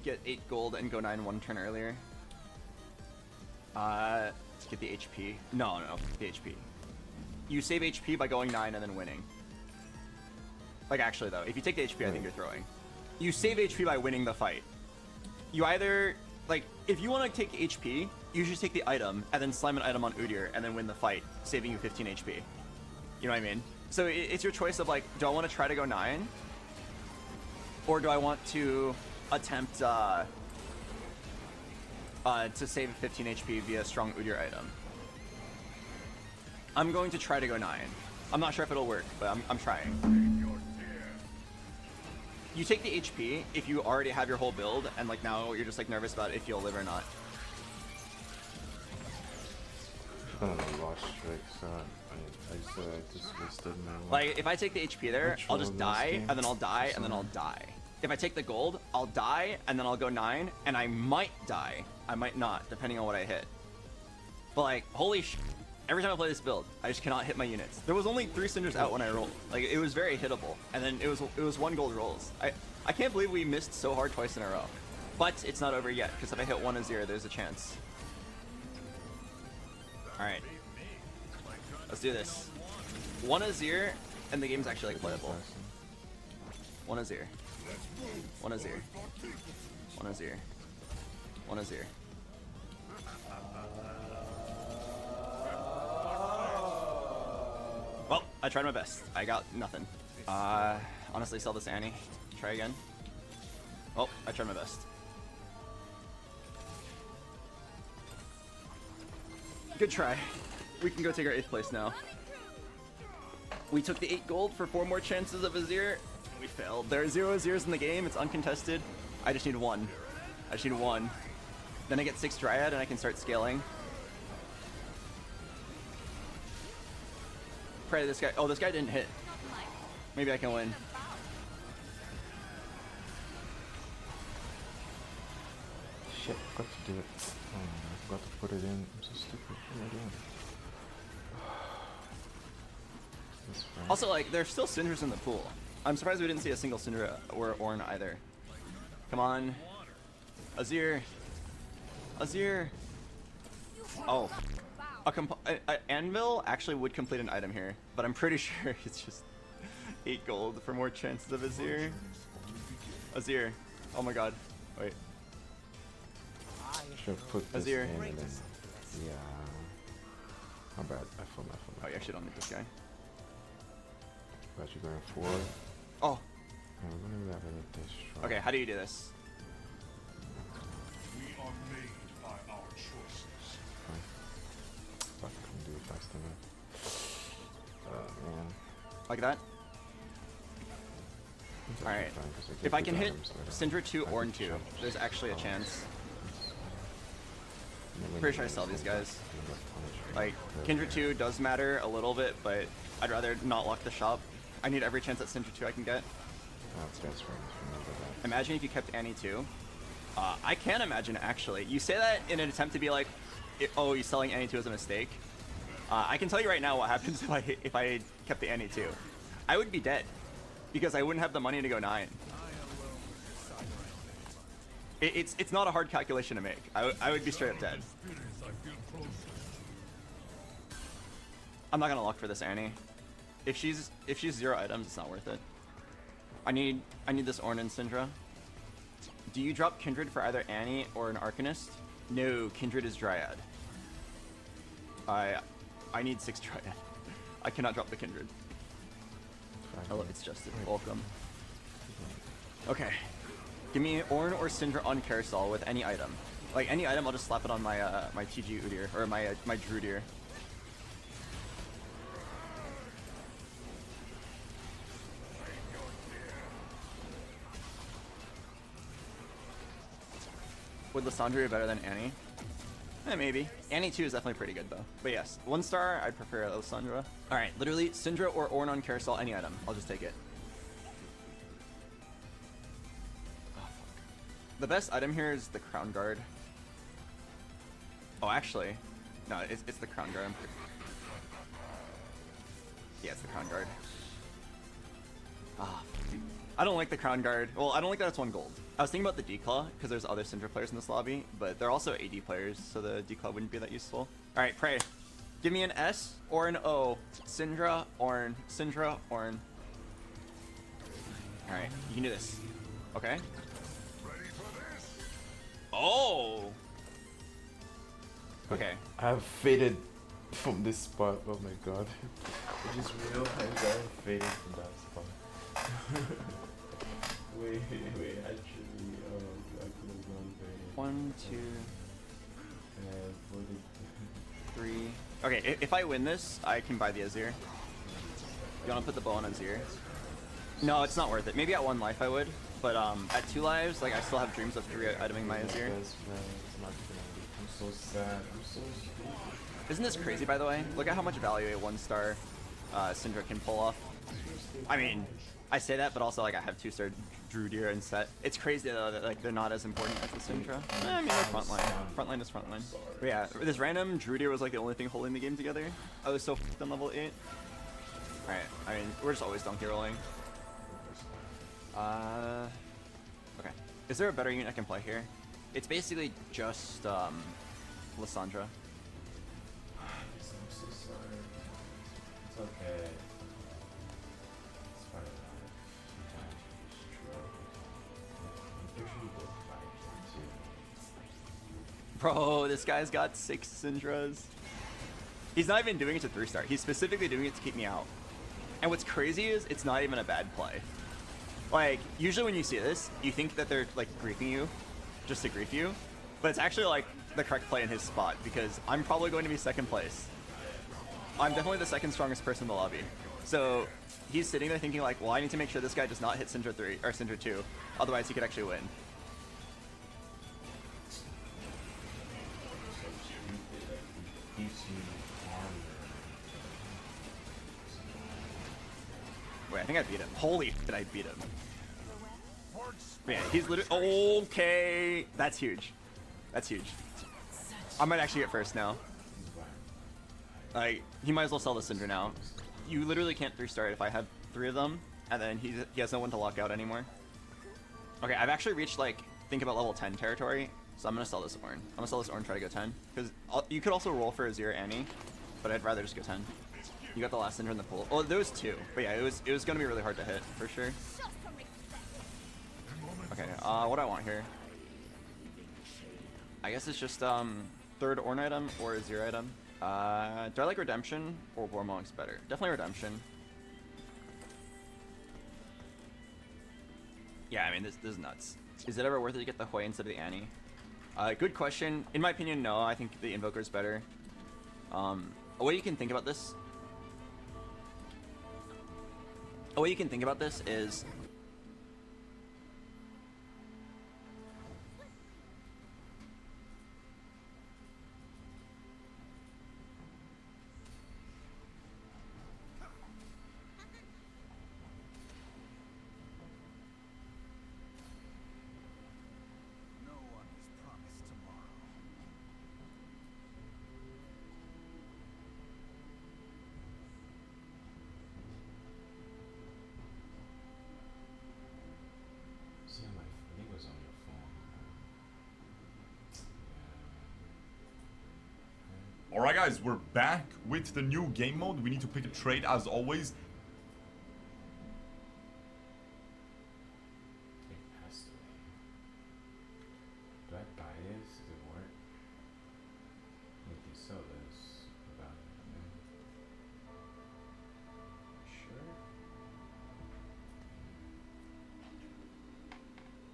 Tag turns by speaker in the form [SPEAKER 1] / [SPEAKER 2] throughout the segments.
[SPEAKER 1] get 8 gold and go 9 one turn earlier. To get the HP. No, the HP. You save HP by going 9 and then winning. Like, actually, though, if you take the HP, I think you're throwing. You save HP by winning the fight. You either, like, if you want to take HP, you should take the item and then slam an item on Udyr and then win the fight, saving you 15 HP. You know what I mean? So it's your choice of, like, do I want to try to go 9? Or do I want to attempt to save 15 HP via strong Udyr item? I'm going to try to go 9. I'm not sure if it'll work, but I'm trying. You take the HP if you already have your whole build, and like now you're just like nervous about if you'll live or not.
[SPEAKER 2] I lost strike, so I just wasted my life.
[SPEAKER 1] Like, if I take the HP there, I'll just die, and then I'll die, and then I'll die. If I take the gold, I'll die, and then I'll go 9, and I might die. I might not, depending on what I hit. But like, holy sh**. Every time I play this build, I just cannot hit my units. There was only 3 cinders out when I rolled. Like, it was very hittable. And then it was 1 gold rolls. I can't believe we missed so hard twice in a row. But it's not over yet, because if I hit 1 Azir, there's a chance. Alright. Let's do this. 1 Azir, and the game's actually like playable. 1 Azir. 1 Azir. 1 Azir. 1 Azir. Well, I tried my best. I got nothing. Honestly, sell this Annie. Try again. Well, I tried my best. Good try. We can go take our 8th place now. We took the 8 gold for 4 more chances of Azir. We failed. There are 0 Azirs in the game. It's uncontested. I just need 1. I just need 1. Then I get 6 Dryad and I can start scaling. Pray to this guy. Oh, this guy didn't hit. Maybe I can win.
[SPEAKER 2] Shit, I forgot to do it. Oh, I forgot to put it in. I'm so stupid. What am I doing? That's fine.
[SPEAKER 1] Also, like, there's still Cinders in the pool. I'm surprised we didn't see a single Cinder or Ornn either. Come on. Azir. Azir. Oh. A Anvil actually would complete an item here, but I'm pretty sure it's just 8 gold for more chances of Azir. Azir. Oh my god. Wait.
[SPEAKER 2] Should put this
[SPEAKER 1] Azir.
[SPEAKER 2] in and then, yeah. How bad? I feel my phone.
[SPEAKER 1] Oh, you actually don't need this guy.
[SPEAKER 2] But you're going forward.
[SPEAKER 1] Oh.
[SPEAKER 2] I'm gonna have this strong.
[SPEAKER 1] Okay, how do you do this?
[SPEAKER 3] We are made by our choices.
[SPEAKER 2] Fuck, I can do it faster now. Man.
[SPEAKER 1] Like that?
[SPEAKER 2] It's
[SPEAKER 1] Alright.
[SPEAKER 2] actually fine, 'cause
[SPEAKER 1] If I can
[SPEAKER 2] get
[SPEAKER 1] hit
[SPEAKER 2] items later.
[SPEAKER 1] Syndra 2
[SPEAKER 2] I
[SPEAKER 1] or
[SPEAKER 2] can
[SPEAKER 1] 2,
[SPEAKER 2] chop
[SPEAKER 1] there's actually a
[SPEAKER 2] stuff.
[SPEAKER 1] chance.
[SPEAKER 2] And then when
[SPEAKER 1] Pretty
[SPEAKER 2] you
[SPEAKER 1] sure I sell
[SPEAKER 2] lose,
[SPEAKER 1] these
[SPEAKER 2] you
[SPEAKER 1] guys.
[SPEAKER 2] get punished.
[SPEAKER 1] Like, Kindred 2 does matter a little bit, but I'd rather not lock the shop. I need every chance at Syndra 2 I can get.
[SPEAKER 2] That's right. Remember that.
[SPEAKER 1] Imagine if you kept Annie 2. I can imagine, actually. You say that in an attempt to be like, oh, you're selling Annie 2 as a mistake. I can tell you right now what happens if I kept the Annie 2. I would be dead, because I wouldn't have the money to go 9. It's not a hard calculation to make. I would be straight up dead. I'm not gonna lock for this Annie. If she's 0 items, it's not worth it. I need this Ornn and Syndra. Do you drop Kindred for either Annie or an Arcanist? No, Kindred is Dryad. I need 6 Dryad. I cannot drop the Kindred. Hello, it's Justin. Welcome. Okay. Give me Ornn or Syndra on Carousel with any item. Like any item, I'll just slap it on my my TG Udyr or my Druidyr. Would Lissandra be better than Annie? Maybe. Annie 2 is definitely pretty good though. But yes, 1 star, I'd prefer Lissandra. Alright, literally, Syndra or Ornn on Carousel, any item. I'll just take it. Oh, fuck. The best item here is the Crown Guard. Oh, actually, no, it's the Crown Guard. Yeah, it's the Crown Guard. Ah, dude. I don't like the Crown Guard. Well, I don't like that it's 1 gold. I was thinking about the Declaw because there's other Syndra players in this lobby, but they're also AD players, so the Declaw wouldn't be that useful. All right, Prey. Give me an S or an O. Syndra, Ornn. Syndra, Ornn. All right, you can do this. Okay.
[SPEAKER 3] Ready for this?
[SPEAKER 1] Oh. Okay.
[SPEAKER 2] I have faded from this spot. Oh my god. I just realized I have faded from that spot. wait, actually, oh, I could have gone faded.
[SPEAKER 1] 1, 2,
[SPEAKER 2] What did
[SPEAKER 1] 3. Okay, if I win this, I can buy the Azir. You wanna put the bow on Azir? No, it's not worth it. Maybe at 1 life I would, but at 2 lives, like I still have dreams of 3 iteming my Azir.
[SPEAKER 2] best friend is not gonna be. I'm so sad. I'm so stupid.
[SPEAKER 1] Isn't this crazy, by the way? Look at how much value a 1-star Syndra can pull off. I mean, I say that, but also like I have 2-star Drudir and set. It's crazy though that like they're not as important as the Syndra. I mean, they're frontline. Frontline is frontline. But yeah, this random Drudir was like the only thing holding the game together. I was so f***ed on level 8. Alright, I mean, we're just always donkey rolling. Okay. Is there a better unit I can play here? It's basically just Lissandra.
[SPEAKER 2] I'm so sorry. It's okay. It's part of life. Sometimes you just struggle. I'm pretty sure you both fight too.
[SPEAKER 1] Bro, this guy's got 6 Syndras. He's not even doing it to 3-star. He's specifically doing it to keep me out. And what's crazy is it's not even a bad play. Like, usually when you see this, you think that they're like griefing you just to grief you. But it's actually like the correct play in his spot because I'm probably going to be 2nd place. I'm definitely the 2nd strongest person in the lobby. So he's sitting there thinking like, well, I need to make sure this guy does not hit Syndra 3 or Syndra 2. Otherwise he could actually win. Wait, I think I beat him. Holy did I beat him. But yeah, he's literally okay. That's huge. That's huge. I might actually get first now. Like, he might as well sell the Syndra now. You literally can't 3-star it if I have 3 of them, and then he has no one to lock out anymore. Okay, I've actually reached like think about level 10 territory, so I'm gonna sell this Ornn. I'm gonna sell this Ornn and try to go 10 because you could also roll for Azir Annie, but I'd rather just go 10. You got the last Syndra in the pool. Oh, there was 2, but yeah, it was gonna be really hard to hit for sure. Okay, what do I want here? I guess it's just 3rd Ornn item or a Azir item. Do I like Redemption or War Monk's better? Definitely Redemption. Yeah, I mean this is nuts. Is it ever worth it to get the Hui instead of the Annie? Good question. In my opinion, no. I think the Invoker's better. A way you can think about this. A way you can think about this is.
[SPEAKER 3] No one is promised tomorrow.
[SPEAKER 2] See, my thing was on your phone.
[SPEAKER 4] Alright guys, we're back with the new game mode. We need to pick a trade as always.
[SPEAKER 2] It passed away. Do I buy this? Does it work? We can sell this without it. Sure.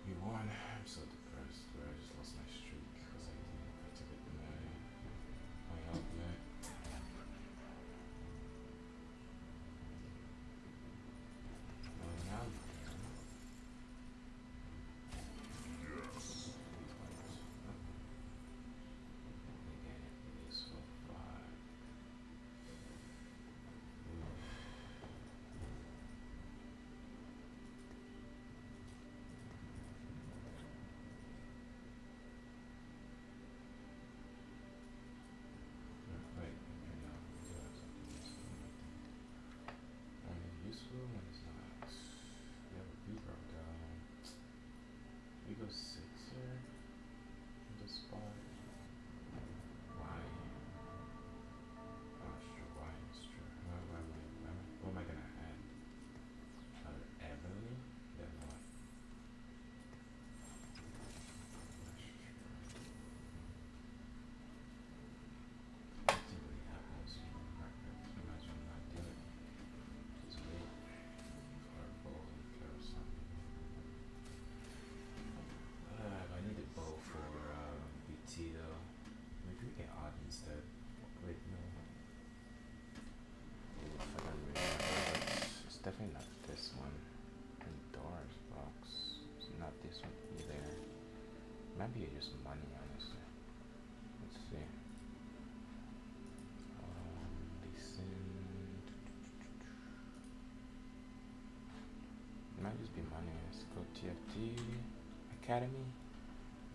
[SPEAKER 2] We won. I'm so depressed. Where I just lost my streak because I took it my outlet. Might be just money, honestly. Let's see. Decent. Might just be money. Let's go TFT Academy.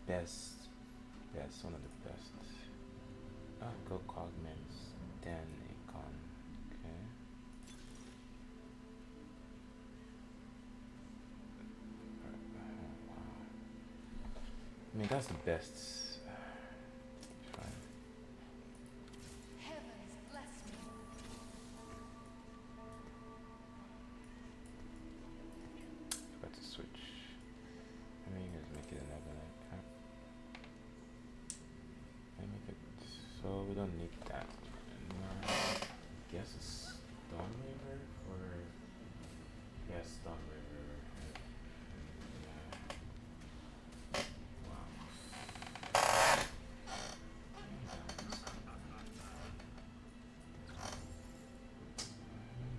[SPEAKER 2] Best. Best. One of the best. Go Cogments. Then Econ. Okay. Wow. I mean, that's the best. Fine.
[SPEAKER 5] Heavens bless me.
[SPEAKER 2] Forgot to switch. I mean, just make it another like. Let me make it so we don't need that. And, I guess it's Storm River or yes, Storm River. Wow.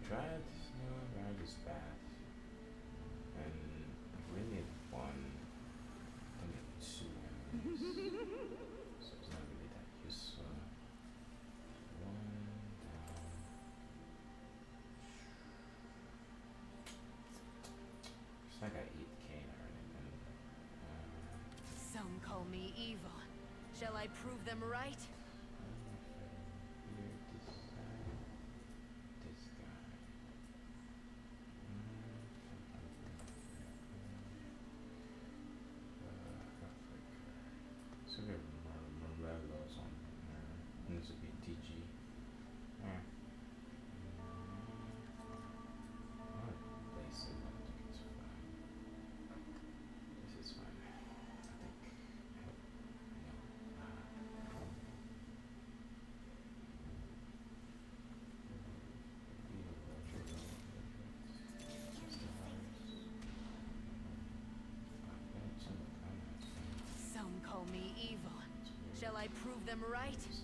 [SPEAKER 2] Dryad, no, Dryad is bad. And we need one. I need two enemies. So it's not really that useful. One down. It's like I eat cane or anything.
[SPEAKER 5] Some call me evil. Shall I prove them right?
[SPEAKER 2] Here, this guy. This guy. So we have Morelos on there. Needs to be DG. Yeah. I'll replace it. I think it's fine. This is fine. I think.
[SPEAKER 5] Some call me evil. Shall I prove them right?
[SPEAKER 2] That's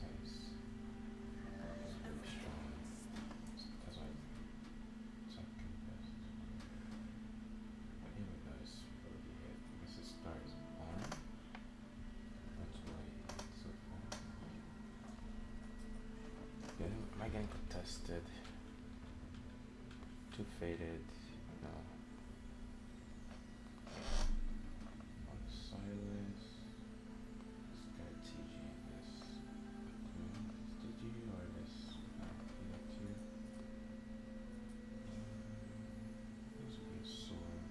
[SPEAKER 2] why it's second best. But here we go, it's really hit. This is stars on. That's why it's so fast. Am I getting contested? Too faded. No. On the silence. This guy TG this. TG or this? Two. This would be a sword.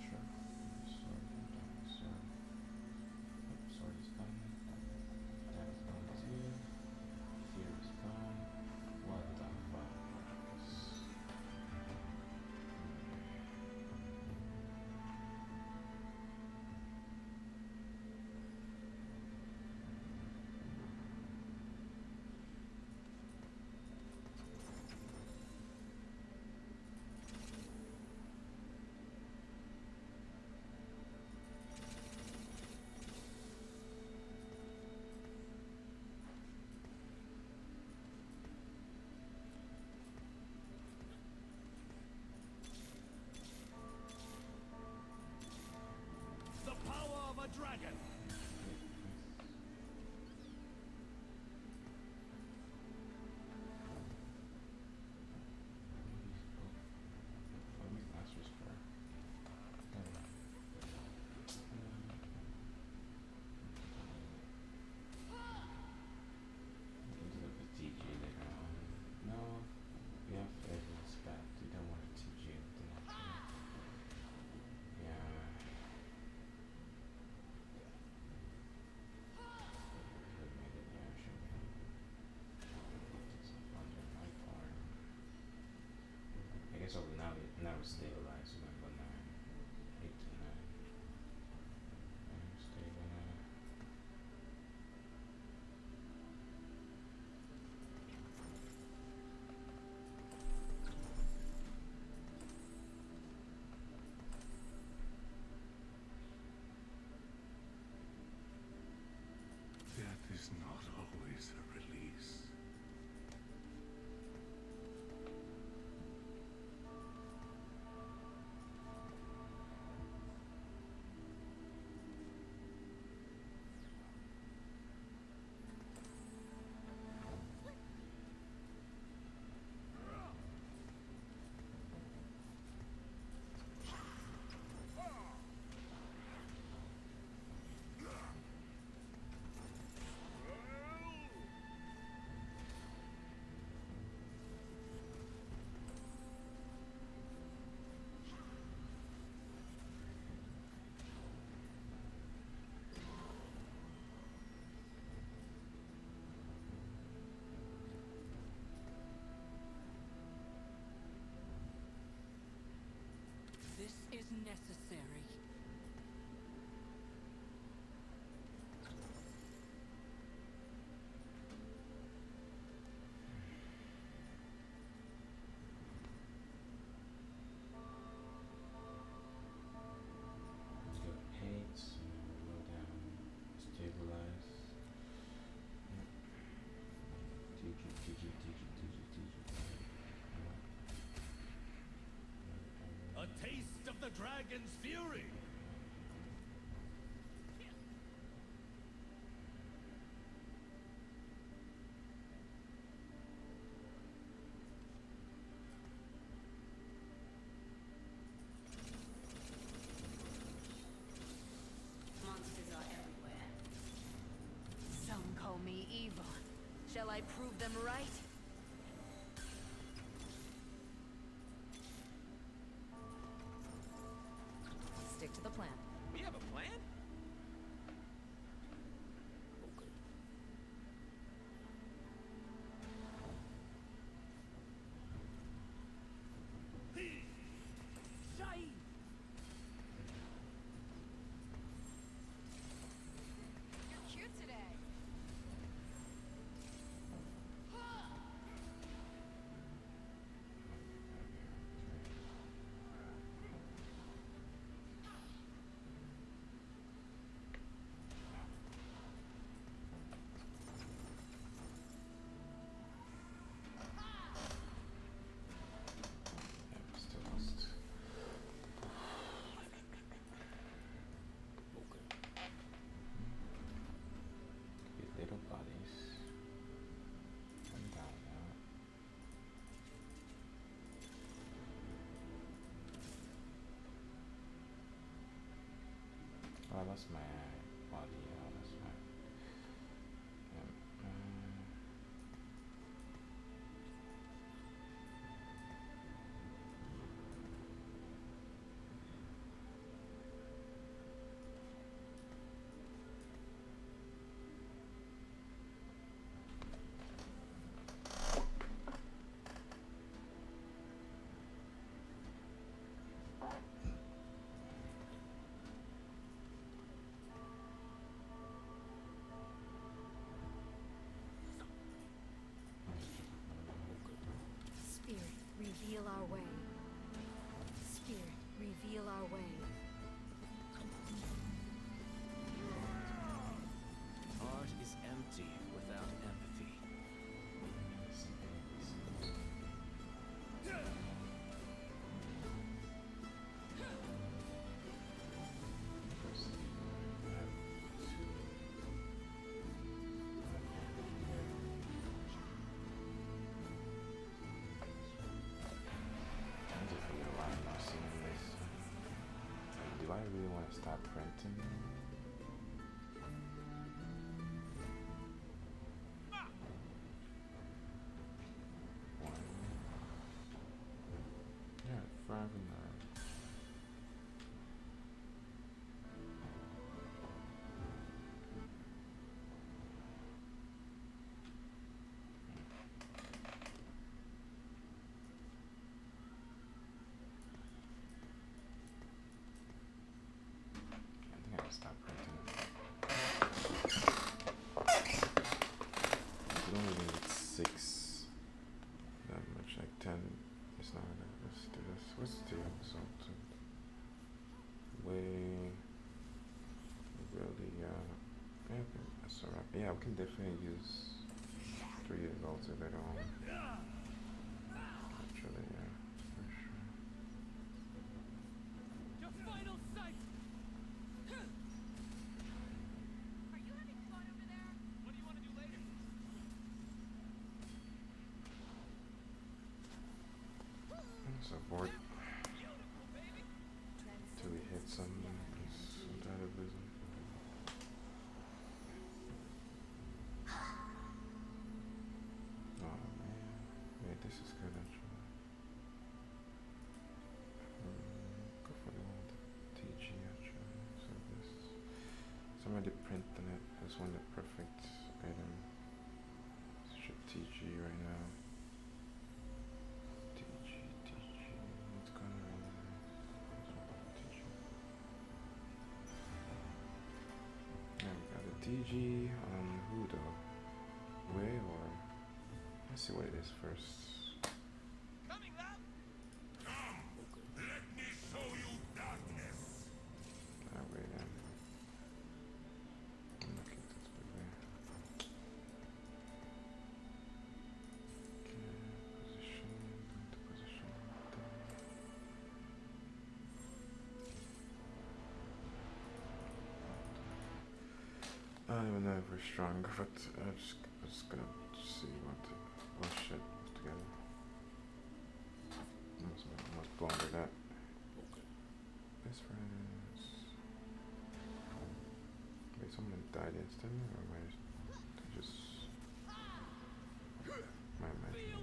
[SPEAKER 2] Sure. Sword. Sword. Sword is done. That is done too. Here is gone. What the fuck?
[SPEAKER 3] The power of a dragon.
[SPEAKER 2] No, we have favorites back. We don't want to TG anything. Yeah. I guess I will now stabilize. Remember 9, 8 to 9. Stabilize.
[SPEAKER 3] Death is not always a release. dragon's fury.
[SPEAKER 5] Monsters are everywhere. Some call me evil. Shall I prove them right? Stick to the plan.
[SPEAKER 6] We have a plan?
[SPEAKER 3] Shine!
[SPEAKER 5] You're cute today.
[SPEAKER 2] Yeah, still lost. These little bodies. Come down now. Oh, I lost my body. I lost my.
[SPEAKER 5] Spirit, reveal our way. Spirit, reveal our way.
[SPEAKER 6] Heart is empty without empathy.
[SPEAKER 2] Do I really want to start printing? One. Yeah, 5 and 9. I think I can stop printing. You don't really need 6 that much, like 10. It's not enough. Let's do this. What's the episode? Way really, yeah, I think that's alright. Yeah, we can definitely use 3 results later on. Actually, yeah, for sure.
[SPEAKER 3] Your final sight!
[SPEAKER 5] Are you having fun over there?
[SPEAKER 3] What do you want to do later?
[SPEAKER 2] Let's avoid
[SPEAKER 3] Beautiful, baby!
[SPEAKER 2] till we hit some datavism. Oh man, wait, this is good actually. Go for the one with the TG actually. So this, so I'm already printing it. This one the perfect item. Should TG right now. TG, what's going on? TG. Yeah, we got a TG on who though? Way or let's see what it is first.
[SPEAKER 3] Coming, lab!
[SPEAKER 4] Let me show you darkness.
[SPEAKER 2] Way then. I'm looking at this baby. Okay, position, into position. even know if we're strong, but I'm just gonna see what shit together. Almost blundered that. Best friends. Wait, someone died instantly, or am I just my imagining?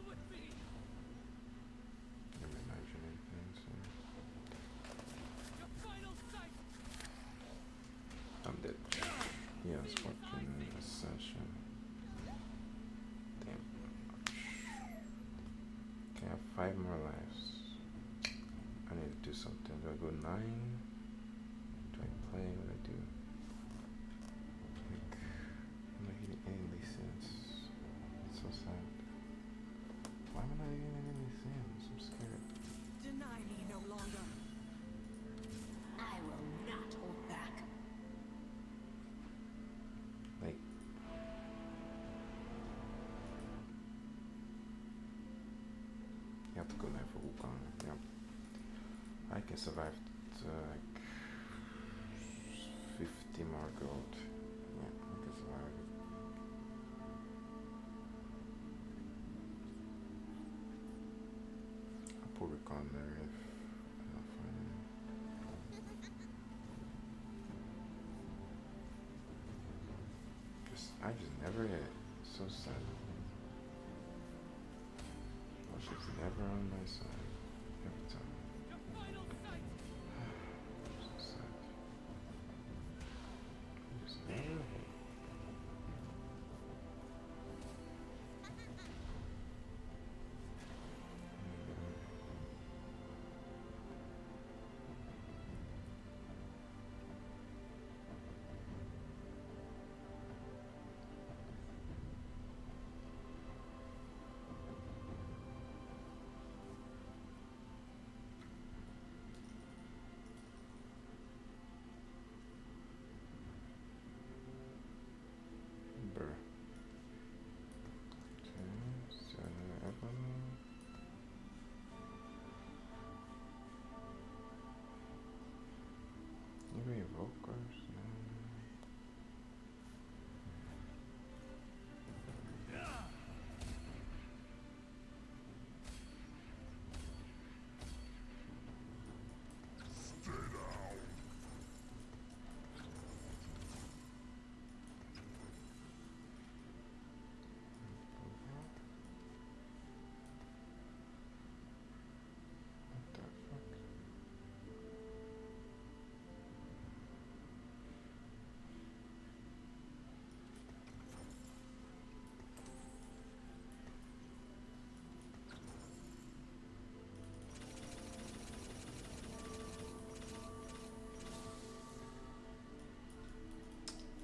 [SPEAKER 2] I'm imagining things. I'm dead. Yes, fucking Ascension. Damn. Okay, I have 5 more lives. I need to do something. Do I go 9? Do I play? What do I do? Like, I'm not getting any of these sins. It's so sad. Why am I not getting any of these sins? I'm scared.
[SPEAKER 5] Deny me no longer. I will not hold back.
[SPEAKER 2] Like, you have to go there for Wukong. Yep. I can survive like 50 more gold. Yeah, I can survive it. I'll put Recon there if I don't find him. I just never hit. So sad. She's never on my side. Every time. So sad. Just never hit. Bruh. Okay, so Evelyn. Maybe evokers? No. What the fuck?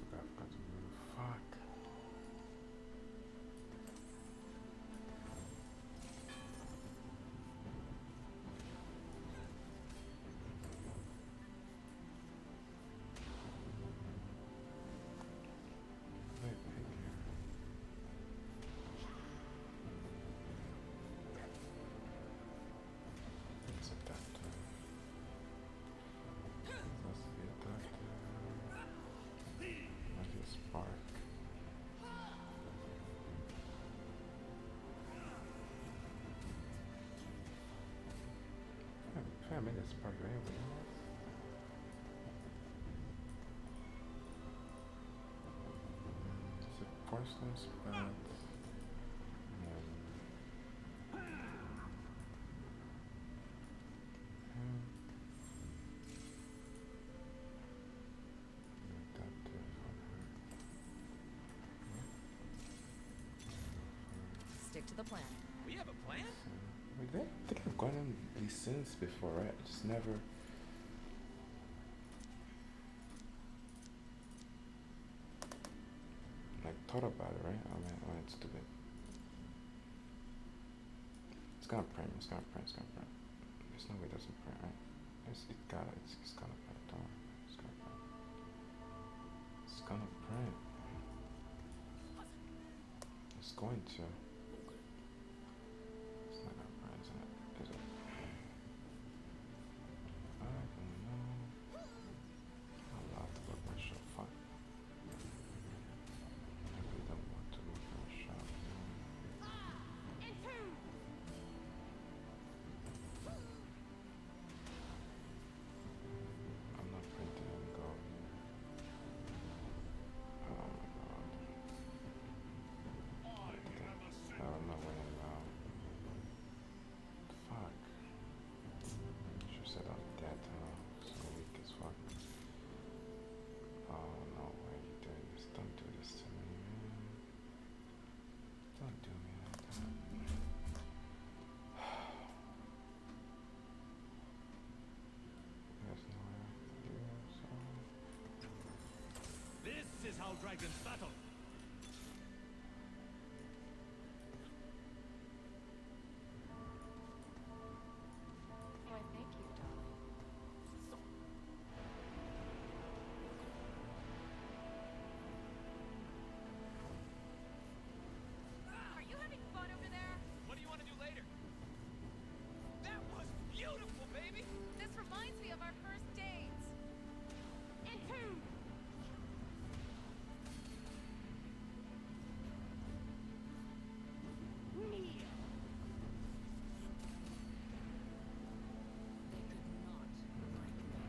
[SPEAKER 2] Forgot to move. Fuck. Wait, here. It's a doctor. Must be a doctor. Might be a spark. I made a spark anyway. It's a porcelain spot.
[SPEAKER 5] Stick to the plan.
[SPEAKER 6] We have a plan?
[SPEAKER 2] Wait, I think I've gotten these sins before, right? I just never. Like, thought about it, right? I mean, oh, it's stupid. It's gonna print, it's gonna print, it's gonna print. There's no way it doesn't print, right? It's gonna print, don't worry. It's gonna print. It's gonna print. It's going to. It's not gonna print, isn't it? Is it? I don't know. I'll have to look my shit. Fuck.
[SPEAKER 3] dragon's battle.
[SPEAKER 5] Why, thank you, darling. Are you having fun over there?
[SPEAKER 6] What do you want to do later? That was beautiful, baby!
[SPEAKER 5] This reminds me of our first dates. And who? Kneel. They could not like me.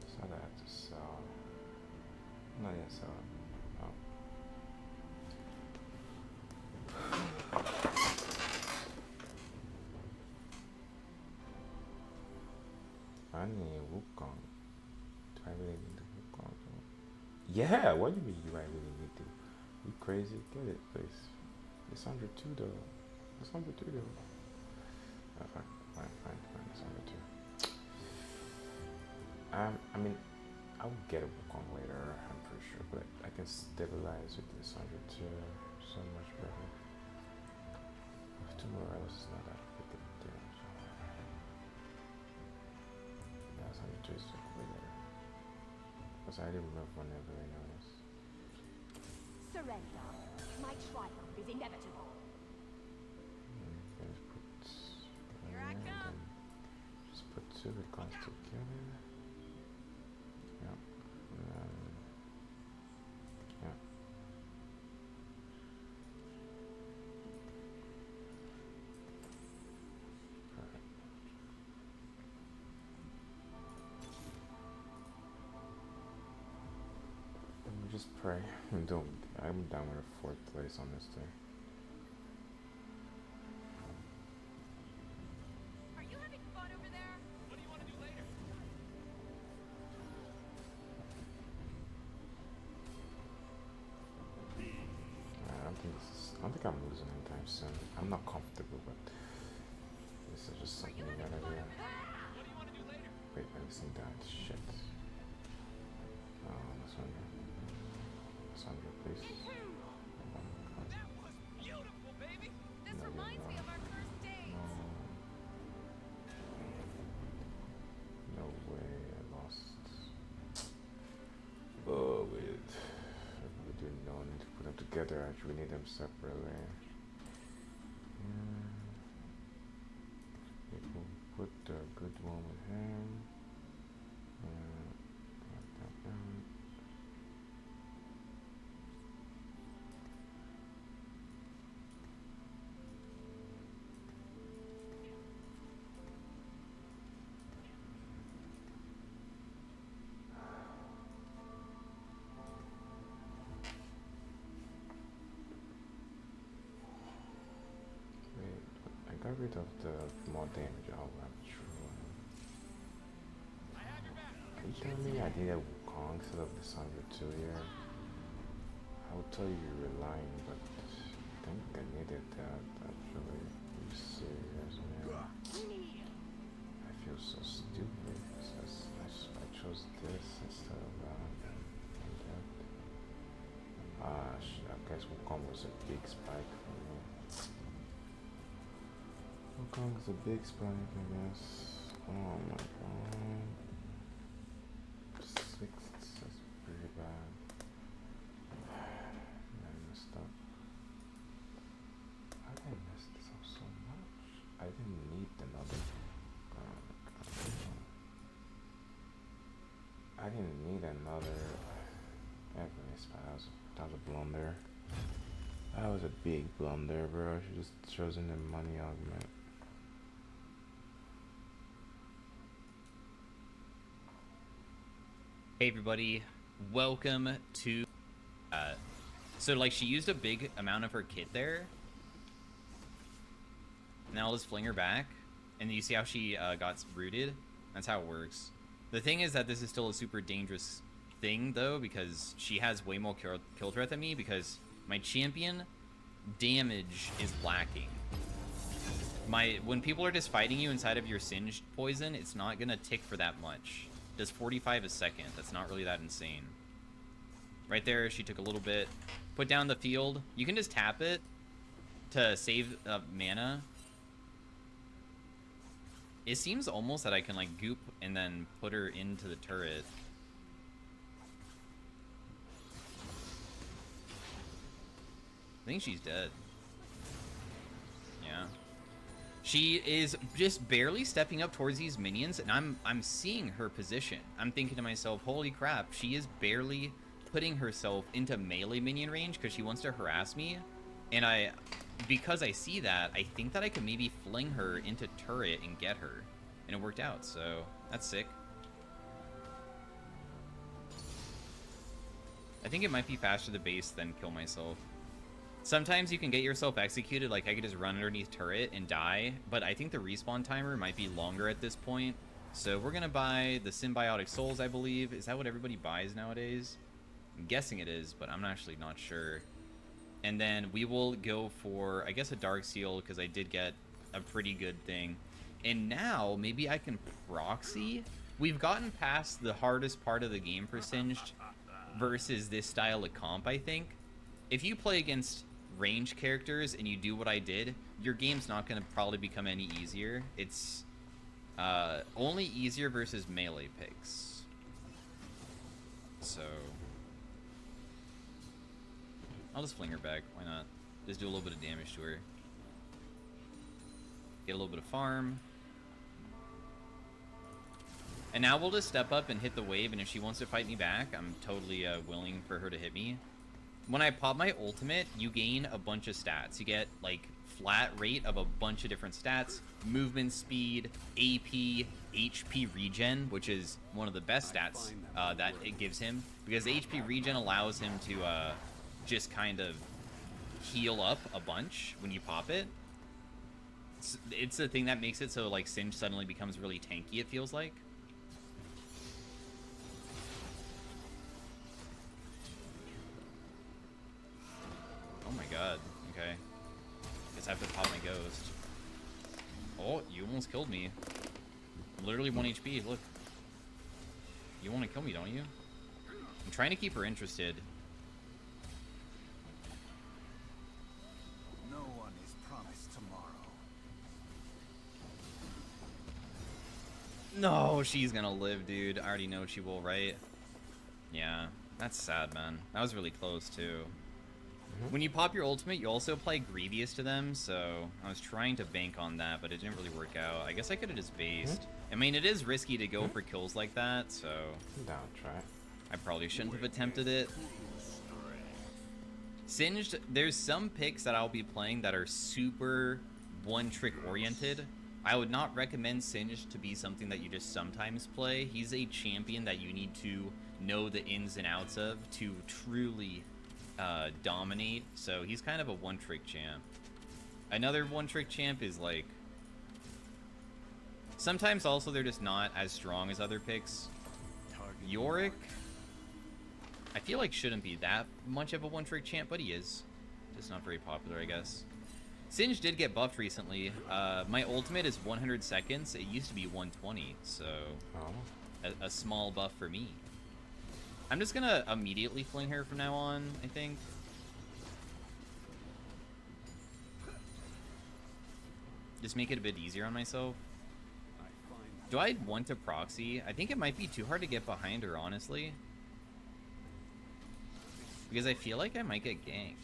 [SPEAKER 2] So I have to sell. I'm not gonna sell it. Oh. I need Wukong. Do I really need the Wukong? Yeah, what do you mean do I really need to? You crazy? Get it, please. It's under 2 though. It's under 2 though. Oh, fine. It's under 2. I mean, I'll get a Wukong later, I'm pretty sure, but I can stabilize with this under 2 so much better. 2 more else is not that big of a deal. So. Yeah, it's under 2 is way better. Because I didn't remove whenever I noticed.
[SPEAKER 7] Surrender. My triumph is inevitable.
[SPEAKER 2] Just put
[SPEAKER 5] Here I
[SPEAKER 2] and
[SPEAKER 5] come.
[SPEAKER 2] then just put 2 icons together. Yeah. Yeah. Perfect. And we just pray. I'm down with a 4th place on this thing.
[SPEAKER 5] Are you having fun over there?
[SPEAKER 6] What do you want to do later?
[SPEAKER 2] I don't think I'm losing anytime soon. I'm not comfortable, but this is just something you gotta do.
[SPEAKER 6] What do you want to do later?
[SPEAKER 2] Wait, I seen that shit. Sandra, please.
[SPEAKER 6] That was beautiful, baby!
[SPEAKER 5] This
[SPEAKER 2] No,
[SPEAKER 5] reminds
[SPEAKER 2] you're
[SPEAKER 5] me of
[SPEAKER 2] not.
[SPEAKER 5] our first dates.
[SPEAKER 2] No way, I lost. Oh, wait. We didn't know. I need to put them together. Actually, we need them separately. We'll put the good one with him. Like that. Wait, I got rid of the more damage. Oh, I'm true.
[SPEAKER 6] I have your back.
[SPEAKER 2] Are you telling me I needed Wukong instead of the Sandra 2 here? I would tell you you're lying, but I think I needed that actually. Are you serious, man? I feel so stupid. I chose this instead of that. I guess Wukong was a big spike for me. Wukong is a big spike, I guess. Oh my god. 6, that's pretty bad. I messed up. How did I mess this up so much? I didn't need another. I didn't need another. Anyways, that was a blunder. That was a big blunder, bro. I should just chosen the money augment.
[SPEAKER 8] Hey everybody, welcome to so like she used a big amount of her kit there. Now I'll just fling her back, and you see how she got rooted? That's how it works. The thing is that this is still a super dangerous thing though, because she has way more kill threat than me, because my champion damage is lacking. When people are just fighting you inside of your singed poison, it's not gonna tick for that much. Does 45 a second. That's not really that insane. Right there, she took a little bit. Put down the field. You can just tap it to save mana. It seems almost that I can like goop and then put her into the turret. I think she's dead. Yeah. She is just barely stepping up towards these minions, and I'm seeing her position. I'm thinking to myself, holy crap, she is barely putting herself into melee minion range because she wants to harass me. And because I see that, I think that I can maybe fling her into turret and get her. And it worked out, so that's sick. I think it might be faster to base than kill myself. Sometimes you can get yourself executed, like I could just run underneath turret and die, but I think the respawn timer might be longer at this point. So we're gonna buy the Symbiotic Souls, I believe. Is that what everybody buys nowadays? I'm guessing it is, but I'm actually not sure. And then we will go for, I guess, a Dark Seal, because I did get a pretty good thing. And now, maybe I can proxy? We've gotten past the hardest part of the game for Singed versus this style of comp, I think. If you play against range characters and you do what I did, your game's not going to probably become any easier. It's only easier versus melee picks. So I'll just fling her back. Why not? Just do a little bit of damage to her. Get a little bit of farm. And now we'll just step up and hit the wave, and if she wants to fight me back, I'm totally willing for her to hit me. When I pop my ultimate, you gain a bunch of stats. You get, like, flat rate of a bunch of different stats. Movement speed, AP, HP regen, which is one of the best stats that it gives him. Because HP regen allows him to just kind of heal up a bunch when you pop it. It's the thing that makes it so, like, Singed suddenly becomes really tanky, it feels like. Oh my god, okay. Guess I have to pop my ghost. Oh, you almost killed me. I'm literally 1 HP, look. You want to kill me, don't you? I'm trying to keep her interested.
[SPEAKER 3] No one is promised tomorrow.
[SPEAKER 8] No, she's gonna live, dude. I already know she will, right? Yeah, that's sad, man. That was really close, too. When you pop your ultimate, you also apply Grievous to them, so I was trying to bank on that, but it didn't really work out. I guess I could have just based. I mean, it is risky to go for kills like that, so
[SPEAKER 2] Down, try.
[SPEAKER 8] I probably shouldn't have attempted it. Singed, there's some picks that I'll be playing that are super one-trick oriented. I would not recommend Singed to be something that you just sometimes play. He's a champion that you need to know the ins and outs of to truly dominate, so he's kind of a one-trick champ. Another one-trick champ is like, sometimes also they're just not as strong as other picks. Yorick, I feel like shouldn't be that much of a one-trick champ, but he is. Just not very popular, I guess. Singed did get buffed recently. My ultimate is 100 seconds. It used to be 120, so a small buff for me. I'm just gonna immediately fling her from now on, I think. Just make it a bit easier on myself. Do I want to proxy? I think it might be too hard to get behind her, honestly. Because I feel like I might get ganked.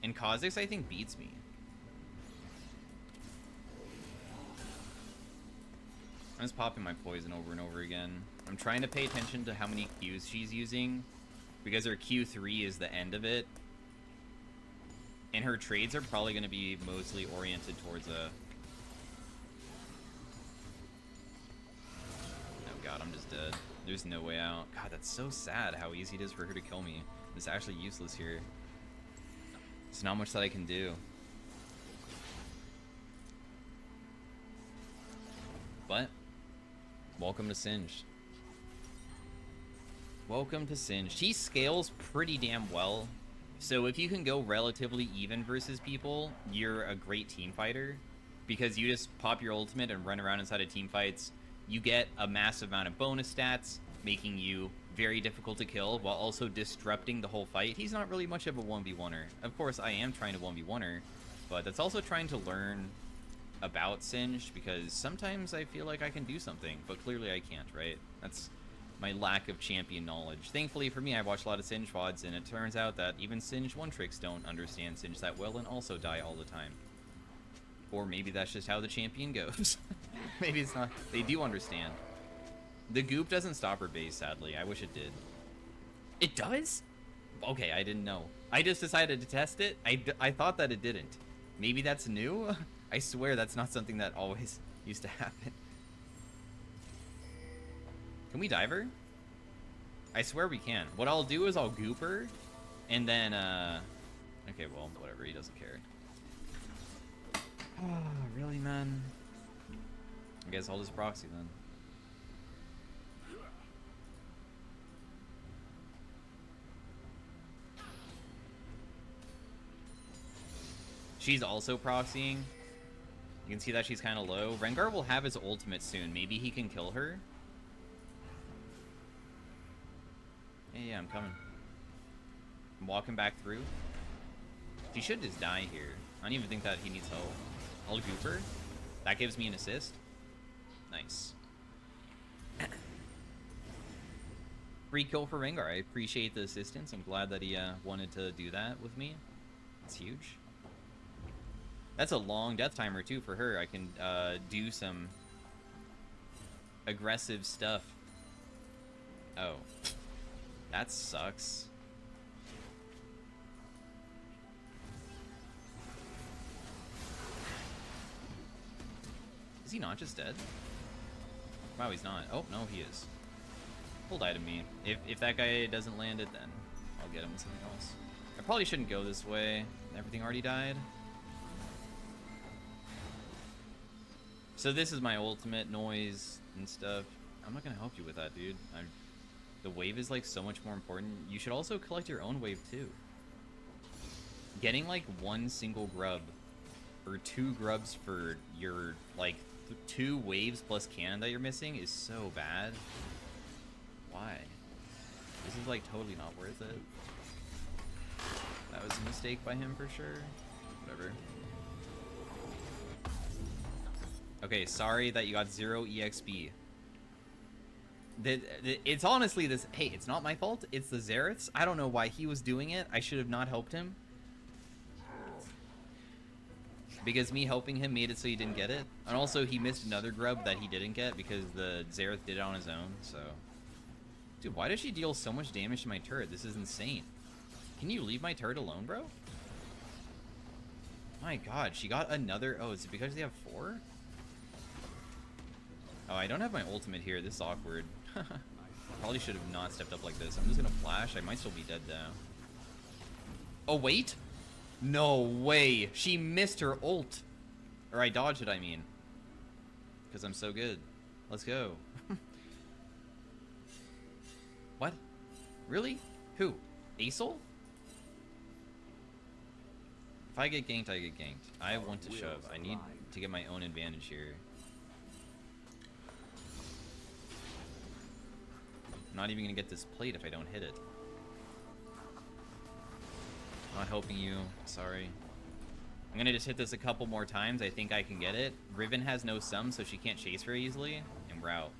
[SPEAKER 8] And Kha'Zix, I think, beats me. I'm just popping my poison over and over again. I'm trying to pay attention to how many Qs she's using, because her Q3 is the end of it. And her trades are probably going to be mostly oriented towards a... Oh god, I'm just dead. There's no way out. God, that's so sad how easy it is for her to kill me. It's actually useless here. There's not much that I can do. But welcome to Singed. Welcome to Singed. He scales pretty damn well. So if you can go relatively even versus people, you're a great team fighter. because you just pop your ultimate and run around inside of team fights. You get a massive amount of bonus stats, making you very difficult to kill while also disrupting the whole fight. He's not really much of a 1v1er. Of course, I am trying to 1v1er, but that's also trying to learn about Singed, because sometimes I feel like I can do something, but clearly I can't, right? That's my lack of champion knowledge. Thankfully for me, I watch a lot of Singed VODs, and it turns out that even Singed one-tricks don't understand Singed that well and also die all the time. Or maybe that's just how the champion goes. Maybe it's not. They do understand. The goop doesn't stop her base, sadly. I wish it did. It does? Okay, I didn't know. I just decided to test it. I thought that it didn't. Maybe that's new? I swear that's not something that always used to happen. Can we dive her? I swear we can. What I'll do is I'll goop her, and then, okay, well, whatever. He doesn't care. Oh, really, man? I guess I'll just proxy then. She's also proxying. You can see that she's kind of low. Rengar will have his ultimate soon. Maybe he can kill her. Yeah, I'm coming. I'm walking back through. She should just die here. I don't even think that he needs help. I'll goop her. That gives me an assist. Nice. Free kill for Rengar. I appreciate the assistance. I'm glad that he wanted to do that with me. It's huge. That's a long death timer too for her. I can do some aggressive stuff. Oh. That sucks. Is he not just dead? Wow, he's not. Oh, no, he is. He'll die to me. If that guy doesn't land it, then I'll get him with something else. I probably shouldn't go this way. Everything already died. So this is my ultimate noise and stuff. I'm not gonna help you with that, dude. The wave is like so much more important. You should also collect your own wave too. Getting like one single grub or 2 grubs for your like 2 waves plus cannon that you're missing is so bad. Why? This is like totally not worth it. That was a mistake by him for sure. Whatever. Okay, sorry that you got 0 EXP. It's honestly this. Hey, it's not my fault. It's the Xerath's. I don't know why he was doing it. I should have not helped him. Because me helping him made it so he didn't get it. And also, he missed another grub that he didn't get because the Xerath did it on his own, so... Dude, why does she deal so much damage to my turret? This is insane. Can you leave my turret alone, bro? My god, she got another... Oh, is it because they have 4? Oh, I don't have my ultimate here. This is awkward. Probably should have not stepped up like this. I'm just gonna flash. I might still be dead now. Oh, wait! No way! She missed her ult! Or I dodged it, I mean. Because I'm so good. Let's go. What? Really? Who? Aesol? If I get ganked, I get ganked. I want to shove. I need to get my own advantage here. I'm not even gonna get this plate if I don't hit it. Not helping you. Sorry. I'm gonna just hit this a couple more times. I think I can get it. Riven has no sum, so she can't chase very easily. And we're out.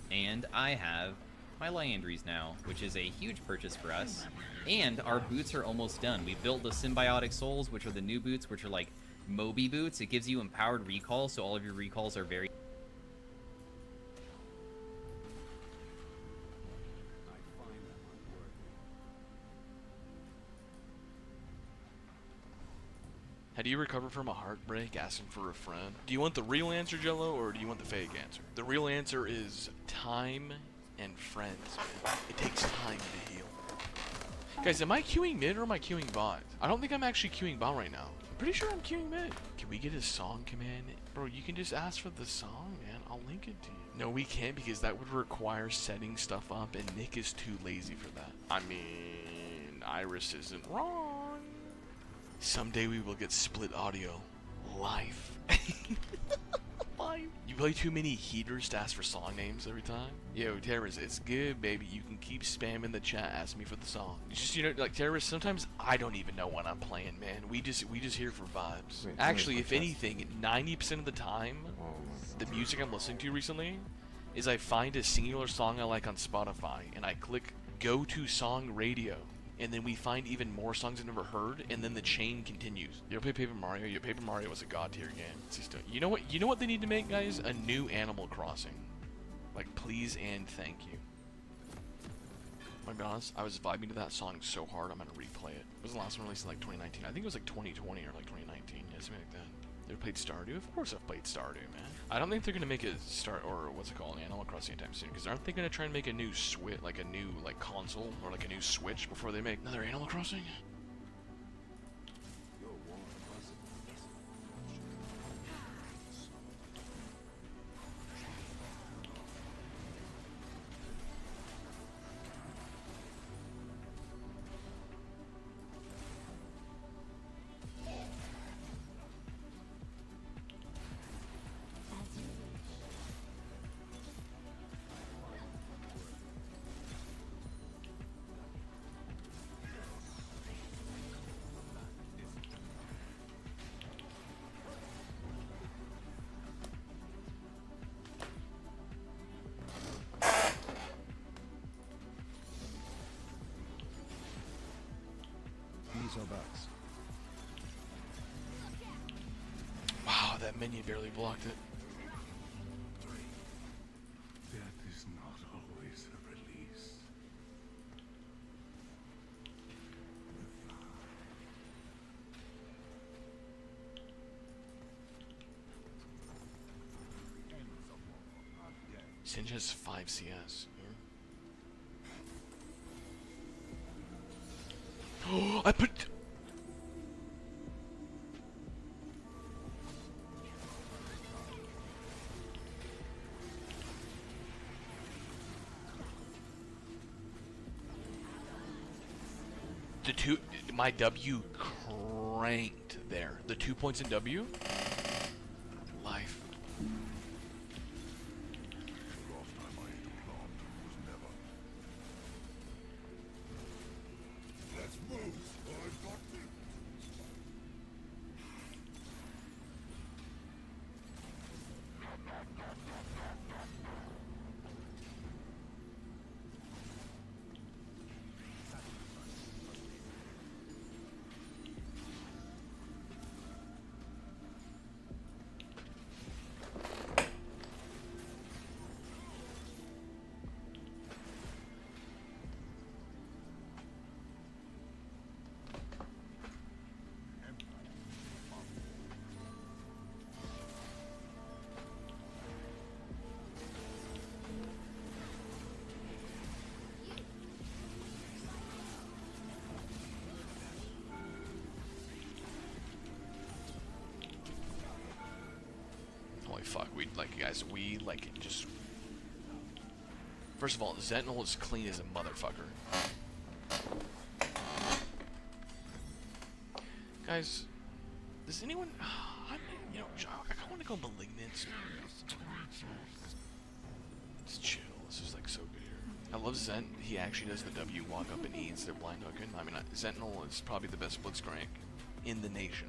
[SPEAKER 8] And I have my Liandry's now, which is a huge purchase for us. And our boots are almost done. We built the Symbiotic Souls, which are the new boots, which are like Moby boots. It gives you empowered recall, so all of your recalls are very...
[SPEAKER 9] How do you recover from a heartbreak asking for a friend? Do you want the real answer, Jello, or do you want the fake answer? The real answer is time and friends, man. It takes time to heal. Guys, am I queuing mid or am I queuing bot? I don't think I'm actually queuing bot right now. I'm pretty sure I'm queuing mid. Can we get a song command? Bro, you can just ask for the song, man. I'll link it to you. No, we can't because that would require setting stuff up and Nick is too lazy for that. I mean, Iris isn't wrong. Someday we will get split audio. Life. Life. You play too many heaters to ask for song names every time? Yo, Terrorist, it's good, baby. You can keep spamming the chat, asking me for the song. It's just, you know, like, Terrorist, sometimes I don't even know what I'm playing, man. We just here for vibes.
[SPEAKER 2] Wait,
[SPEAKER 9] Actually,
[SPEAKER 2] wait,
[SPEAKER 9] if
[SPEAKER 2] wait.
[SPEAKER 9] anything, 90% of the time,
[SPEAKER 2] Oh my
[SPEAKER 9] the
[SPEAKER 2] god.
[SPEAKER 9] music I'm listening to recently is I find a singular song I like on Spotify, and I click go to song radio, and then we find even more songs I've never heard, and then the chain continues. You ever play Paper Mario? Yeah, Paper Mario was a god tier game. It's just you know what? You know what they need to make, guys? A new Animal Crossing. Like, please and thank you. I'm gonna be honest, I was vibing to that song so hard, I'm gonna replay it. It was the last one released in like 2019. I think it was like 2020 or like 2019. Yeah, something like that. You ever played Stardew? Of course I've played Stardew, man. I don't think they're gonna make a what's it called, Animal Crossing anytime soon. Because aren't they gonna try and make a new Switch, like a new console or like a new Switch before they make another Animal Crossing? Wow, that minion barely blocked it.
[SPEAKER 3] Death is not always a release.
[SPEAKER 9] Singe has 5 CS. Oh, I put. My W cranked there. The 2 points in W. Life. Holy fuck, we just... First of all, Sentinel is clean as a motherfucker. Guys, does anyone... you know, I want to go Malignant. It's chill, this is like so good here. I love Zent, he actually does the W walk up and E instead of blind hooking. I mean, Sentinel is probably the best blitzcrank in the nation.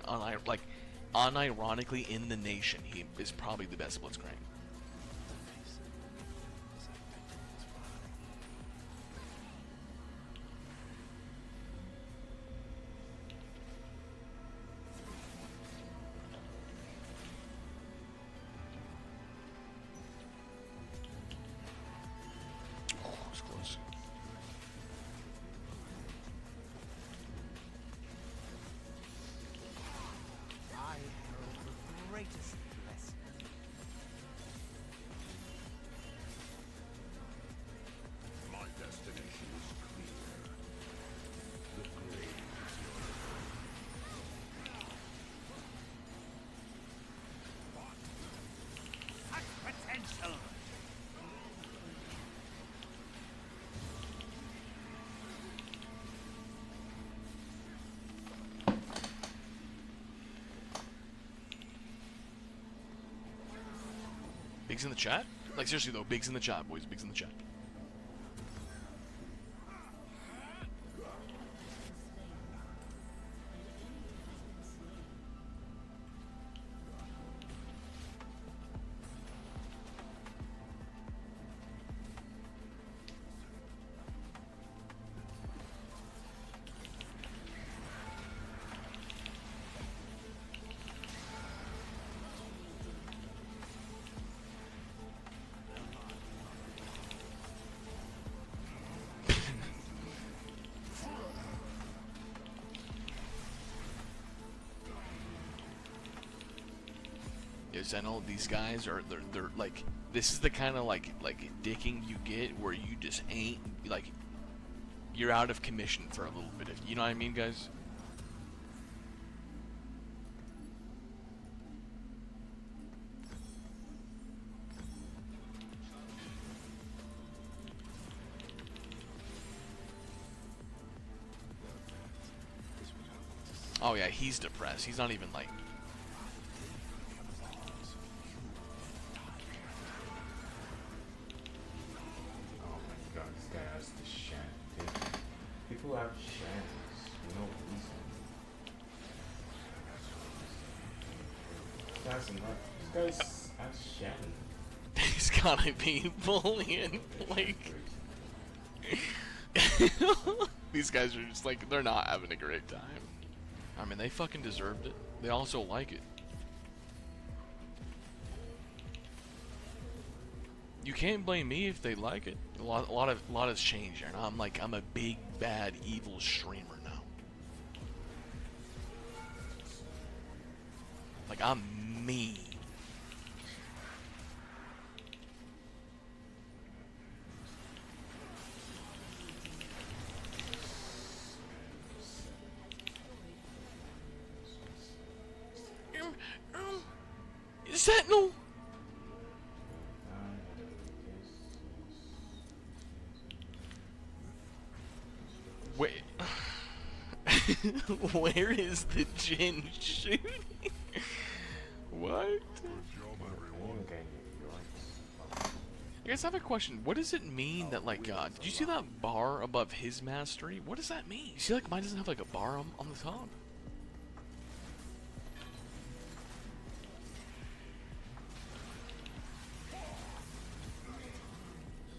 [SPEAKER 9] Unironically in the nation, he is probably the best blitzcrank. Oh, it was close.
[SPEAKER 6] I held the greatest lesson.
[SPEAKER 9] Bigs in the chat? Like, seriously, though, bigs in the chat, boys. Bigs in the chat. Zenno, these guys are they're like, this is the kind of like dicking you get where you just ain't like, you're out of commission for a little bit, you know what I mean, guys? Oh yeah, he's depressed. He's not even like.
[SPEAKER 2] People have shans, you know, this guy's has shan.
[SPEAKER 9] He's gotta be bullying, like. These guys are just like, they're not having a great time. I mean, they fucking deserved it. They also like it. You can't blame me if they like it. A lot has changed here. Now I'm a big bad evil streamer now. Like, I'm mean. Sentinel. Wait. Where is the Jin shooting? What? I guess I have a question. What does it mean that, like, did you see that bar above his mastery? What does that mean? You see, like, mine doesn't have, like, a bar on the top.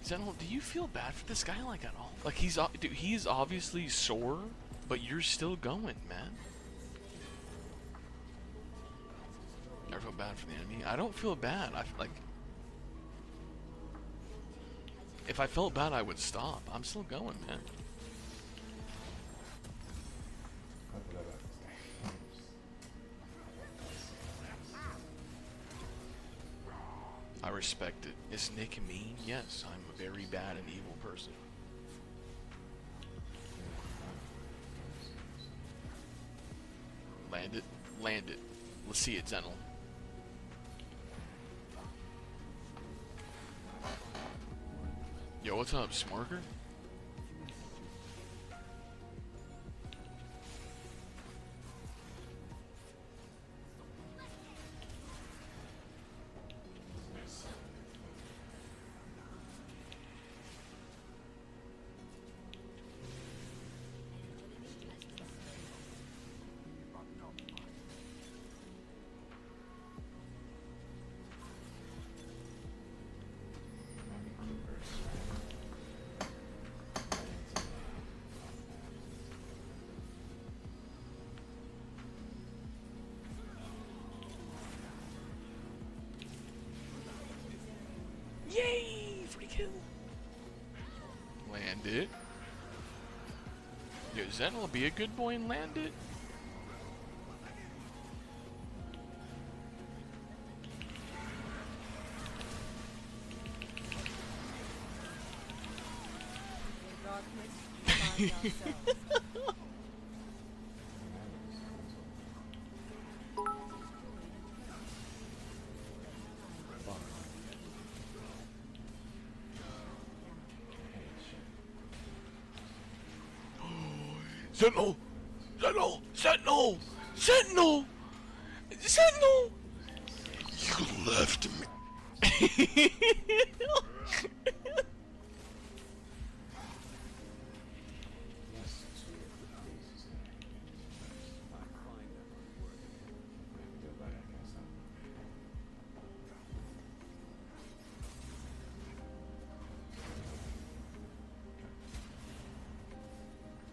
[SPEAKER 9] Sentinel, do you feel bad for this guy, like, at all? Like, dude, he's obviously sore, but you're still going, man. I feel bad for the enemy. I don't feel bad. I feel like, if I felt bad, I would stop. I'm still going, man. I respect it. Is Nick mean? Yes, I'm a very bad and evil person. Land it. Land it. Let's see it, Zenel. Yo, what's up, Smarker? Yay! Free kill! Land it. Yo, Zen will be a good boy and land it. Sentinel! Sentinel! Sentinel! Sentinel! Sentinel! You left me.
[SPEAKER 2] Yes, two of the places that I find them unworthy. I feel like I can stop.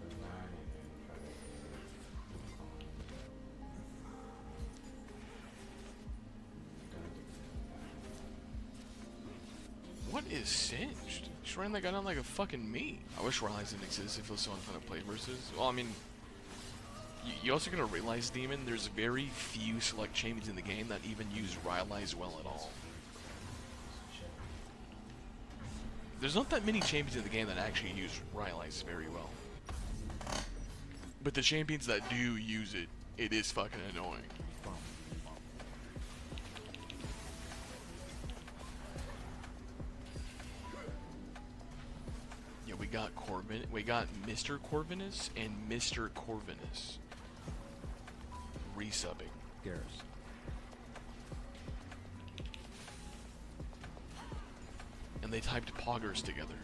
[SPEAKER 2] The 9 and then try to
[SPEAKER 9] What is Singed? She's running that guy down like a fucking me. I wish Rise didn't exist. It feels so unfun to play versus. Well, I mean, you also gotta realize, Demon, there's very few select champions in the game that even use Rylai's well at all. There's not that many champions in the game that actually use Rylai's very well. But the champions that do use it, it is fucking annoying. Yeah, we got Corvin. We got Mr. Corvinus and Mr. Corvinus resubbing.
[SPEAKER 3] Garrus.
[SPEAKER 9] And they typed poggers together.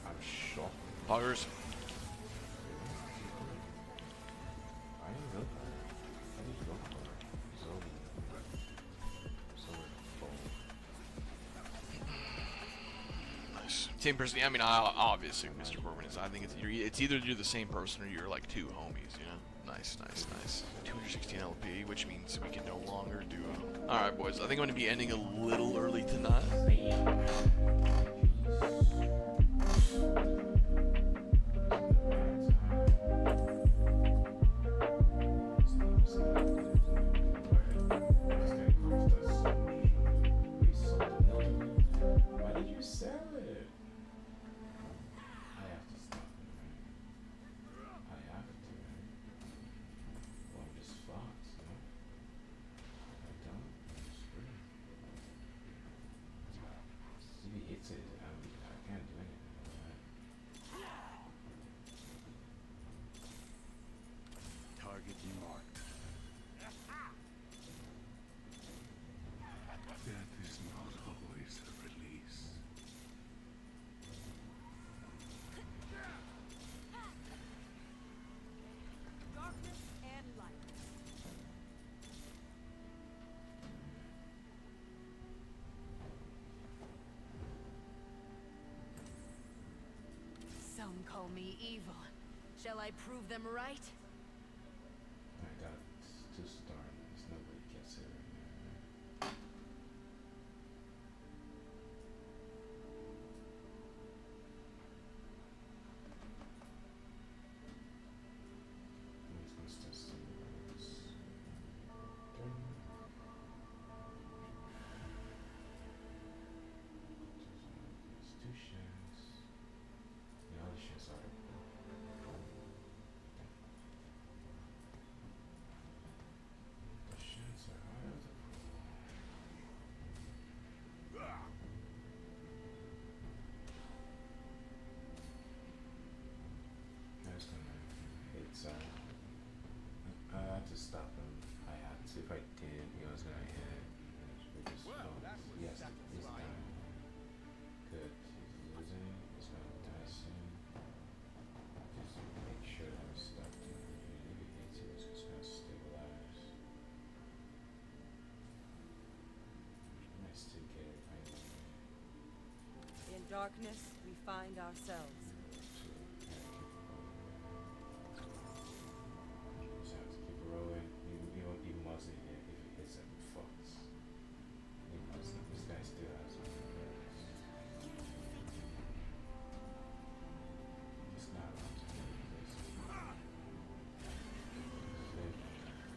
[SPEAKER 2] I'm shocked.
[SPEAKER 9] Poggers.
[SPEAKER 2] I didn't go for it. I didn't go for it.
[SPEAKER 9] Nice. Same person. I mean, obviously, Mr. Corvinus. I think it's either you're the same person or you're like two homies. You know. Nice, nice, nice. 216 LP, which means we can no longer do. All right, boys. I think I'm gonna be ending a little early tonight.
[SPEAKER 2] Why did you sell it? I have to stop it, right? I have to, right? Well, I'm just fucked, you know? I don't. Screw it. See, it's it. I can't do anything with that.
[SPEAKER 3] Target marked. Death is not always a release.
[SPEAKER 7] Darkness and light.
[SPEAKER 5] Some call me evil. Shall I prove them right?
[SPEAKER 2] I got to start. There's nobody gets it right now, right? I'm just gonna start somewhere else. There's two shares. The other shares are. The shares are out of. I was gonna hit I had to stop him. I had to. If I did, he was gonna hit it. Yes, he's dying. Good. He's losing. He's gonna die soon. Just make sure that we stop him. If he hits it, it's just gonna stabilize. I still get it. I know.
[SPEAKER 7] In darkness, we find ourselves.
[SPEAKER 2] Just have to keep rolling. He mustn't hit. If he hits it, he fucks. He mustn't. This guy still has one. It's not around to hit this.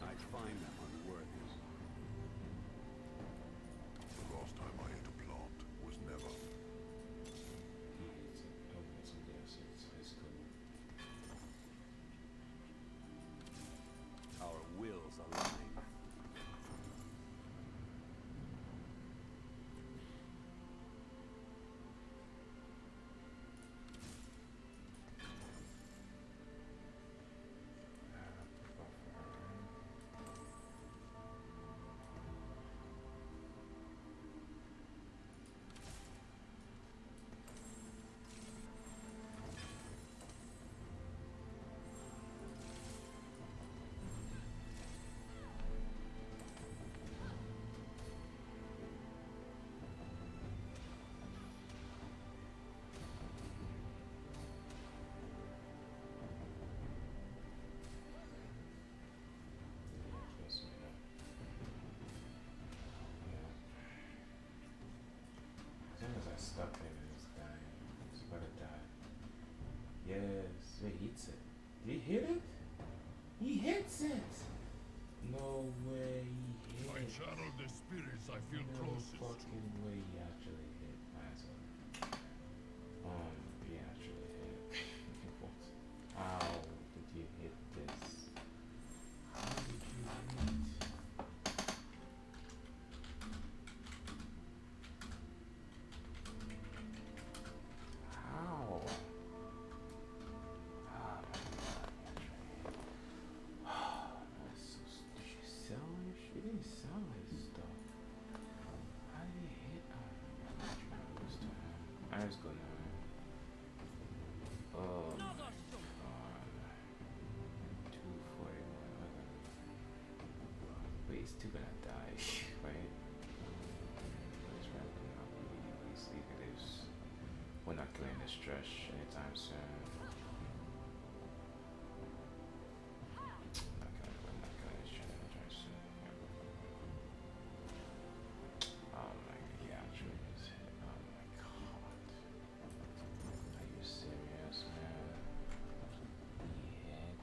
[SPEAKER 3] I find them unworthy.
[SPEAKER 2] hit it? He hits it! No way, he hit
[SPEAKER 3] I
[SPEAKER 2] it.
[SPEAKER 3] channel the spirits I feel
[SPEAKER 2] No
[SPEAKER 3] closest to.
[SPEAKER 2] fucking way he actually hit. Nice one. He actually hit. What? How did you hit this? How did you hit? How? Ah, my God, that's so did she sell his? She didn't sell his stuff. How did he hit? I was gonna. Oh my God. 241. Wait, he's still gonna die, right? It's probably not really easy because we're not killing this stretch anytime soon. We're not killing this stretch anytime soon. Oh my God, yeah, actually is hit. Oh my God. Are you serious, man? He hit.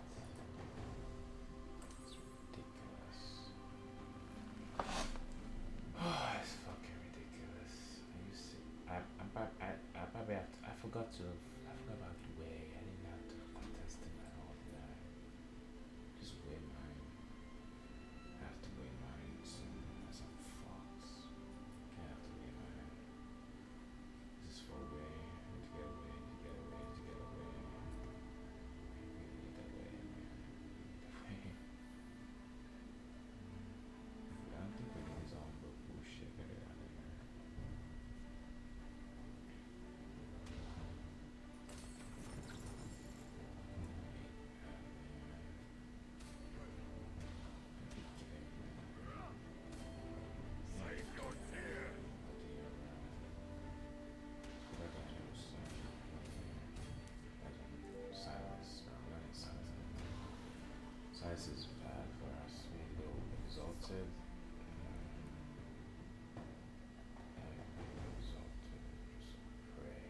[SPEAKER 2] It's ridiculous. Oh, it's fucking ridiculous. Are you serious? I probably have to, I forgot about the way. I didn't have to contest him at all, did I? Just weigh mine. I have to weigh mine soon. Some fucks. I have to weigh mine. This is for way. I need to get away. I need to get away. I need to get away. I need that way, man. I need that way. I don't think we need his own, but bullshit. Get it out of here.
[SPEAKER 3] Save your tear.
[SPEAKER 2] Silence is bad for us. We need to go exalted. Exalted. Just pray.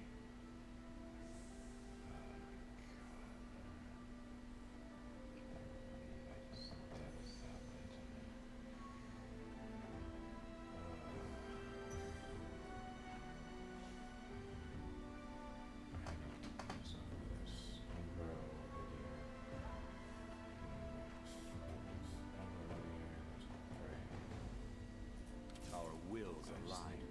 [SPEAKER 3] Our wills align.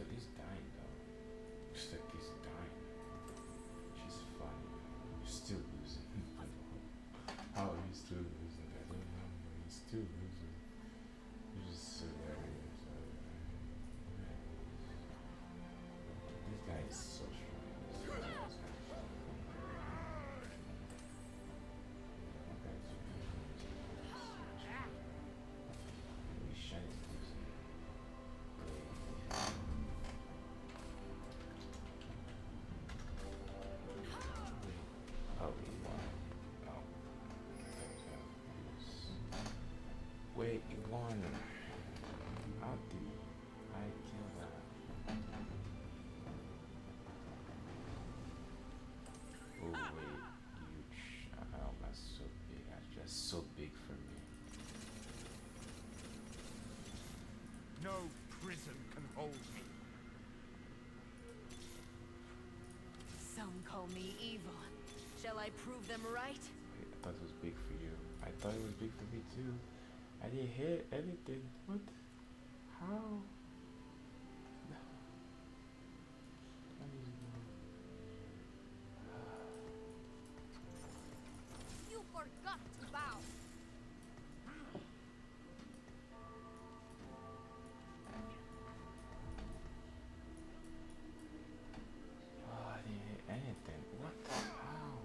[SPEAKER 2] He's dying though. It's like he's dying. Which is funny. You're still losing. How are you still losing? I don't know. He's still losing. You're just hilarious. This guy is so strong. This guy is kind of fun. Holy shit, he's losing. Oh, he won. Oh. Wait, he won. How did I kill that? Oh, wait, huge. Oh, that's so big. That's just so big for me.
[SPEAKER 3] No prison can hold me.
[SPEAKER 5] Some call me Yvonne. Shall I prove them right?
[SPEAKER 2] Wait, I thought it was big for you. I thought it was big for me too. I didn't hit anything. What? How?
[SPEAKER 5] You forgot to bow.
[SPEAKER 2] Oh, I didn't hit anything. What the hell?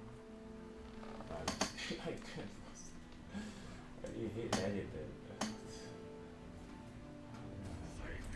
[SPEAKER 2] I couldn't. I didn't hit anything.
[SPEAKER 3] Save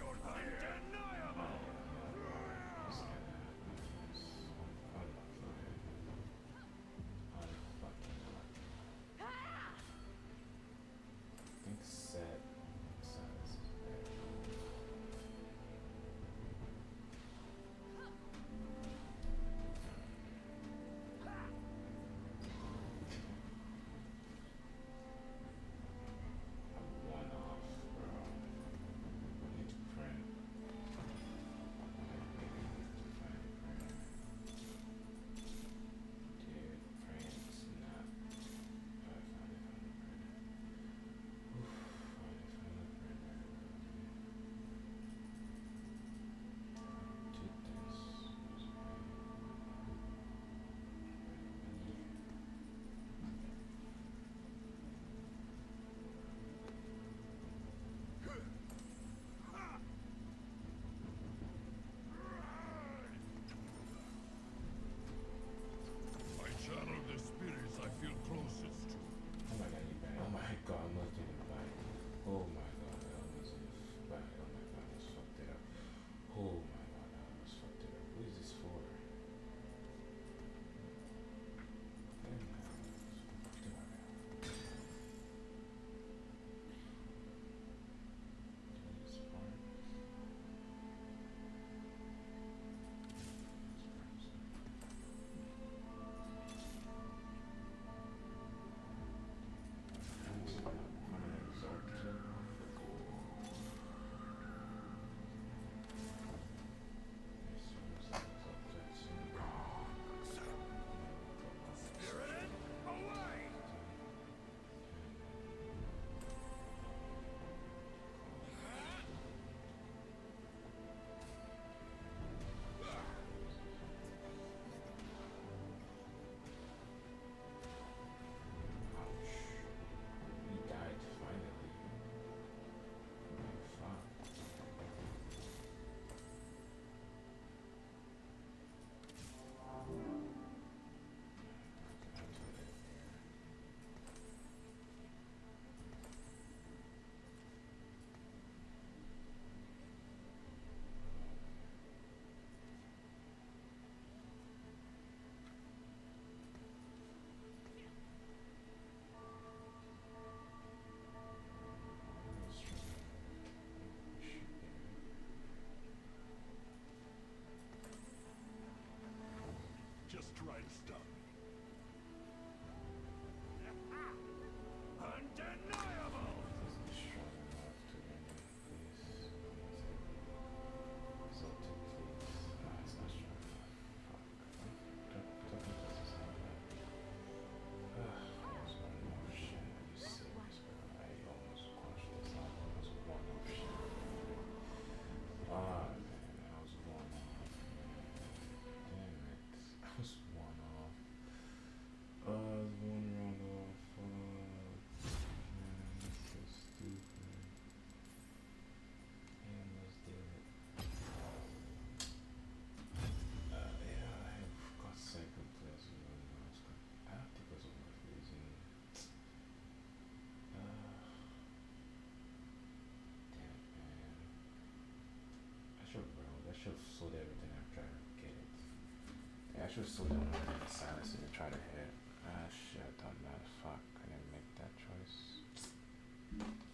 [SPEAKER 2] should have sold one of the silencer to try to hit. Ah shit, I done that. Fuck, I didn't make that choice.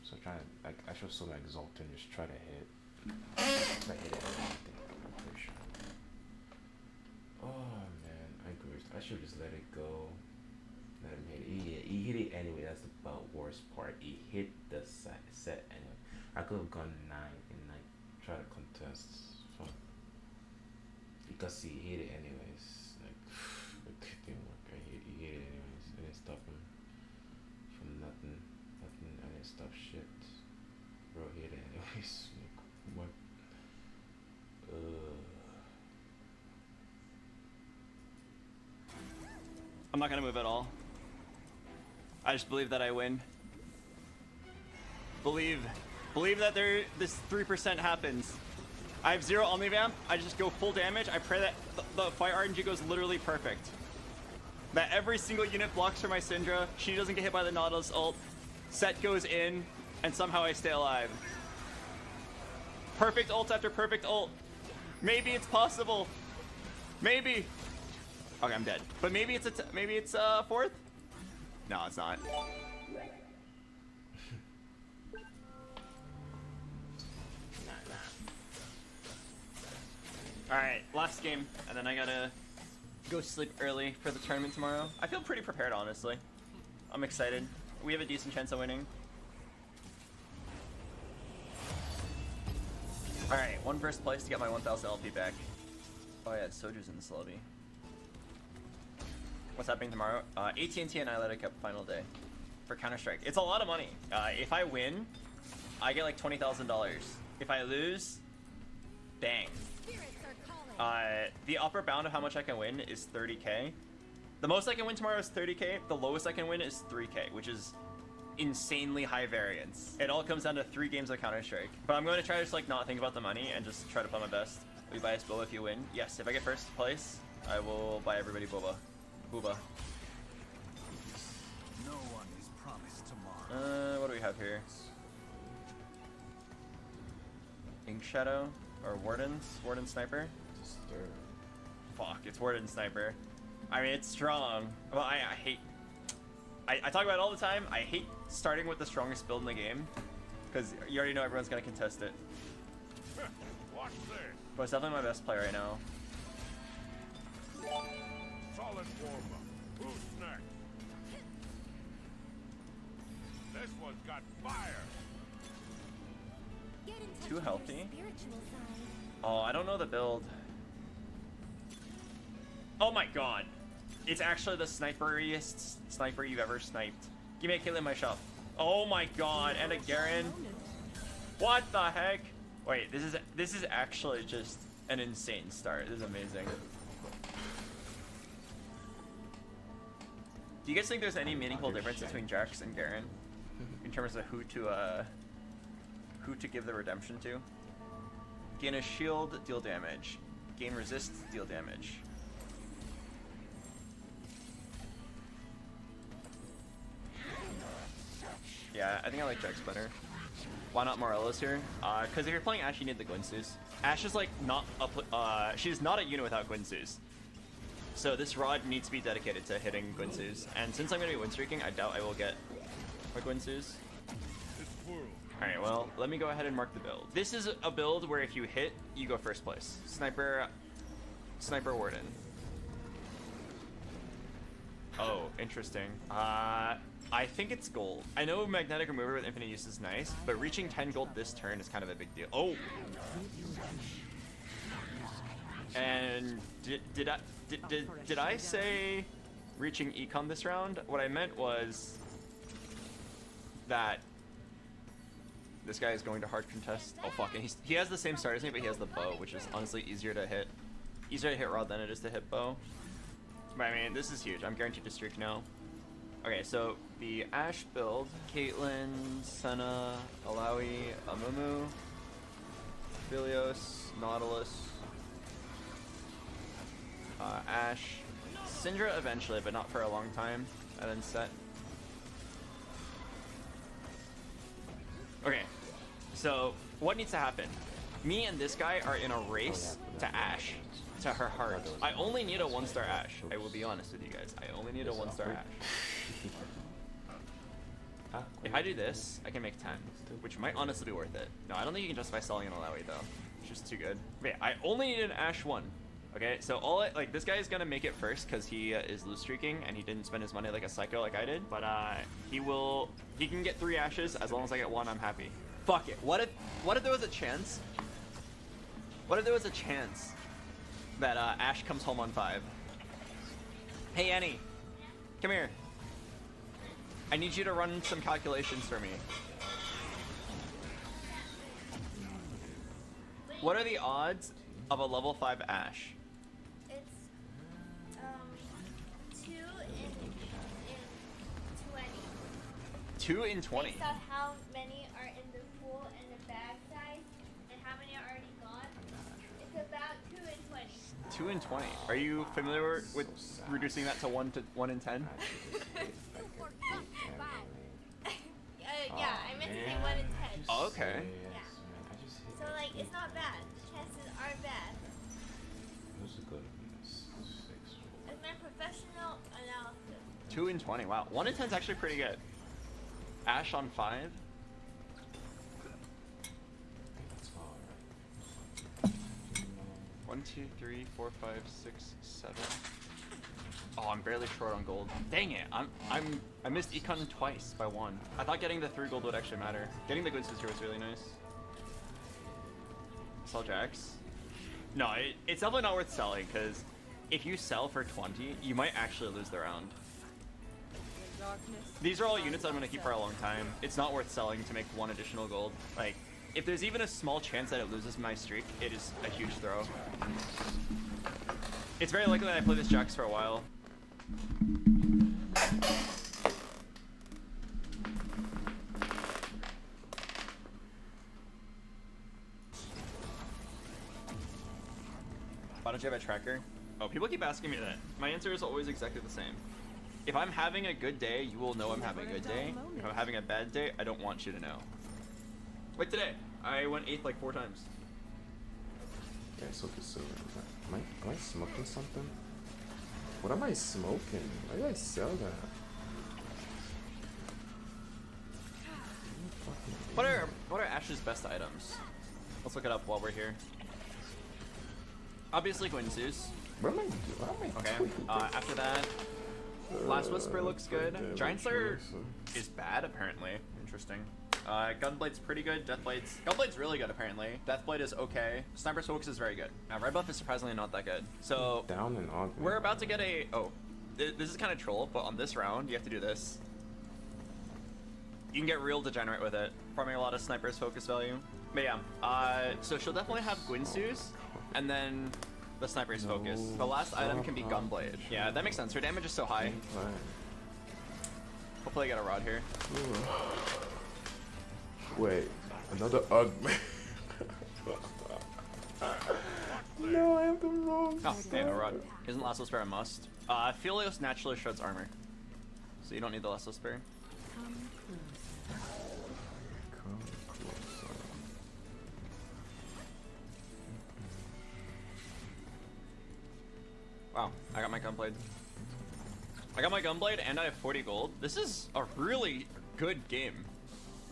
[SPEAKER 2] So trying to, like, I should have sold my Exalt and just try to hit. Try to hit it, I'm pretty sure. Oh man, I grooved. I should just let it go. Let him hit it. He hit it anyway. That's the about worst part. He hit the set anyway. I could have gone 9 and like try to contest. Fuck. Because he hit it anyways. Like it didn't work. He hit it anyways. I didn't stop him from nothing. I didn't stop shit. Bro hit it anyways. Like what?
[SPEAKER 1] I'm not gonna move at all. I just believe that I win. Believe that this 3% happens. I have 0 Omnivamp. I just go full damage. I pray that the Fire RNG goes literally perfect. That every single unit blocks for my Syndra. She doesn't get hit by the Nautilus ult. Set goes in, and somehow I stay alive. Perfect ult after perfect ult. Maybe it's possible. Maybe. Okay, I'm dead. But maybe it's fourth. No, it's not. Alright, last game, and then I gotta go sleep early for the tournament tomorrow. I feel pretty prepared, honestly. I'm excited. We have a decent chance of winning. Alright, one first place to get my 1000 LP back. Oh yeah, Soju's in this lobby. What's happening tomorrow? AT&T and Isleta Cup final day for Counter-Strike. It's a lot of money. If I win, I get like $20,000. If I lose, bang. The upper bound of how much I can win is 30k. The most I can win tomorrow is 30k. The lowest I can win is 3k, which is insanely high variance. It all comes down to 3 games of Counter-Strike. But I'm going to try to just like not think about the money and just try to play my best. Will you buy us boba if you win? Yes, if I get first place, I will buy everybody boba. Booba.
[SPEAKER 3] No one is promised tomorrow.
[SPEAKER 1] What do we have here? Ink Shadow or Warden Sniper? Fuck, it's Warden Sniper. I mean, it's strong. Well, I hate. I talk about it all the time. I hate starting with the strongest build in the game because you already know everyone's gonna contest it.
[SPEAKER 3] Watch this.
[SPEAKER 1] But it's definitely my best play right now.
[SPEAKER 3] Solid warm-up. Who's next? This one's got fire.
[SPEAKER 1] Too healthy. Oh, I don't know the build. Oh my god. It's actually the sniperiest sniper you've ever sniped. Give me a kill in my shop. Oh my god, and a Garen. What the heck? Wait, this is actually just an insane start. This is amazing. Do you guys think there's any meaningful difference between Jax and Garen in terms of who to give the redemption to? Gain a shield, deal damage. Gain resist, deal damage. Yeah, I think I like Jax better. Why not Morelos here? Because if you're playing Ashe, you need the Guinsoo's. Ashe is like not a she's not a unit without Guinsoo's. So this rod needs to be dedicated to hitting Guinsoo's. And since I'm going to be win streaking, I doubt I will get my Guinsoo's. Alright, well, let me go ahead and mark the build. This is a build where if you hit, you go first place. Sniper Warden. Oh, interesting. I think it's gold. I know Magnetic Remover with infinite use is nice, but reaching 10 gold this turn is kind of a big deal. Oh! And did I say reaching econ this round? What I meant was that this guy is going to hard contest. Oh fuck, and he has the same start as me, but he has the bow, which is honestly easier to hit rod than it is to hit bow. But I mean, this is huge. I'm guaranteed to streak now. Okay, so the Ashe build: Caitlyn, Senna, Alawi, Amumu, Philios, Nautilus, Ashe, Syndra eventually, but not for a long time, and then Set. Okay, so what needs to happen? Me and this guy are in a race to Ashe. to her heart. I only need a 1-star Ashe. I will be honest with you guys. I only need a 1-star Ashe. If I do this, I can make 10, which might honestly be worth it. No, I don't think you can justify selling it all that way though. It's just too good. But yeah, I only need an Ashe 1. Okay, so like this guy is gonna make it first because he is loose streaking and he didn't spend his money like a psycho like I did. But he can get 3 Ashes as long as I get 1. I'm happy. Fuck it. What if there was a chance? What if there was a chance that Ashe comes home on 5? Hey Annie, come here. I need you to run some calculations for me. What are the odds of a level 5 Ashe?
[SPEAKER 10] It's 2 in 20.
[SPEAKER 1] 2 in 20.
[SPEAKER 10] Based on how many are in the pool and the bag size, and how many are already gone. It's about 2 in 20.
[SPEAKER 1] 2 in 20. Are you familiar with reducing that to 1 in 10?
[SPEAKER 10] Yeah, I meant to say 1 in 10.
[SPEAKER 1] Oh, okay.
[SPEAKER 10] Yeah. So like, it's not bad. Chances are bad. It's my professional analysis.
[SPEAKER 1] 2 in 20. Wow. 1 in 10 is actually pretty good. Ashe on 5. One, 2, 3, 4, 5, 6, 7. Oh, I'm barely short on gold. Dang it! I missed Econ twice by 1. I thought getting the 3 gold would actually matter. Getting the goods here was really nice. Sell Jax. No, it's definitely not worth selling because if you sell for 20, you might actually lose the round. These are all units I'm gonna keep for a long time. It's not worth selling to make 1 additional gold. Like, if there's even a small chance that it loses my streak, it is a huge throw. It's very likely that I play this Jax for a while. Why don't you have a tracker? Oh, people keep asking me that. My answer is always exactly the same. If I'm having a good day, you will know I'm having a good day. If I'm having a bad day, I don't want you to know. Like today, I went 8th like 4 times.
[SPEAKER 2] Yeah, so am I smoking something? What am I smoking? Why did I sell that?
[SPEAKER 1] What are Ashe's best items? Let's look it up while we're here. Obviously Guinsoo's.
[SPEAKER 2] What am I doing?
[SPEAKER 1] Okay. After that, Last Whisper looks good. Giant Slayer is bad apparently. Interesting. Gunblade's pretty good. Gunblade's really good apparently. Deathblade is okay. Sniper's Focus is very good. Red Buff is surprisingly not that good. So
[SPEAKER 2] down and on.
[SPEAKER 1] We're about to get a this is kind of troll, but on this round you have to do this. You can get real degenerate with it, farming a lot of Sniper's Focus value. But yeah, so she'll definitely have Guinsoo's, and then the Sniper's Focus. The last item can be Gunblade. Yeah, that makes sense. Her damage is so high. Hopefully I get a rod here.
[SPEAKER 2] Wait, another UG. No, I have the wrong.
[SPEAKER 1] Oh, hey, no rod. Isn't Lasso Spare a must? Philios naturally shreds armor, so you don't need the Lasso Spare. Wow, I got my Gunblade. I got my Gunblade and I have 40 gold. This is a really good game.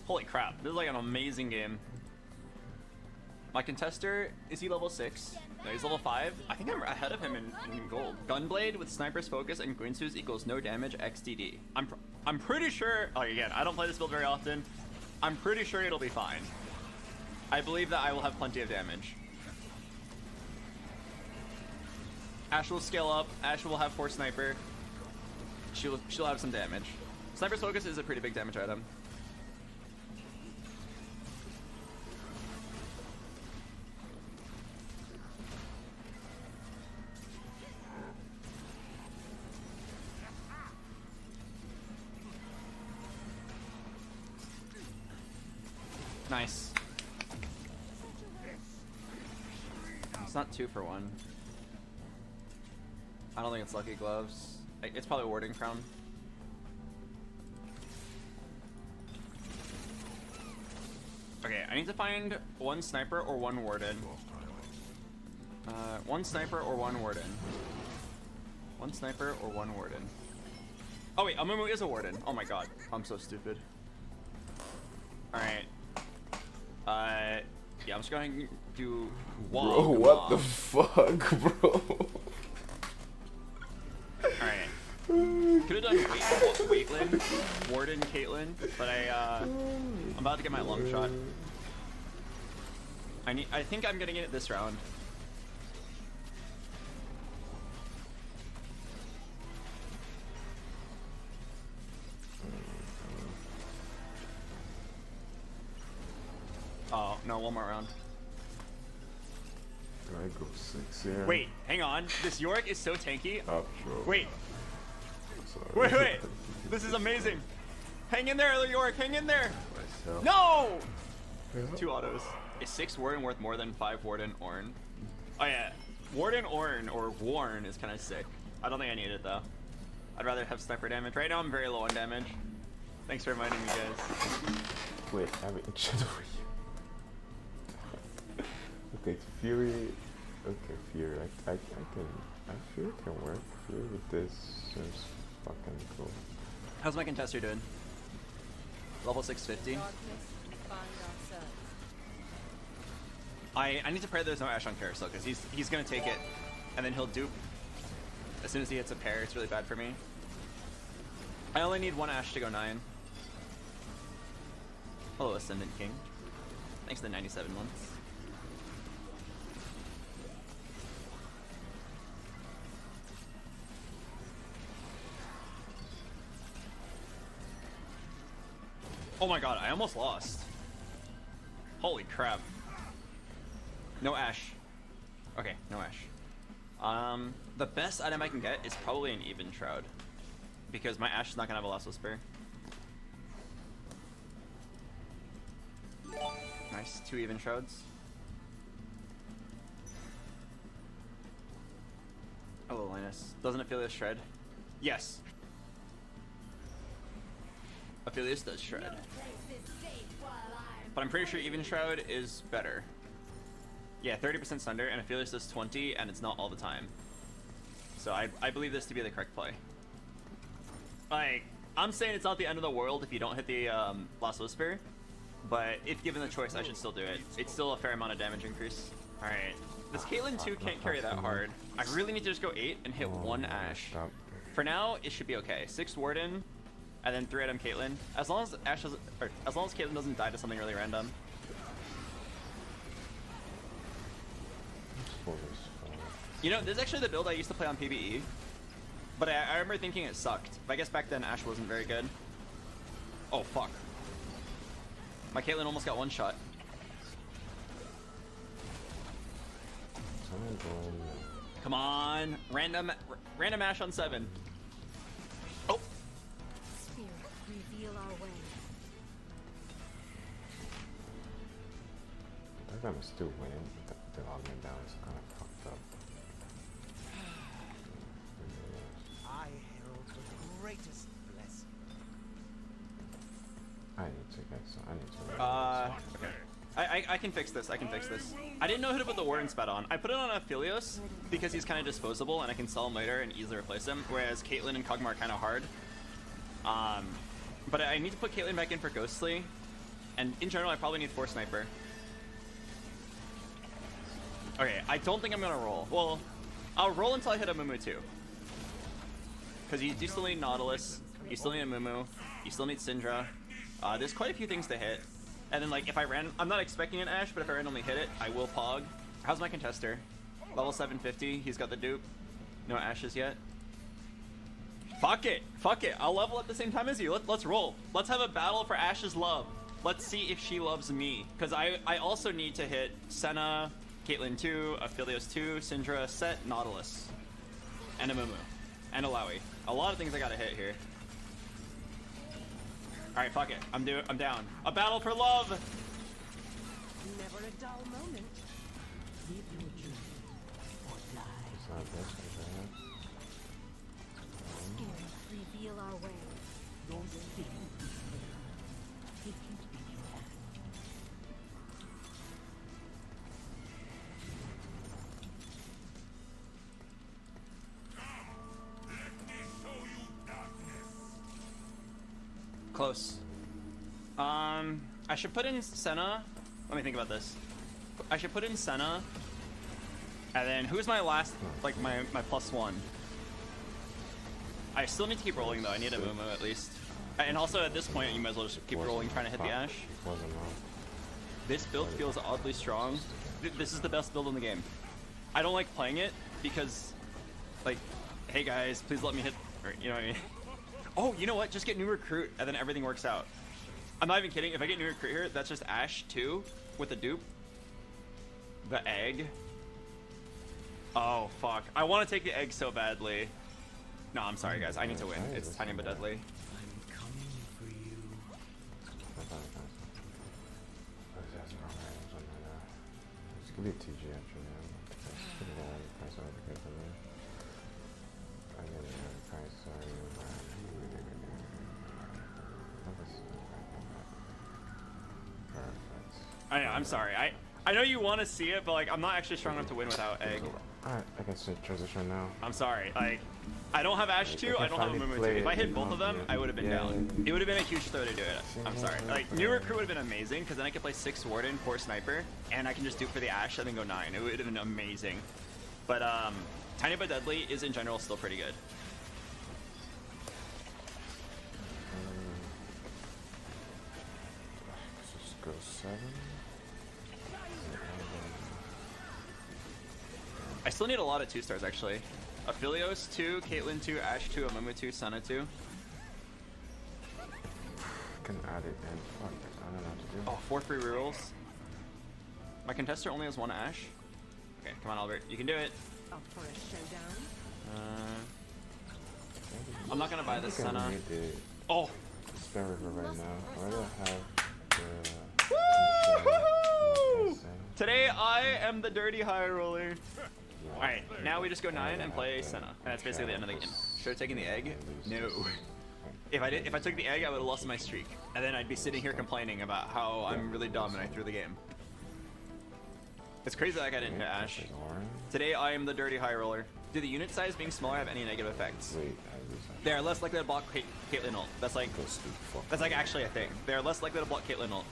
[SPEAKER 1] Holy crap, this is like an amazing game. My contester, is he level 6? No, he's level 5. I think I'm ahead of him in gold. Gunblade with Sniper's Focus and Guinsoo's equals no damage XDD. I'm pretty sure, like again, I don't play this build very often. I'm pretty sure it'll be fine. I believe that I will have plenty of damage. Ashe will scale up. Ashe will have 4 sniper. She'll have some damage. Sniper's Focus is a pretty big damage item. Nice. It's not 2 for 1. I don't think it's Lucky Gloves. It's probably Warding Crown. Okay, I need to find 1 Sniper or 1 Warden. One sniper or one warden. One sniper or one warden. Oh wait, Amumu is a warden. Oh my god, I'm so stupid. Alright. Yeah, I'm just going to do wall.
[SPEAKER 2] Bro, what the fuck, bro?
[SPEAKER 1] Alright. Could have done Caitlyn, Warden, Caitlyn, but I'm about to get my long shot. I think I'm getting it this round. Oh, no, one more round.
[SPEAKER 2] I go 6, yeah.
[SPEAKER 1] Wait, hang on. This Yorick is so tanky.
[SPEAKER 2] Up, bro.
[SPEAKER 1] Wait,
[SPEAKER 2] Sorry.
[SPEAKER 1] wait. This is amazing. Hang in there, Yorick, hang in there.
[SPEAKER 2] Myself.
[SPEAKER 1] No!
[SPEAKER 2] Yeah.
[SPEAKER 1] 2 autos. Is 6 Warden worth more than 5 Warden Ornn? Oh yeah, Warden Ornn or Warn is kind of sick. I don't think I need it though. I'd rather have sniper damage. Right now I'm very low on damage. Thanks for reminding me, guys.
[SPEAKER 2] Wait, I mean, shut over you. Okay, Fury. Okay, Fury. I Fury can work. Fury with this seems fucking cool.
[SPEAKER 1] How's my contester doing? Level 650.
[SPEAKER 7] Darkness, we find ourselves.
[SPEAKER 1] I need to pray there's no Ashe on Carousel because he's gonna take it, and then he'll dupe. As soon as he hits a pair, it's really bad for me. I only need 1 Ashe to go 9. Hello, Ascendant King. Thanks for the 97 months. Oh my god, I almost lost. Holy crap. No Ashe. Okay, no Ashe. The best item I can get is probably an Even Shroud. Because my Ashe is not gonna have a Last Whisper. Nice, 2 Even Shrouds. Hello, Linus. Doesn't Aphelios shred? Yes. Aphelios does shred. But I'm pretty sure Even Shroud is better. Yeah, 30% Sunder, and Aphelios does 20, and it's not all the time. So I believe this to be the correct play. Like, I'm saying it's not the end of the world if you don't hit the Last Whisper, but if given the choice, I should still do it. It's still a fair amount of damage increase. Alright, this Caitlyn 2 can't carry that hard. I really need to just go 8 and hit 1 Ashe. For now, it should be okay. 6 Warden, and then 3 item Caitlyn. As long as Ashe doesn't, or as long as Caitlyn doesn't die to something really random. You know, this is actually the build I used to play on PvE, but I remember thinking it sucked. But I guess back then Ashe wasn't very good. Oh fuck! My Caitlyn almost got 1 shot. Come on, random Ashe on 7. Oh.
[SPEAKER 5] Spirit, reveal our way.
[SPEAKER 2] I think I'm still winning. The augment down is kind of fucked up.
[SPEAKER 6] I herald the greatest blessing.
[SPEAKER 2] I need to get some. I need to.
[SPEAKER 1] Okay. I can fix this. I can fix this. I didn't know who to put the Warden spat on. I put it on Aphelios because he's kind of disposable and I can sell him later and easily replace him. Whereas Caitlyn and Kog'Maw are kind of hard. But I need to put Caitlyn back in for Ghostly, and in general I probably need 4 Sniper. Okay, I don't think I'm gonna roll. Well, I'll roll until I hit a Mumu too. Because you still need Nautilus, you still need a Mumu, you still need Syndra. There's quite a few things to hit. And then like if I I'm not expecting an Ashe, but if I randomly hit it, I will Pog. How's my contester? Level 750, he's got the dupe. No Ashes yet. Fuck it, I'll level at the same time as you. Let's roll. Let's have a battle for Ashe's love. Let's see if she loves me. Because I also need to hit Senna, Caitlyn 2, Aphelios 2, Syndra, Set, Nautilus. And a Mumu. And a Lowy. A lot of things I gotta hit here. Alright, fuck it. I'm down. A battle for love!
[SPEAKER 7] Never a dull moment. Live your dream or die.
[SPEAKER 2] It's not this, is that?
[SPEAKER 5] Spirit, reveal our way.
[SPEAKER 7] Your spirit is there. Take it in your hand.
[SPEAKER 1] Close. I should put in Senna. Let me think about this. I should put in Senna. And then who's my last, like my +1? I still need to keep rolling though. I need a Mumu at least. And also at this point, you might as well just keep rolling, trying to hit the Ash.
[SPEAKER 2] Wasn't wrong.
[SPEAKER 1] This build feels oddly strong. This is the best build in the game. I don't like playing it because, like, hey guys, please let me hit, or, you know what I mean? Oh, you know what? Just get new recruit and then everything works out. I'm not even kidding. If I get new recruit here, that's just Ash 2 with the dupe. The egg. Oh, fuck. I want to take the egg so badly. No, I'm sorry, guys. I need to win. It's tiny but deadly.
[SPEAKER 3] I'm coming for you.
[SPEAKER 2] It's gonna be TG actually.
[SPEAKER 1] I'm sorry. I know you want to see it, but like I'm not actually strong enough to win without egg.
[SPEAKER 2] Alright, I can switch transition now.
[SPEAKER 1] I'm sorry. Like, I don't have Ash 2, I don't have a Mumu 2. If I hit both of them, I would have been down. It would have been a huge throw to do it. I'm sorry. Like, new recruit would have been amazing, because then I could play 6 Warden, 4 Sniper, and I can just dupe for the Ash and then go 9. It would have been amazing. But, Tiny but Deadly is in general still pretty good.
[SPEAKER 2] Let's just go 7.
[SPEAKER 1] I still need a lot of 2-stars actually. Aphelios 2, Caitlyn 2, Ash 2, Amumu 2, Senna 2.
[SPEAKER 2] I can add it in. Fuck, I don't know what to do.
[SPEAKER 1] Oh, 4 free rerolls. My contester only has 1 Ash. Okay, come on Albert, you can do it.
[SPEAKER 7] Up for a showdown?
[SPEAKER 1] I'm not gonna buy this
[SPEAKER 2] I
[SPEAKER 1] Senna.
[SPEAKER 2] need the
[SPEAKER 1] Oh!
[SPEAKER 2] Spare River right now. Why do I have the...
[SPEAKER 1] Woo! Today I am the dirty high roller. Alright, now we just go 9 and play Senna. And that's basically the end of the game. Should I have taken the egg? No. If I took the egg, I would have lost my streak. And then I'd be sitting here complaining about how I'm really dumb and I threw the game. It's crazy that I didn't hit Ash. Today I am the dirty high roller. Do the unit size being smaller have any negative effects?
[SPEAKER 2] Wait,
[SPEAKER 1] They are less likely to block Caitlyn ult. That's like actually a thing. They are less likely to block Caitlyn ult.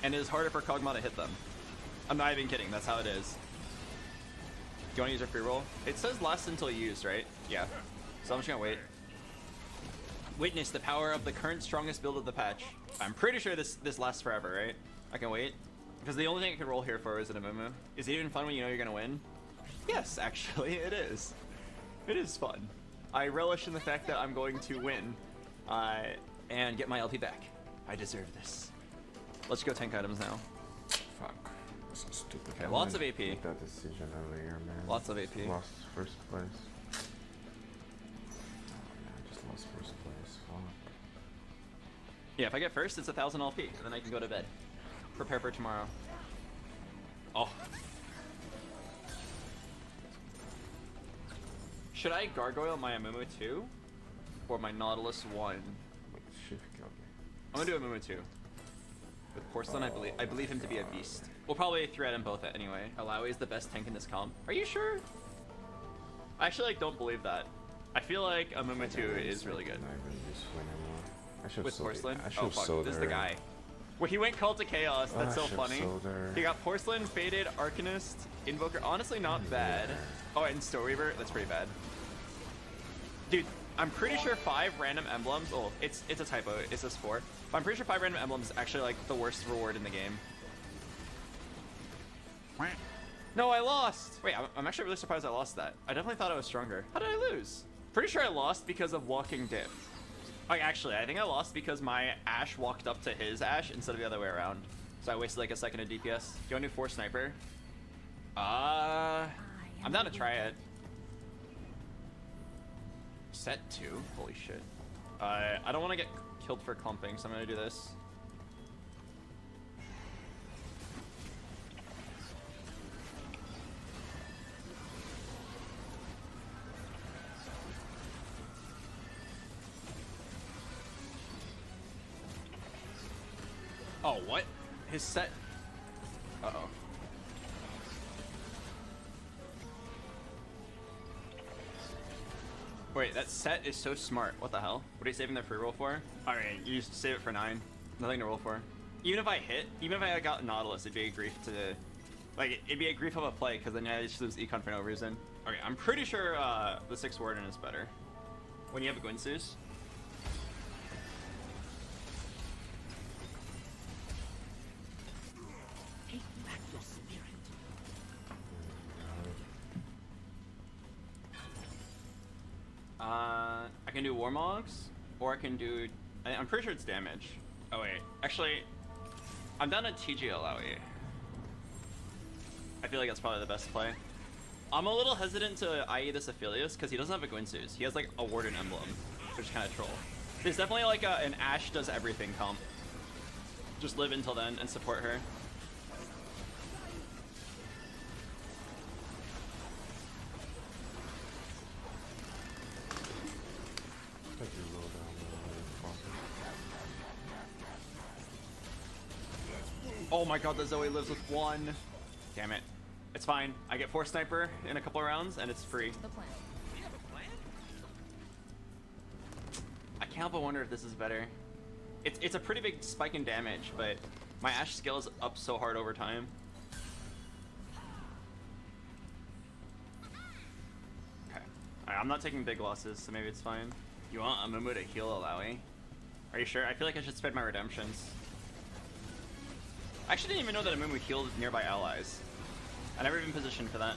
[SPEAKER 1] And it is harder for Kog'Maw to hit them. I'm not even kidding, that's how it is. Do you want to use your free roll? It says last until used, right? Yeah. So I'm just gonna wait. Witness the power of the current strongest build of the patch. I'm pretty sure this lasts forever, right? I can wait. Because the only thing I can roll here for is an Amumu. Is it even fun when you know you're gonna win? Yes, actually, it is. It is fun. I relish in the fact that I'm going to win and get my LP back. I deserve this. Let's go tank items now.
[SPEAKER 2] Fuck. So stupid.
[SPEAKER 1] Okay, lots of AP.
[SPEAKER 2] Make that decision earlier, man.
[SPEAKER 1] Lots of AP.
[SPEAKER 2] Lost first place. Oh man, just lost first place. Fuck.
[SPEAKER 1] Yeah, if I get first, it's 1,000 LP, and then I can go to bed. Prepare for tomorrow. Oh. Should I gargoyle my Amumu 2? Or my Nautilus 1?
[SPEAKER 2] Wait, shit killed me.
[SPEAKER 1] I'm gonna do Amumu 2. With Porcelain, I believe him to be a beast. We'll probably thread him both anyway. Alawi is the best tank in this comp. Are you sure? I actually don't believe that. I feel like Amumu 2 is really good.
[SPEAKER 2] Not even useful anymore. I should have
[SPEAKER 1] With
[SPEAKER 2] sold
[SPEAKER 1] Porcelain?
[SPEAKER 2] I should
[SPEAKER 1] Oh
[SPEAKER 2] have
[SPEAKER 1] fuck,
[SPEAKER 2] sold
[SPEAKER 1] this is
[SPEAKER 2] her.
[SPEAKER 1] the guy. Well, he went Cult to Chaos, that's so
[SPEAKER 2] I should've
[SPEAKER 1] funny.
[SPEAKER 2] sold her.
[SPEAKER 1] He got Porcelain, Faded, Arcanist, Invoker, honestly not bad. Oh, and Storyweaver, that's pretty bad. Dude, I'm pretty sure 5 random emblems, oh, it's a typo, it says 4. But I'm pretty sure 5 random emblems is actually like the worst reward in the game. No, I lost! Wait, I'm actually really surprised I lost that. I definitely thought I was stronger. How did I lose? Pretty sure I lost because of Walking Dip. Like, actually, I think I lost because my Ash walked up to his Ash instead of the other way around. So I wasted like a second of DPS. Do you want to do 4 Sniper? I'm down to try it. Set 2? Holy shit. I don't want to get killed for clumping, so I'm going to do this. Oh, what? His set... Uh-oh. Wait, that set is so smart. What the hell? What are you saving their free roll for? Alright, you just save it for 9. Nothing to roll for. Even if I hit, even if I got Nautilus, it'd be a grief to... Like, it'd be a grief of a play, because then I just lose Econ for no reason. Okay, I'm pretty sure the 6 Warden is better. When you have a Gwynsus.
[SPEAKER 7] Take back your spirit.
[SPEAKER 1] I can do Warmogs, or I can do... I'm pretty sure it's damage. Oh wait, actually, I'm down to TG Alawi. I feel like that's probably the best play. I'm a little hesitant to IE this Aphelios because he doesn't have a Gwynsus. He has like a Warden emblem, which is kind of troll. There's definitely like an Ashe does everything comp. Just live until then and support her.
[SPEAKER 2] Take your roll down there,
[SPEAKER 1] Oh my god, the Zoe lives with 1. Damn it. It's fine. I get 4 sniper in a couple of rounds and it's free.
[SPEAKER 5] The plan.
[SPEAKER 6] You have a plan?
[SPEAKER 1] I can't help but wonder if this is better. It's a pretty big spike in damage, but my Ashe skill is up so hard over time. Okay. Alright, I'm not taking big losses, so maybe it's fine. You want Amumu to heal Alawi? Are you sure? I feel like I should spend my redemptions. I actually didn't even know that Amumu healed nearby allies. I never even positioned for that.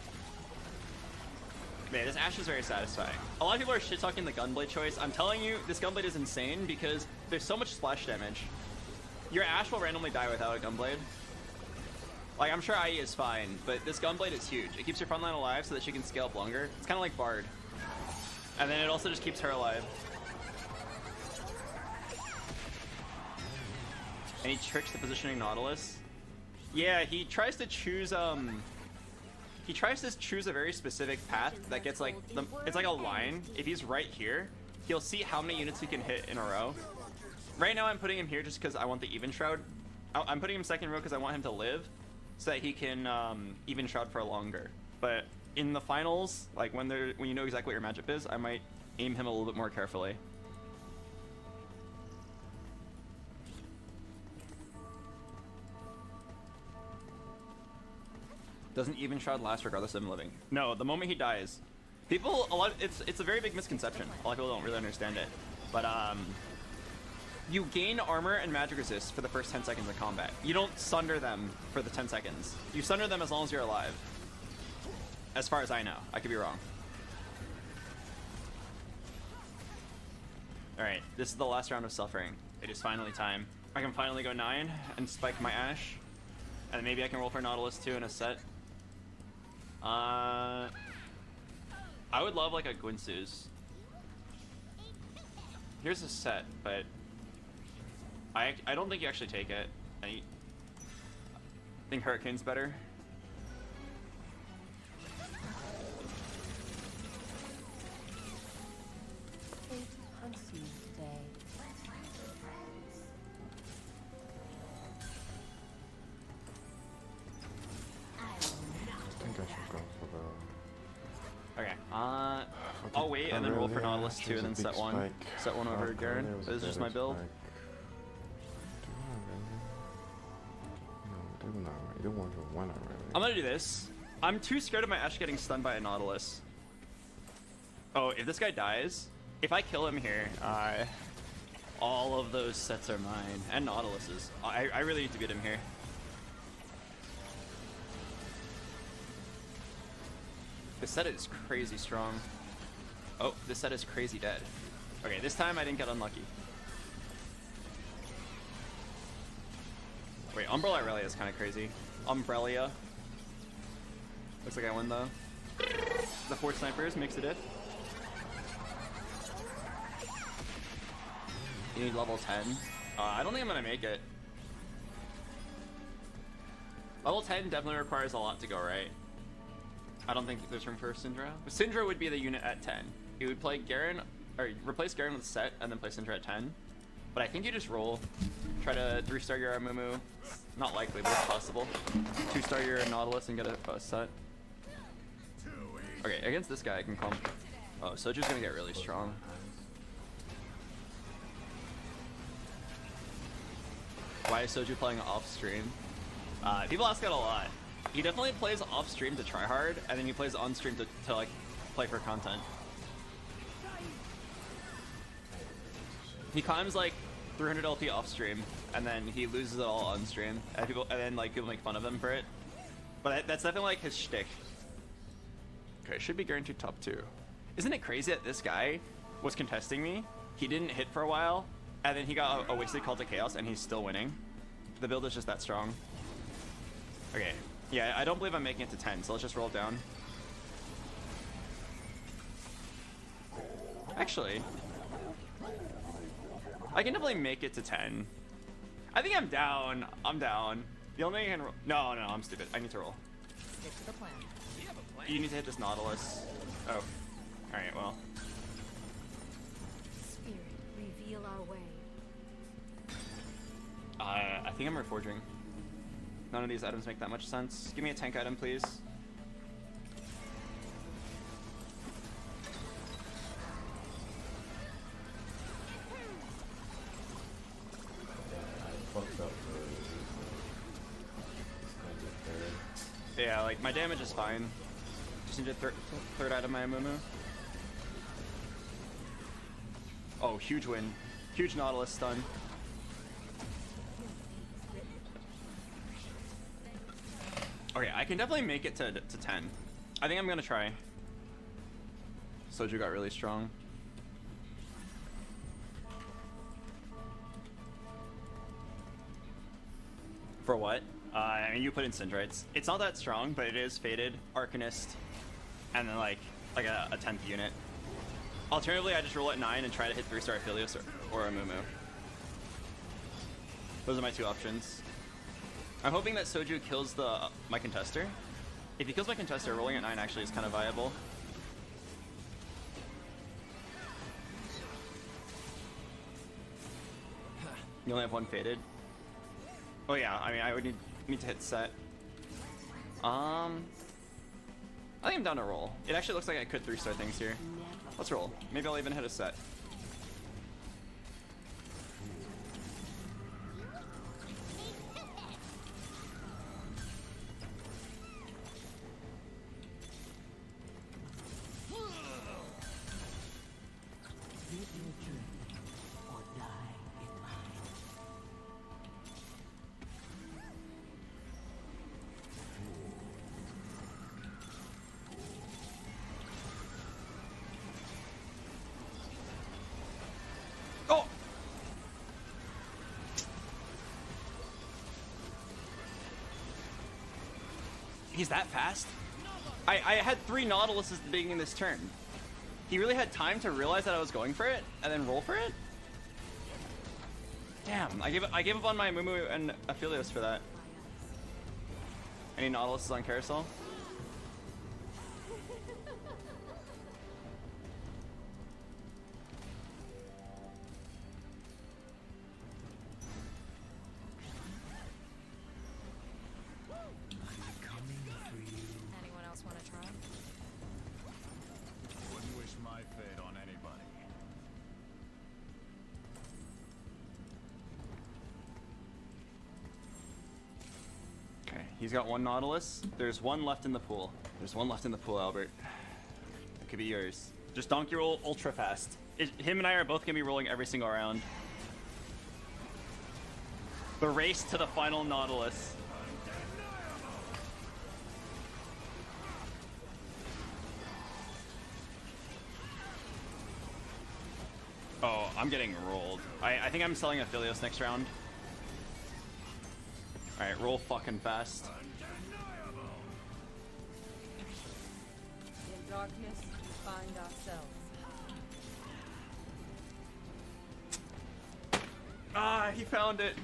[SPEAKER 1] Man, this Ashe is very satisfying. A lot of people are shit-talking the Gunblade choice. I'm telling you, this Gunblade is insane because there's so much splash damage. Your Ashe will randomly die without a Gunblade. Like, I'm sure IE is fine, but this Gunblade is huge. It keeps your frontline alive so that she can scale up longer. It's kind of like Bard. And then it also just keeps her alive. And he tricks the positioning Nautilus. Yeah, he tries to choose, he tries to choose a very specific path that gets like, it's like a line. If he's right here, he'll see how many units he can hit in a row. Right now I'm putting him here just because I want the Even Shroud. I'm putting him second row because I want him to live so that he can Even Shroud for longer. But in the finals, like when you know exactly what your matchup is, I might aim him a little bit more carefully. Doesn't Even Shroud last regardless of him living? No, the moment he dies. People, it's a very big misconception. A lot of people don't really understand it. But, you gain armor and magic resist for the first 10 seconds of combat. You don't sunder them for the 10 seconds. You sunder them as long as you're alive. As far as I know. I could be wrong. Alright, this is the last round of Suffering. It is finally time. I can finally go 9 and spike my Ashe. And maybe I can roll for Nautilus too in a set. I would love like a Gwynsus. Here's a set, but I don't think you actually take it. I think Hurricane's better.
[SPEAKER 7] Fate hunts you today.
[SPEAKER 2] I think I should go for the...
[SPEAKER 1] Okay. I'll wait and then roll for Nautilus 2 and then set 1. Set 1 over Garen. This is just my build.
[SPEAKER 2] No, they're not right. They want to win already.
[SPEAKER 1] I'm gonna do this. I'm too scared of my Ashe getting stunned by a Nautilus. Oh, if this guy dies, if I kill him here, all of those sets are mine. And Nautilus's. I really need to get him here. This set is crazy strong. Oh, this set is crazy dead. Okay, this time I didn't get unlucky. Wait, Umbrella Aurelia is kind of crazy. Umbrella. Looks like I win though. The 4 snipers makes it. You need level 10. I don't think I'm gonna make it. Level 10 definitely requires a lot to go right. I don't think there's room for Syndra. But Syndra would be the unit at 10. He would play Garen, or replace Garen with Set, and then play Syndra at 10. But I think you just roll. Try to 3-star your Amumu. Not likely, but it's possible. 2-star your Nautilus and get a Set. Okay, against this guy I can comp Oh, Soju's gonna get really strong. Why is Soju playing off stream? People ask that a lot. He definitely plays off stream to try hard, and then he plays on stream to like play for content. He climbs like 300 LP off stream, and then he loses it all on stream, and then like people make fun of him for it. But that's definitely like his shtick. Okay, should be guaranteed top 2. Isn't it crazy that this guy was contesting me? He didn't hit for a while, and then he got a wasted call to chaos, and he's still winning. The build is just that strong. Okay, yeah, I don't believe I'm making it to 10, so let's just roll down. Actually, I can definitely make it to 10. I think I'm down. I'm down. The only thing I can roll. No, I'm stupid. I need to roll.
[SPEAKER 5] Stick to the plan.
[SPEAKER 1] You need to hit this Nautilus. Oh. Alright, well.
[SPEAKER 5] Spirit, reveal our way.
[SPEAKER 1] I think I'm reforging. None of these items make that much sense. Give me a tank item, please.
[SPEAKER 2] Fucked up for
[SPEAKER 1] Yeah, like my damage is fine. Just need a third item, my Amumu. Oh, huge win. Huge Nautilus stun. Okay, I can definitely make it to 10. I think I'm gonna try. Soju got really strong. For what? I mean, you put in Syndra. It's not that strong, but it is Fated, Arcanist, and then like a 10th unit. Alternatively, I just roll at 9 and try to hit 3-star Aphelios or Amumu. Those are my two options. I'm hoping that Soju kills my contester. If he kills my contester, rolling at 9 actually is kind of viable. You only have one Fated. Oh yeah, I mean I would need to hit set. I think I'm down to roll. It actually looks like I could 3-star things here. Let's roll. Maybe I'll even hit a set.
[SPEAKER 7] Live your dream or die in mine.
[SPEAKER 1] Oh! He's that fast? I had 3 Nautiluses at the beginning of this turn. He really had time to realize that I was going for it and then roll for it? Damn, I gave up on my Amumu and Aphelios for that. Any Nautiluses on Carousel?
[SPEAKER 5] Anyone else want to try?
[SPEAKER 3] Wouldn't wish my fate on anybody.
[SPEAKER 1] Okay, he's got 1 Nautilus. There's 1 left in the pool. There's 1 left in the pool, Albert. It could be yours. Just donkey roll ultra fast. Him and I are both gonna be rolling every single round. The race to the final Nautilus. Oh, I'm getting rolled. I think I'm selling Aphelios next round. Alright, roll fucking fast.
[SPEAKER 7] In darkness, we find ourselves.
[SPEAKER 1] Ah, he found it.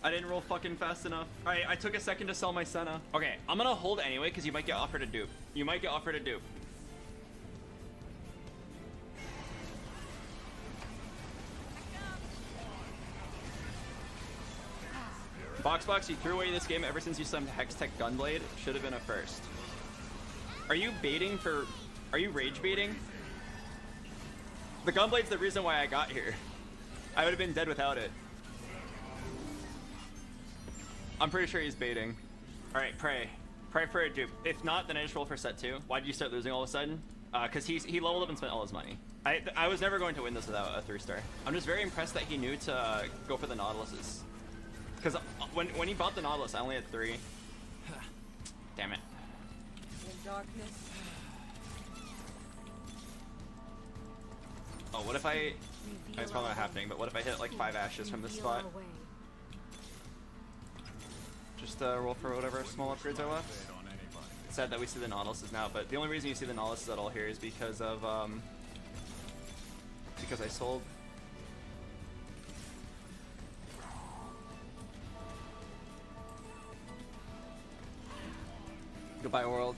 [SPEAKER 1] I didn't roll fucking fast enough. Alright, I took a second to sell my Senna. Okay, I'm gonna hold anyway because you might get offered a dupe. You might get offered a dupe. Box, you threw away this game ever since you summoned Hextech Gunblade. Should have been a first. Are you baiting for... Are you rage baiting? The Gunblade's the reason why I got here. I would have been dead without it. I'm pretty sure he's baiting. Alright, pray. Pray for a dupe. If not, then I just roll for set 2. Why did you start losing all of a sudden? Because he leveled up and spent all his money. I was never going to win this without a 3-star. I'm just very impressed that he knew to go for the Nautiluses. Because when he bought the Nautilus, I only had 3. Damn it.
[SPEAKER 7] In darkness.
[SPEAKER 1] Oh, what if I... It's probably not happening, but what if I hit like 5 ashes from this spot? Just roll for whatever small upgrades are left. It's sad that we see the Nautiluses now, but the only reason you see the Nautiluses at all here is because of, because I sold. Goodbye, world.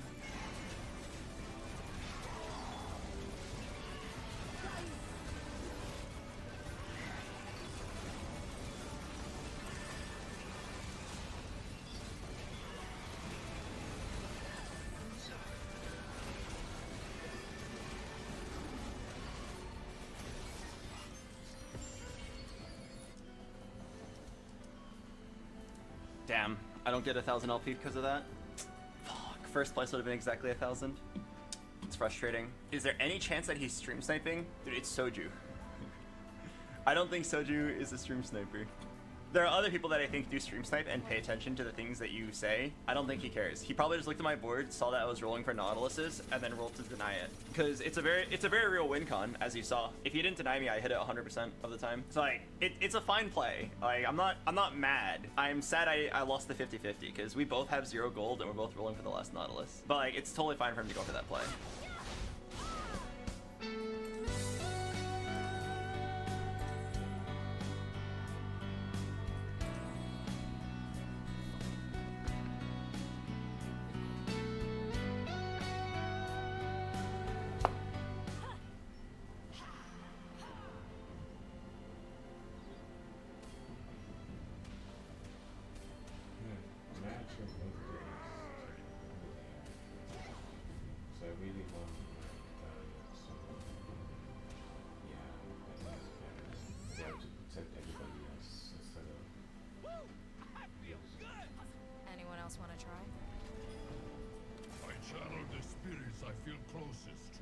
[SPEAKER 1] Damn, I don't get 1,000 LP because of that. Fuck, first place would have been exactly 1,000. It's frustrating. Is there any chance that he's stream sniping? Dude, it's Soju. I don't think Soju is a stream sniper. There are other people that I think do stream snipe and pay attention to the things that you say. I don't think he cares. He probably just looked at my board, saw that I was rolling for Nautiluses, and then rolled to deny it. Because it's a very real win con, as you saw. If he didn't deny me, I hit it 100% of the time. So like, it's a fine play. Like, I'm not mad. I'm sad I lost the 50-50 because we both have 0 gold and we're both rolling for the last Nautilus. But like, it's totally fine for him to go for that play.
[SPEAKER 5] Anyone else want to try?
[SPEAKER 3] I channel the spirits I feel closest to.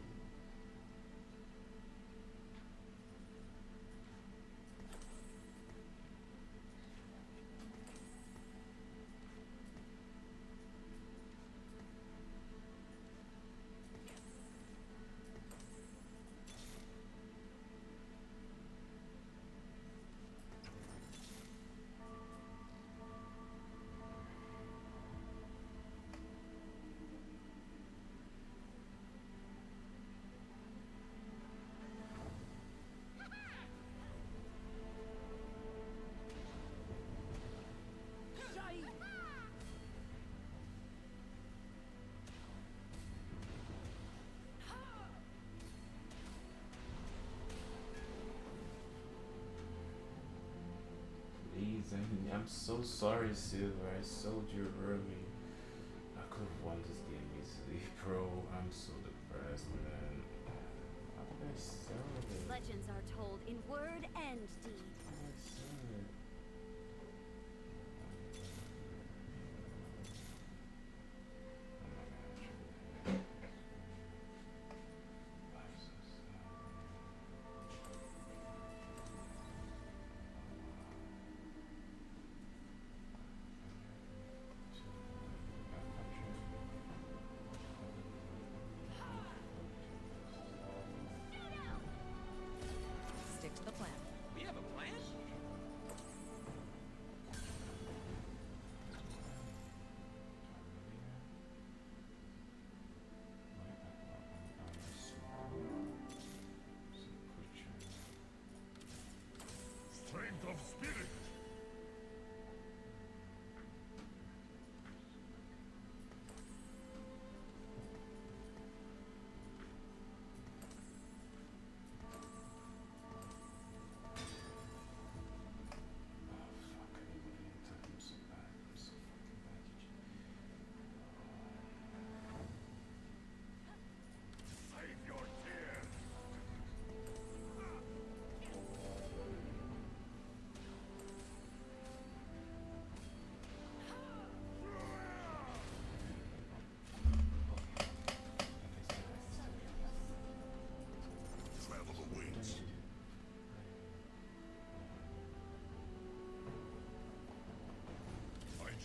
[SPEAKER 2] I'm so sorry, Silver. I sold you early. I could have won this game easily, bro. I'm so depressed, man. How did I sell it?
[SPEAKER 5] Legends are told in word and deed.
[SPEAKER 2] How did I sell it?
[SPEAKER 5] Stick to the plan.
[SPEAKER 6] We have a plan?
[SPEAKER 3] Strength of spirit. Save your tears.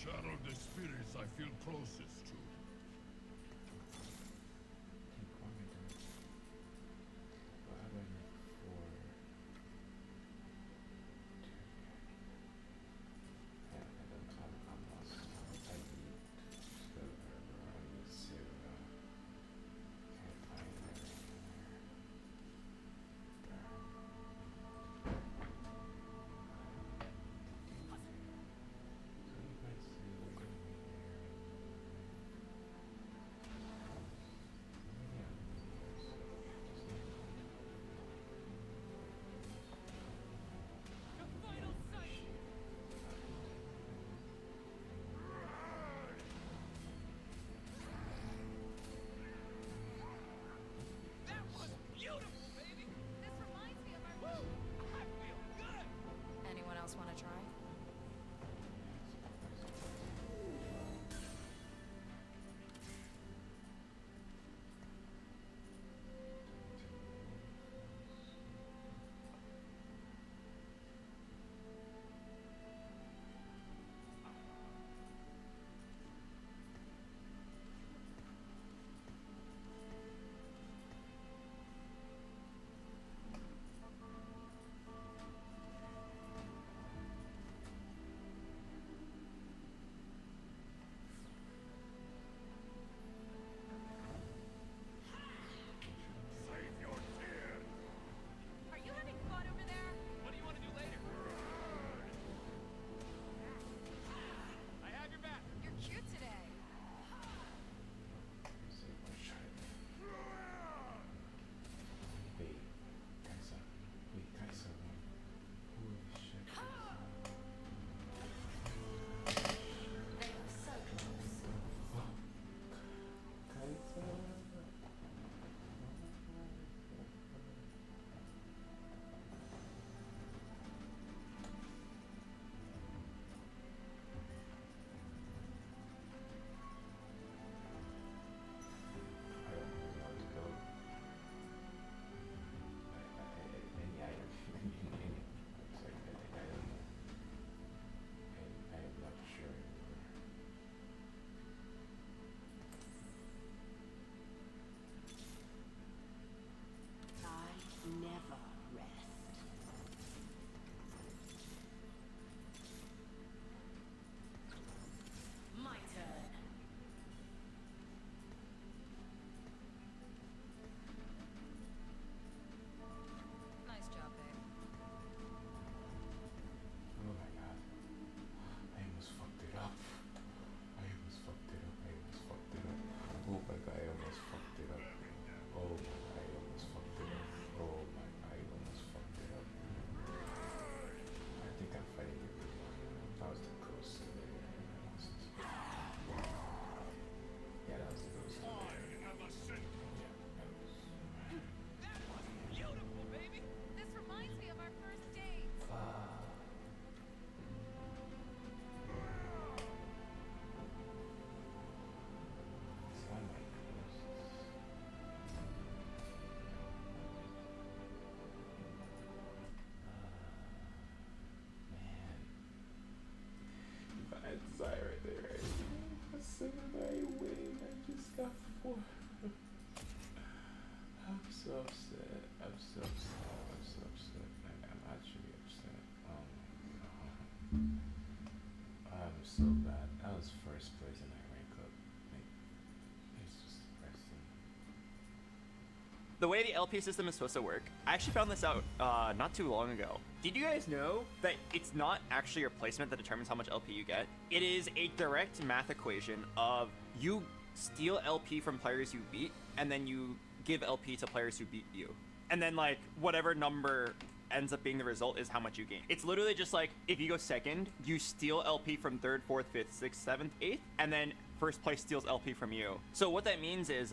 [SPEAKER 3] channel the spirits I feel closest to.
[SPEAKER 6] That was beautiful, baby. This reminds me of our woo. I feel good.
[SPEAKER 5] Anyone else want to try?
[SPEAKER 3] Save your tears.
[SPEAKER 5] Are you having fun over there?
[SPEAKER 6] What do you want to do later? I have your back.
[SPEAKER 5] You're cute today.
[SPEAKER 7] I never rest.
[SPEAKER 5] My turn. Nice job, babe.
[SPEAKER 2] Oh my god. I almost fucked it up. I almost fucked it up. I almost fucked it up. Oh my god, I almost fucked it up. Oh my god, I almost fucked it up. Oh my god, I almost fucked it up. I think I'm fighting it. That was the ghost. Yeah, that was the ghost.
[SPEAKER 3] I am ascended.
[SPEAKER 6] That was beautiful, baby.
[SPEAKER 5] This reminds me of our first date.
[SPEAKER 2] It's not my ghosts. Man. If I had Zai right there, right? For 7 I win. I just got 4. I'm so upset. I'm so upset. I'm so upset. I'm actually upset. I'm so bad. I was first place in that rank up. Like, it's just depressing.
[SPEAKER 1] The way the LP system is supposed to work, I actually found this out not too long ago. Did you guys know that it's not actually your placement that determines how much LP you get? It is a direct math equation of you steal LP from players you beat, and then you give LP to players who beat you. And then, like, whatever number ends up being the result is how much you gain. It's literally just like, if you go second, you steal LP from 3rd, 4th, 5th, 6th, 7th, 8th, and then first place steals LP from you. So what that means is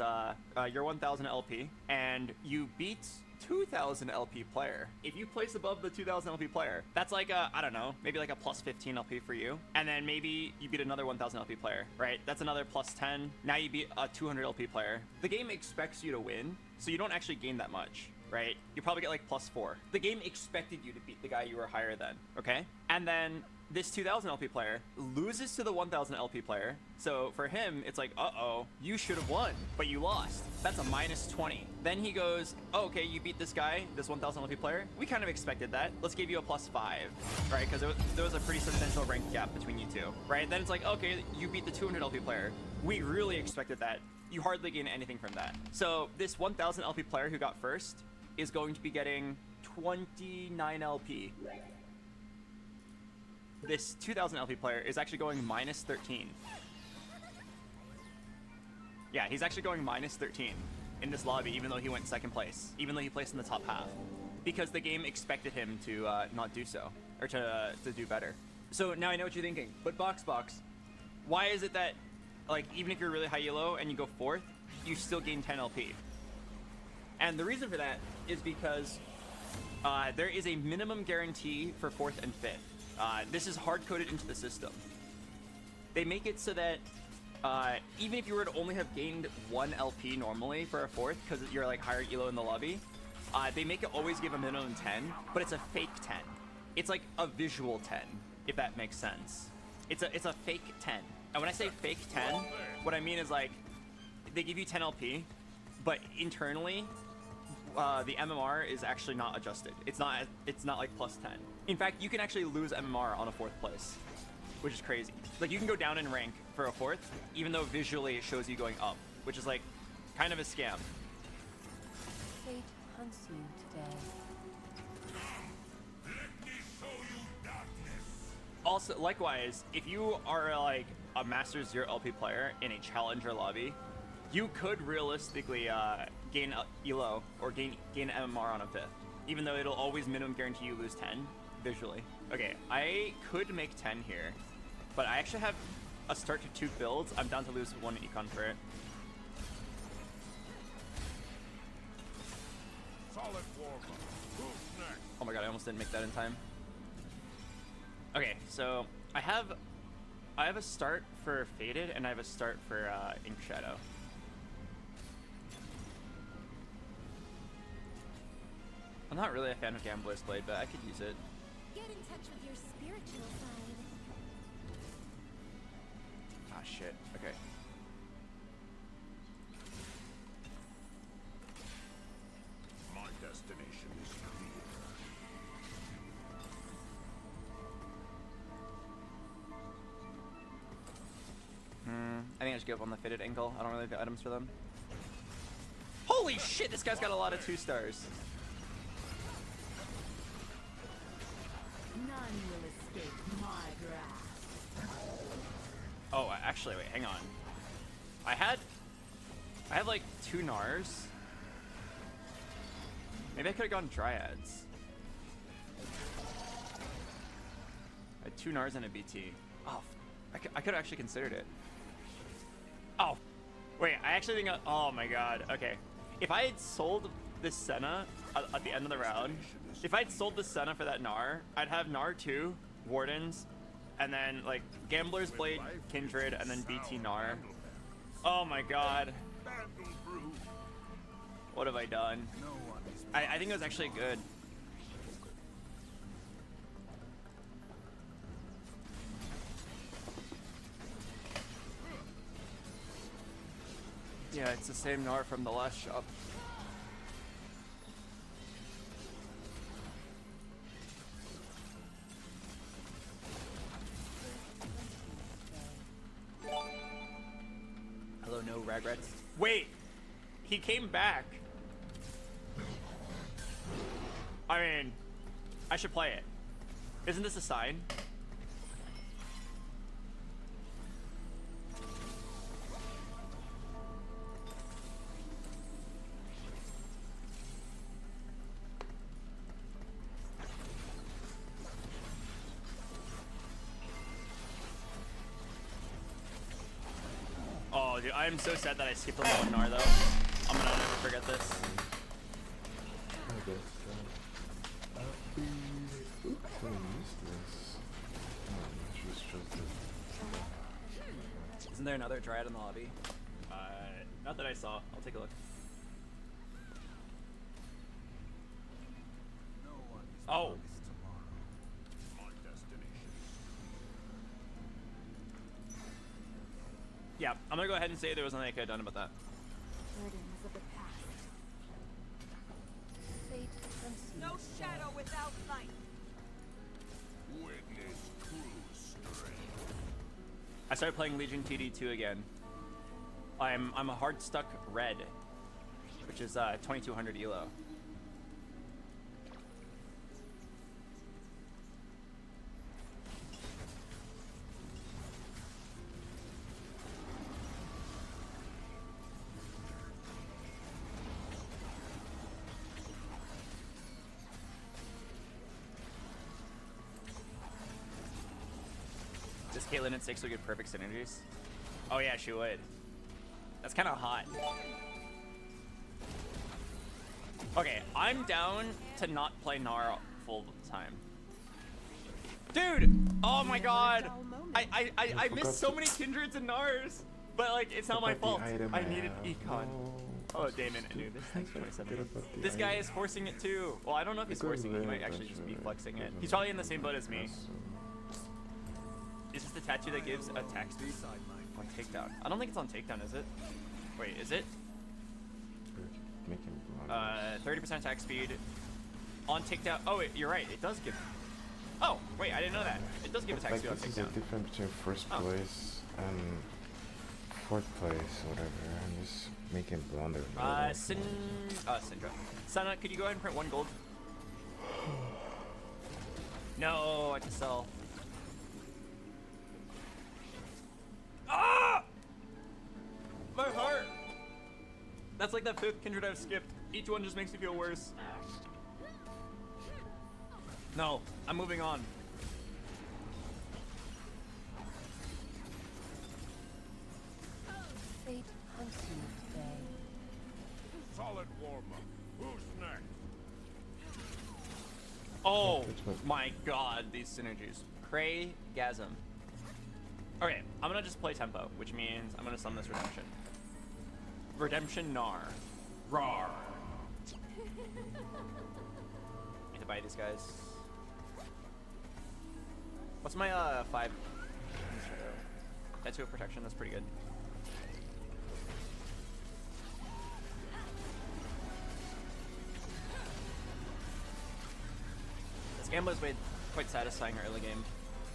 [SPEAKER 1] you're 1,000 LP, and you beat 2,000 LP player. If you place above the 2,000 LP player, that's like a, I don't know, maybe like a plus 15 LP for you. And then maybe you beat another 1,000 LP player, right? That's another plus 10. Now you beat a 200 LP player. The game expects you to win, so you don't actually gain that much, right? You probably get like plus 4. The game expected you to beat the guy you were higher than, okay? And then this 2000 LP player loses to the 1000 LP player. So for him, it's like, uh-oh, you should have won, but you lost. That's a -20. Then he goes, oh, okay, you beat this guy, this 1000 LP player. We kind of expected that. Let's give you a +5, right? Because there was a pretty substantial rank gap between you two, right? Then it's like, okay, you beat the 200 LP player. We really expected that. You hardly gain anything from that. So this 1000 LP player who got first is going to be getting 29 LP. This 2000 LP player is actually going -13. Yeah, he's actually going -13 in this lobby, even though he went second place, even though he placed in the top half, because the game expected him to not do so, or to do better. So now I know what you're thinking, but Box, why is it that, like, even if you're really high elo and you go 4th, you still gain 10 LP? And the reason for that is because there is a minimum guarantee for 4th and 5th. This is hard-coded into the system. They make it so that even if you were to only have gained 1 LP normally for a 4th, because you're like higher elo in the lobby, they make it always give a minimum 10, but it's a fake 10. It's like a visual 10, if that makes sense. It's a fake 10. And when I say fake 10, what I mean is, like, they give you 10 LP, but internally, the MMR is actually not adjusted. It's not like +10. In fact, you can actually lose MMR on a 4th place, which is crazy. Like, you can go down in rank for a 4th, even though visually it shows you going up, which is like kind of a scam.
[SPEAKER 7] Fate hunts you today.
[SPEAKER 1] Also, likewise, if you are like a Master 0 LP player in a Challenger lobby, you could realistically gain elo or gain MMR on a 5th, even though it'll always minimum guarantee you lose 10 visually. Okay, I could make 10 here, but I actually have a start to 2 builds. I'm down to lose 1 econ for it.
[SPEAKER 3] Solid warm. Who's next?
[SPEAKER 1] Oh my god, I almost didn't make that in time. Okay, so I have a start for Faded and I have a start for Ink Shadow. I'm not really a fan of Gambler's Blade, but I could use it.
[SPEAKER 10] Get in touch with your spiritual side.
[SPEAKER 1] Ah, shit. Okay.
[SPEAKER 3] My destination is clear.
[SPEAKER 1] I think I should give up on the Faded angle. I don't really have the items for them. Holy shit, this guy's got a lot of 2 stars.
[SPEAKER 7] None will escape my grasp.
[SPEAKER 1] Oh, actually, wait, hang on. I had like 2 Nars. Maybe I could have gone Dryads. I had 2 Nars and a BT. Oh, I could have actually considered it. Oh, wait, I actually think, oh my god, okay. If I had sold this Senna at the end of the round, if I'd sold the Senna for that Gnar, I'd have Gnar 2, Wardens, and then like Gambler's Blade, Kindred, and then BT Gnar. Oh my god. What have I done? I think it was actually good. Yeah, it's the same Gnar from the last shop. Hello, no regrets. Wait! He came back! I mean, I should play it. Isn't this a sign? Oh, dude, I am so sad that I skipped on the 1 Gnar, though. I'm gonna never forget this.
[SPEAKER 2] I guess. Oops, I missed this. Oh, she was just
[SPEAKER 1] Isn't there another Dryad in the lobby? Not that I saw. I'll take a look. Oh!
[SPEAKER 3] My destination.
[SPEAKER 1] Yeah, I'm gonna go ahead and say there was nothing I could have done about that.
[SPEAKER 5] Burdens of the past. Fate consumes.
[SPEAKER 6] No shadow without light.
[SPEAKER 3] Witness true strength.
[SPEAKER 1] I started playing Legion TD2 again. I'm a hard stuck red, which is 2200 elo. Does Caitlyn at 6 would get perfect synergies? Oh yeah, she would. That's kind of hot. Okay, I'm down to not play Gnar full time. Dude! Oh my god! I missed so many Kindreds and Gnars! But like, it's not my fault. I needed Econ. Oh, Damon, Anubis, thanks for 27. This guy is forcing it too. Well, I don't know if he's forcing it. He might actually just be flexing it. He's probably in the same boat as me. Is this the tattoo that gives attack speed? On takedown. I don't think it's on takedown, is it? Wait, is it? 30% attack speed. On takedown. Oh, you're right. It does give. Oh, wait, I didn't know that. It does give attack
[SPEAKER 2] Like
[SPEAKER 1] speed on
[SPEAKER 2] this is the
[SPEAKER 1] takedown.
[SPEAKER 2] difference between first place and fourth place, whatever. I'm just making blunder.
[SPEAKER 1] Syndra. Sana, could you go ahead and print 1 gold? No, I can sell. Ah! My heart! That's like that 5th Kindred I've skipped. Each one just makes me feel worse. No, I'm moving on.
[SPEAKER 5] Fate consumed today.
[SPEAKER 3] Solid warm-up. Who's next?
[SPEAKER 1] Oh my god, these synergies. Cray-gasm. Okay, I'm gonna just play tempo, which means I'm gonna summon this Redemption. Redemption Gnar. Rawr. Need to buy these guys. What's my 5? Tattoo of protection, that's pretty good. This Gambler's Blade quite satisfying early game.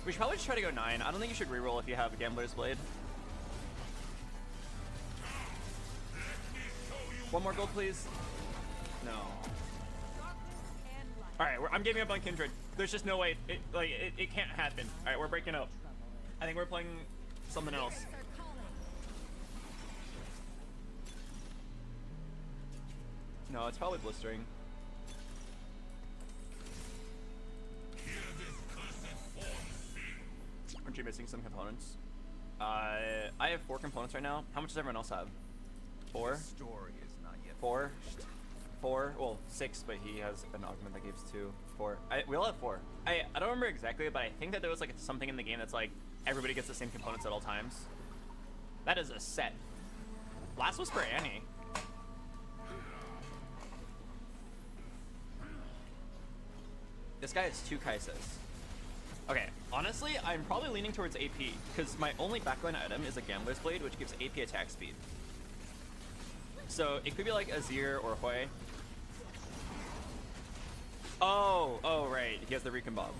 [SPEAKER 1] We should probably just try to go 9. I don't think you should reroll if you have a Gambler's Blade. 1 more gold, please. No. Alright, I'm giving up on Kindred. There's just no way. It can't happen. Alright, we're breaking up. I think we're playing something else. No, it's probably blistering. Aren't you missing some components? I have 4 components right now. How much does everyone else have? 4?
[SPEAKER 3] Story is not yet
[SPEAKER 1] 4? 4? Well, 6, but he has an augment that gives 2. 4. We all have 4. I don't remember exactly, but I think that there was like something in the game that's like everybody gets the same components at all times. That is a set. Last was for Annie. This guy has 2 Kaisas. Okay, honestly, I'm probably leaning towards AP, because my only backline item is a Gambler's Blade, which gives AP attack speed. So, it could be like Azir or Hui. Oh, right, he has the Recon Bob.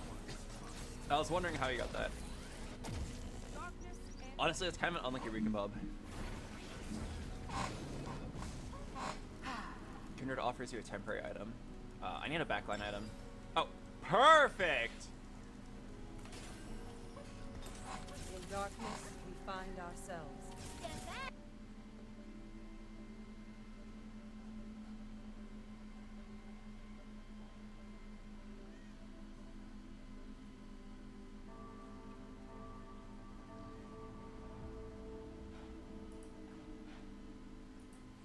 [SPEAKER 1] I was wondering how he got that. Honestly, it's kind of an unlucky Recon Bob. Kindred offers you a temporary item. I need a backline item. Oh, perfect!
[SPEAKER 7] In darkness, we find ourselves.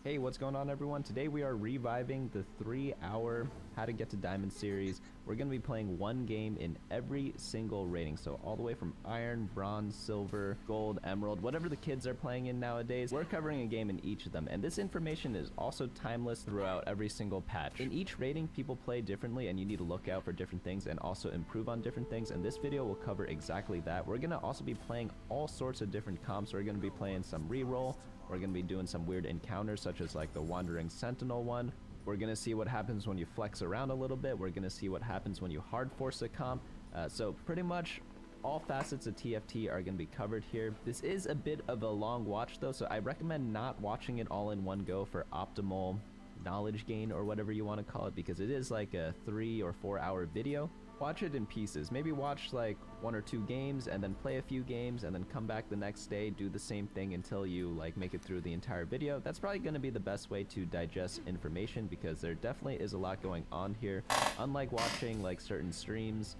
[SPEAKER 11] Hey, what's going on everyone? Today we are reviving the 3-hour how to get to Diamond Series. We're going to be playing one game in every single rating, so all the way from Iron, Bronze, Silver, Gold, Emerald, whatever the kids are playing in nowadays, we're covering a game in each of them, and this information is also timeless throughout every single patch. In each rating, people play differently, and you need to look out for different things and also improve on different things, and this video will cover exactly that. We're going to also be playing all sorts of different comps. We're going to be playing some reroll. We're going to be doing some weird encounters, such as like the Wandering Sentinel one. We're going to see what happens when you flex around a little bit. We're going to see what happens when you hard force a comp. So pretty much all facets of TFT are going to be covered here. This is a bit of a long watch though, so I recommend not watching it all in one go for optimal knowledge gain or whatever you want to call it, because it is like a 3 or 4 hour video. Watch it in pieces. Maybe watch like 1 or 2 games and then play a few games and then come back the next day, do the same thing until you like make it through the entire video. That's probably going to be the best way to digest information, because there definitely is a lot going on here. Unlike watching like certain streams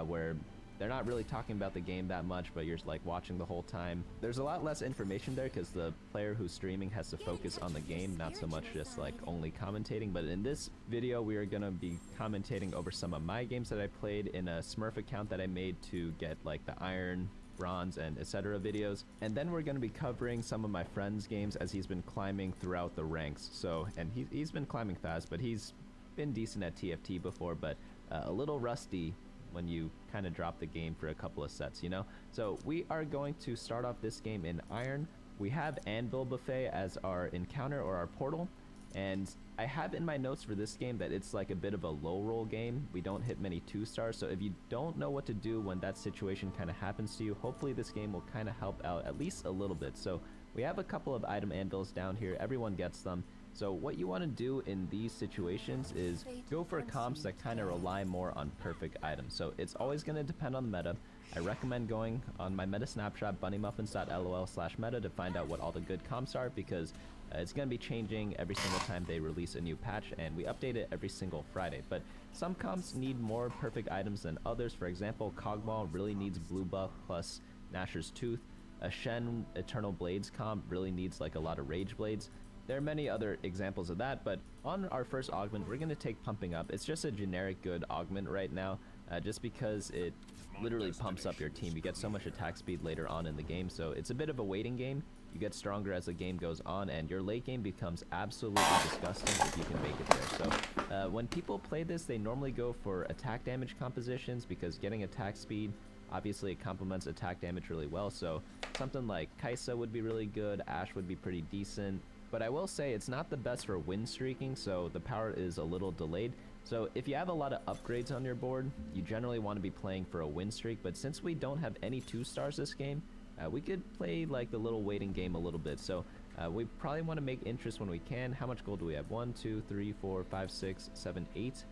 [SPEAKER 11] where they're not really talking about the game that much, but you're like watching the whole time. There's a lot less information there because the player who's streaming has to focus on the game, not so much just like only commentating. But in this video, we are going to be commentating over some of my games that I played in a Smurf account that I made to get like the Iron, Bronze, and etc. videos. And then we're going to be covering some of my friend's games as he's been climbing throughout the ranks. So, and he's been climbing fast, but he's been decent at TFT before, but a little rusty when you kind of drop the game for a couple of sets, you know? So we are going to start off this game in Iron. We have Anvil Buffet as our encounter or our portal, and I have in my notes for this game that it's like a bit of a low roll game. We don't hit many 2-stars, so if you don't know what to do when that situation kind of happens to you, hopefully this game will kind of help out at least a little bit. So we have a couple of item anvils down here. Everyone gets them. So what you want to do in these situations is go for comps that kind of rely more on perfect items. So it's always going to depend on the meta. I recommend going on my meta snapshot, bunnymuffins.lol/meta, to find out what all the good comps are, because it's going to be changing every single time they release a new patch, and we update it every single Friday. But some comps need more perfect items than others. For example, Kog'Maw really needs blue buff plus Nashor's Tooth. A Shen Eternal Blades comp really needs like a lot of Rage Blades. There are many other examples of that, but on our first augment, we're going to take Pumping Up. It's just a generic good augment right now, just because it literally pumps up your team. You get so much attack speed later on in the game, so it's a bit of a waiting game. You get stronger as the game goes on, and your late game becomes absolutely disgusting if you can make it there. So when people play this, they normally go for attack damage compositions, because getting attack speed, obviously it complements attack damage really well. So something like Kai'Sa would be really good, Ashe would be pretty decent. But I will say it's not the best for win streaking, so the power is a little delayed. So if you have a lot of upgrades on your board, you generally want to be playing for a win streak. But since we don't have any 2-stars this game, we could play like the little waiting game a little bit. So we probably want to make interest when we can. How much gold do we have? 1, 2, 3, 4, 5, 6, 7, 8.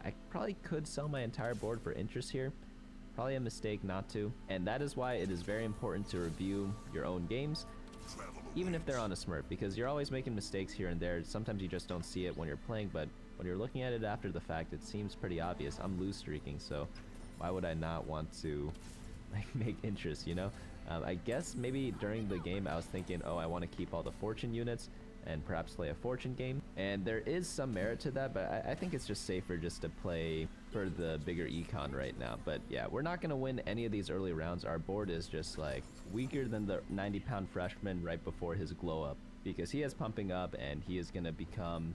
[SPEAKER 11] I probably could sell my entire board for interest here. Probably a mistake not to. And that is why it is very important to review your own games, even if they're on a Smurf, because you're always making mistakes here and there. Sometimes you just don't see it when you're playing, but when you're looking at it after the fact, it seems pretty obvious. I'm lose streaking, so why would I not want to like make interest, you know? I guess maybe during the game I was thinking, oh, I want to keep all the fortune units and perhaps play a fortune game, and there is some merit to that, but I think it's just safer just to play for the bigger econ right now. But yeah, we're not going to win any of these early rounds. Our board is just like weaker than the 90-pound freshman right before his glow up, because he has Pumping Up and he is going to become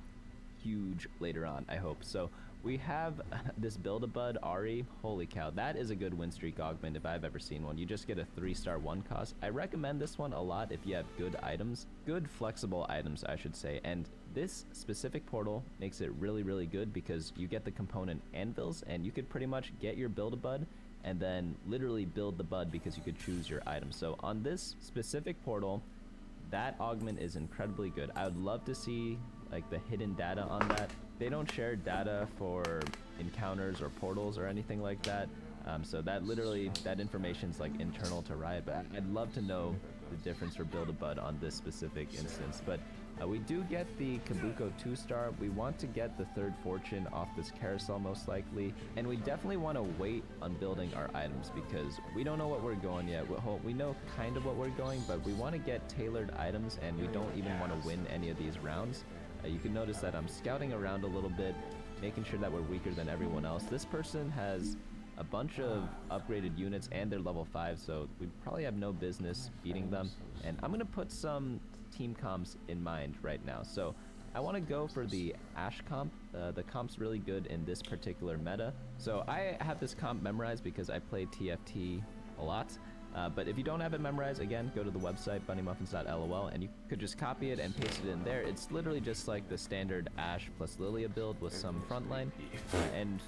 [SPEAKER 11] huge later on, I hope. So we have this Build-A-Bud Ahri. Holy cow, that is a good win streak augment if I've ever seen one. You just get a 3-star 1 cost. I recommend this one a lot if you have good items, good flexible items I should say, and this specific portal makes it really, really good because you get the component anvils, and you could pretty much get your Build-A-Bud and then literally build the bud because you could choose your item. So on this specific portal, that augment is incredibly good. I would love to see like the hidden data on that. They don't share data for encounters or portals or anything like that. So that literally, that information's like internal to Riot, but I'd love to know the difference for Build-A-Bud on this specific instance. But we do get the Kabuko 2-star. We want to get the 3rd fortune off this carousel most likely, and we definitely want to wait on building our items because we don't know what we're going yet. We know kind of what we're going, but we want to get tailored items, and we don't even want to win any of these rounds. You can notice that I'm scouting around a little bit making sure that we're weaker than everyone else. This person has a bunch of upgraded units and they're level 5, so we probably have no business beating them. And I'm gonna put some team comps in mind right now. So I want to go for the Ashe comp. The comp's really good in this particular meta. So I have this comp memorized because I play TFT a lot. But if you don't have it memorized, again, go to the website, bunnymuffins.lol, and you could just copy it and paste it in there. It's literally just like the standard Ashe plus Lilia build with some frontline. And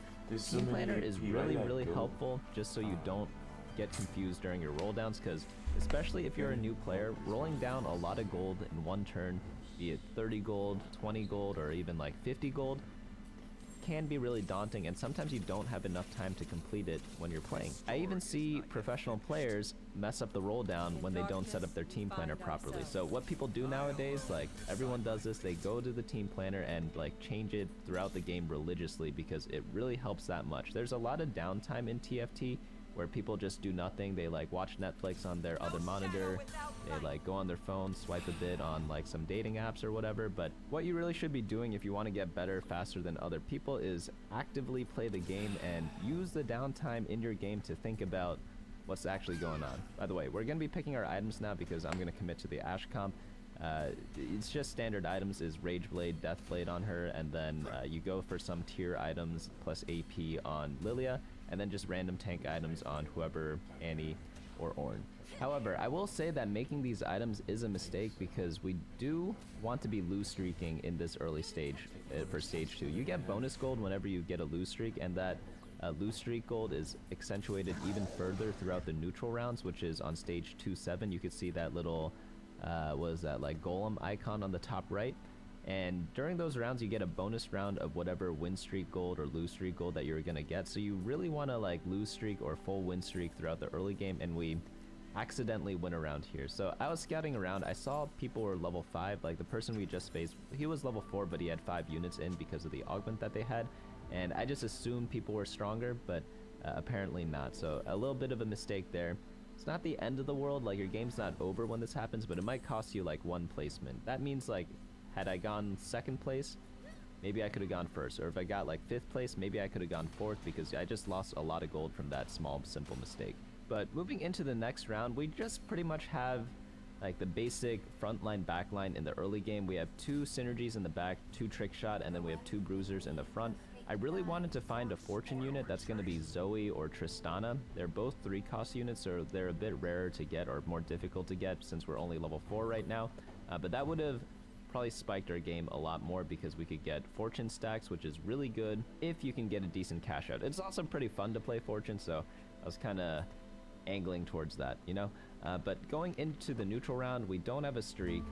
[SPEAKER 11] Team Planner is really helpful just so you don't get confused during your roll downs, because especially if you're a new player, rolling down a lot of gold in one turn, be it 30 gold, 20 gold, or even like 50 gold, can be really daunting, and sometimes you don't have enough time to complete it when you're playing. I even see professional players mess up the roll down when they don't set up their team planner properly. So what people do nowadays, like everyone does this, they go to the team planner and like change it throughout the game religiously because it really helps that much. There's a lot of downtime in TFT where people just do nothing. They like watch Netflix on their other monitor, they like go on their phone, swipe a bit on like some dating apps or whatever. But what you really should be doing if you want to get better faster than other people is actively play the game and use the downtime in your game to think about what's actually going on. By the way, we're going to be picking our items now because I'm going to commit to the Ashe comp. It's just standard items is Rage Blade, Death Blade on her, and then you go for some tier items plus AP on Lilia, and then just random tank items on whoever, Annie or Ornn. However, I will say that making these items is a mistake because we do want to be lose streaking in this early stage for stage 2. You get bonus gold whenever you get a lose streak, and that lose streak gold is accentuated even further throughout the neutral rounds, which is on stage 2-7. You could see that little what is that, like golem icon on the top right, and during those rounds you get a bonus round of whatever win streak gold or lose streak gold that you're gonna get. So you really want to like lose streak or full win streak throughout the early game, and we accidentally went around here. So I was scouting around, I saw people were level 5, like the person we just faced, he was level 4 but he had 5 units in because of the augment that they had, and I just assumed people were stronger, but apparently not. So a little bit of a mistake there. It's not the end of the world, like your game's not over when this happens, but it might cost you like 1 placement. That means like, had I gone 2nd place, maybe I could have gone 1st, or if I got like 5th place, maybe I could have gone 4th, because I just lost a lot of gold from that small, simple mistake. But moving into the next round, we just pretty much have like the basic frontline backline in the early game. We have 2 synergies in the back, 2 trick shot, and then we have 2 bruisers in the front. I really wanted to find a fortune unit that's going to be Zoe or Tristana. They're both 3-cost units, so they're a bit rarer to get or more difficult to get since we're only level 4 right now. But that would have probably spiked our game a lot more because we could get fortune stacks, which is really good if you can get a decent cash out. It's also pretty fun to play fortune, so I was kind of angling towards that, you know? But going into the neutral round, we don't have a streak.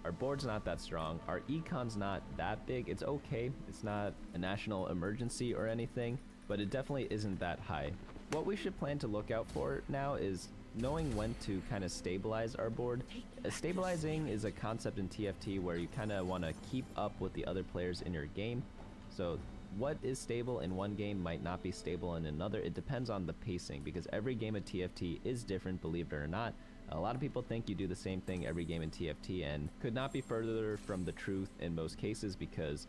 [SPEAKER 11] Our board's not that strong. Our econ's not that big. It's okay. It's not a national emergency or anything, but it definitely isn't that high. What we should plan to look out for now is knowing when to kind of stabilize our board. Stabilizing is a concept in TFT where you kind of want to keep up with the other players in your game. So what is stable in one game might not be stable in another. It depends on the pacing, because every game of TFT is different, believe it or not. A lot of people think you do the same thing every game in TFT, and could not be further from the truth in most cases, because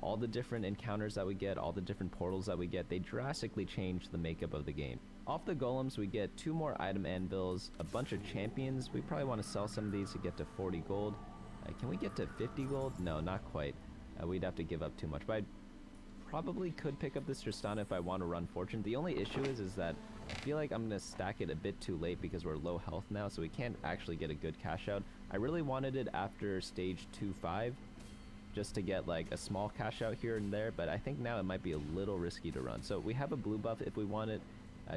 [SPEAKER 11] all the different encounters that we get, all the different portals that we get, they drastically change the makeup of the game. Off the golems, we get 2 more item anvils, a bunch of champions. We probably want to sell some of these to get to 40 gold. Can we get to 50 gold? No, not quite. We'd have to give up too much, but I probably could pick up this Tristana if I want to run fortune. The only issue is that I feel like I'm going to stack it a bit too late because we're low health now, so we can't actually get a good cash out. I really wanted it after stage 2-5 just to get like a small cash out here and there, but I think now it might be a little risky to run. So we have a blue buff if we want it.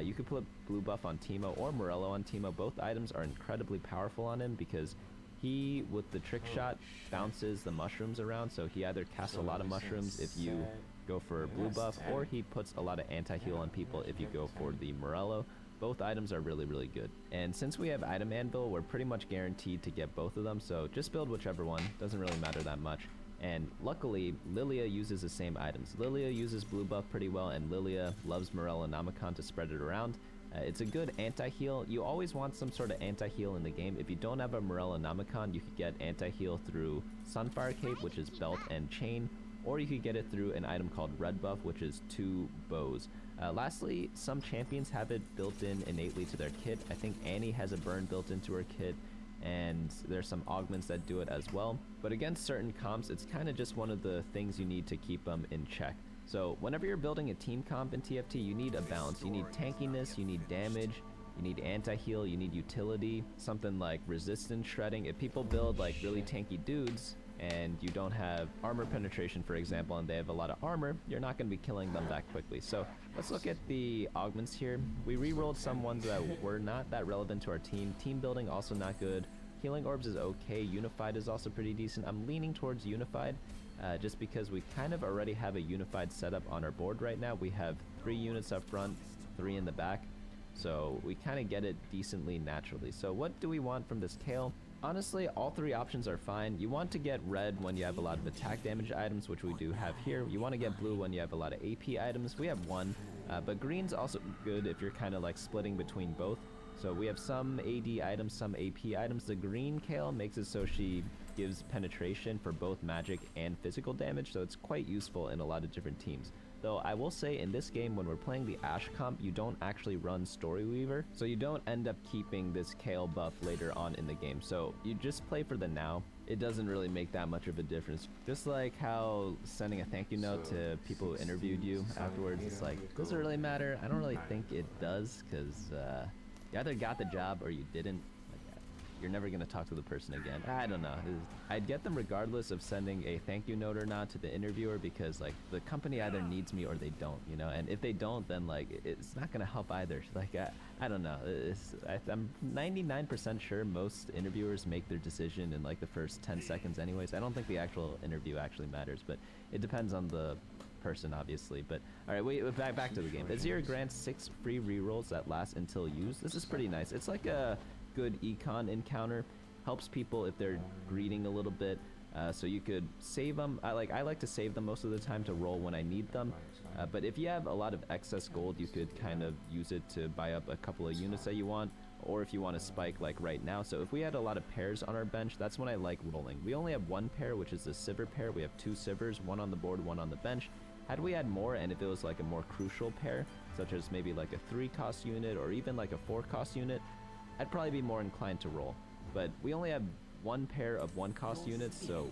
[SPEAKER 11] You could put blue buff on Teemo or Morello on Teemo. Both items are incredibly powerful on him because he, with the trick shot, bounces the mushrooms around, so he either casts a lot of mushrooms if you go for blue buff, or he puts a lot of anti-heal on people if you go for the Morello. Both items are really good. And since we have item anvil, we're pretty much guaranteed to get both of them, so just build whichever one, doesn't really matter that much. And luckily, Lilia uses the same items. Lilia uses blue buff pretty well, and Lilia loves Morello Namicon to spread it around. It's a good anti-heal. You always want some sort of anti-heal in the game. If you don't have a Morello Namicon, you could get anti-heal through Sunfire Cape, which is belt and chain, or you could get it through an item called Red Buff, which is 2 bows. Lastly, some champions have it built in innately to their kit. I think Annie has a burn built into her kit, and there's some augments that do it as well. But against certain comps, it's kind of just one of the things you need to keep them in check. So whenever you're building a team comp in TFT, you need a balance. You need tankiness, you need damage, you need anti-heal, you need utility, something like resistance shredding. If people build like really tanky dudes and you don't have armor penetration, for example, and they have a lot of armor, you're not going to be killing them that quickly. So let's look at the augments here. We re-rolled some ones that were not that relevant to our team. Team building also not good. Healing orbs is okay. Unified is also pretty decent. I'm leaning towards Unified just because we kind of already have a Unified setup on our board right now. We have 3 units up front, 3 in the back. So we kind of get it decently naturally. So what do we want from this Kayle? Honestly, all 3 options are fine. You want to get red when you have a lot of attack damage items, which we do have here. You want to get blue when you have a lot of AP items. We have 1, but green's also good if you're kind of like splitting between both. So we have some AD items, some AP items. The green Kayle makes it so she gives penetration for both magic and physical damage, so it's quite useful in a lot of different teams. Though I will say in this game, when we're playing the Ashe comp, you don't actually run Storyweaver, so you don't end up keeping this Kayle buff later on in the game. So you just play for the now. It doesn't really make that much of a difference. Just like how sending a thank you note to people who interviewed you afterwards, it's like, does it really matter? I don't really think it does, because you either got the job or you didn't. You're never going to talk to the person again. I don't know. I'd get them regardless of sending a thank you note or not to the interviewer, because like the company either needs me or they don't, you know, and if they don't, then like it's not going to help either. Like I don't know. I'm 99% sure most interviewers make their decision in like the first 10 seconds anyways. I don't think the actual interview actually matters, but it depends on the person, obviously. But all right, wait, back to the game. Azir grants 6 free rerolls that last until used. This is pretty nice. It's like a good econ encounter. Helps people if they're greeting a little bit, so you could save them. I like to save them most of the time to roll when I need them, but if you have a lot of excess gold, you could kind of use it to buy up a couple of units that you want, or if you want to spike like right now. So if we had a lot of pairs on our bench, that's when I like rolling. We only have 1 pair, which is the Sivir pair. We have 2 Sivers, 1 on the board, 1 on the bench. Had we had more, and if it was like a more crucial pair, such as maybe like a 3-cost unit or even like a 4-cost unit, I'd probably be more inclined to roll. But we only have 1 pair of 1-cost units, so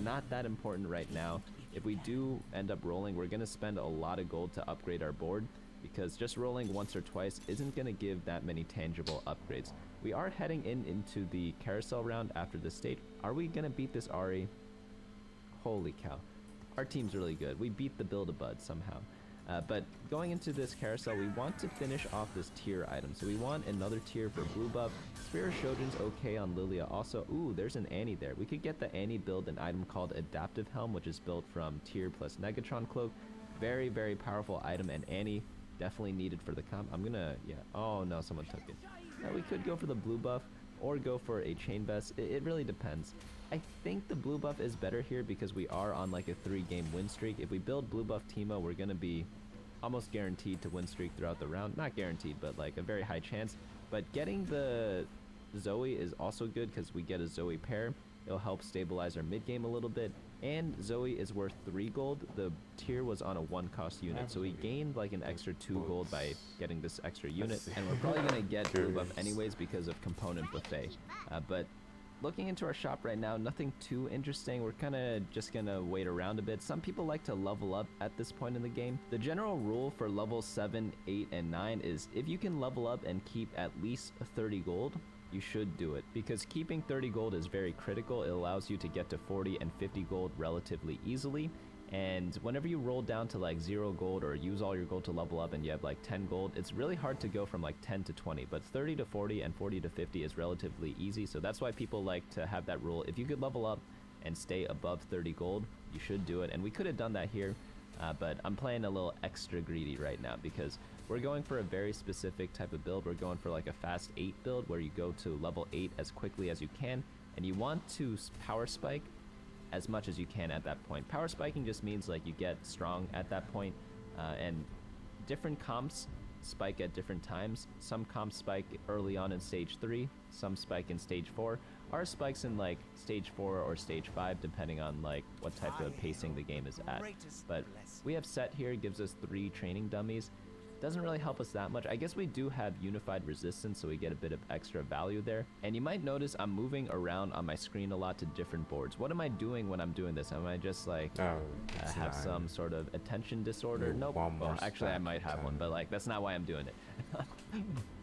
[SPEAKER 11] not that important right now. If we do end up rolling, we're going to spend a lot of gold to upgrade our board, because just rolling once or twice isn't going to give that many tangible upgrades. We are heading into the carousel round after this stage. Are we going to beat this Ahri? Holy cow. Our team's really good. We beat the Build-A-Bud somehow. But going into this carousel, we want to finish off this tier item. So we want another tier for blue buff. Spear of Shojin's okay on Lilia also. Ooh, there's an Annie there. We could get the Annie build an item called Adaptive Helm, which is built from tier plus Negatron Cloak. Very, very powerful item, and Annie definitely needed for the comp. I'm gonna, yeah. Oh no, someone took it. We could go for the blue buff or go for a Chain Vest. It really depends. I think the blue buff is better here because we are on like a 3-game win streak. If we build blue buff Teemo, we're gonna be almost guaranteed to win streak throughout the round. Not guaranteed, but like a very high chance. But getting the Zoe is also good because we get a Zoe pair. It'll help stabilize our mid game a little bit. And Zoe is worth 3 gold. The tier was on a 1-cost unit, so we gained like an extra 2 gold by getting this extra unit. And we're probably gonna get blue buff anyways because of component buffet. But looking into our shop right now, nothing too interesting. We're kind of just gonna wait around a bit. Some people like to level up at this point in the game. The general rule for level 7, 8, and 9 is if you can level up and keep at least 30 gold, you should do it, because keeping 30 gold is very critical. It allows you to get to 40 and 50 gold relatively easily. And whenever you roll down to like 0 gold or use all your gold to level up and you have like 10 gold, it's really hard to go from like 10 to 20, but 30 to 40 and 40 to 50 is relatively easy. So that's why people like to have that rule. If you could level up and stay above 30 gold, you should do it. And we could have done that here, but I'm playing a little extra greedy right now because we're going for a very specific type of build. We're going for like a fast 8 build where you go to level 8 as quickly as you can, and you want to power spike as much as you can at that point. Power spiking just means like you get strong at that point, and different comps spike at different times. Some comps spike early on in stage 3, some spike in stage 4. are spikes in like stage 4 or stage 5 depending on like what type of pacing the game is at. But we have Set here, gives us 3 training dummies. Doesn't really help us that much. I guess we do have unified resistance, so we get a bit of extra value there. And you might notice I'm moving around on my screen a lot to different boards. What am I doing when I'm doing this? Am I just like have some sort of attention disorder? Nope. Well, actually I might have one, but like that's not why I'm doing it.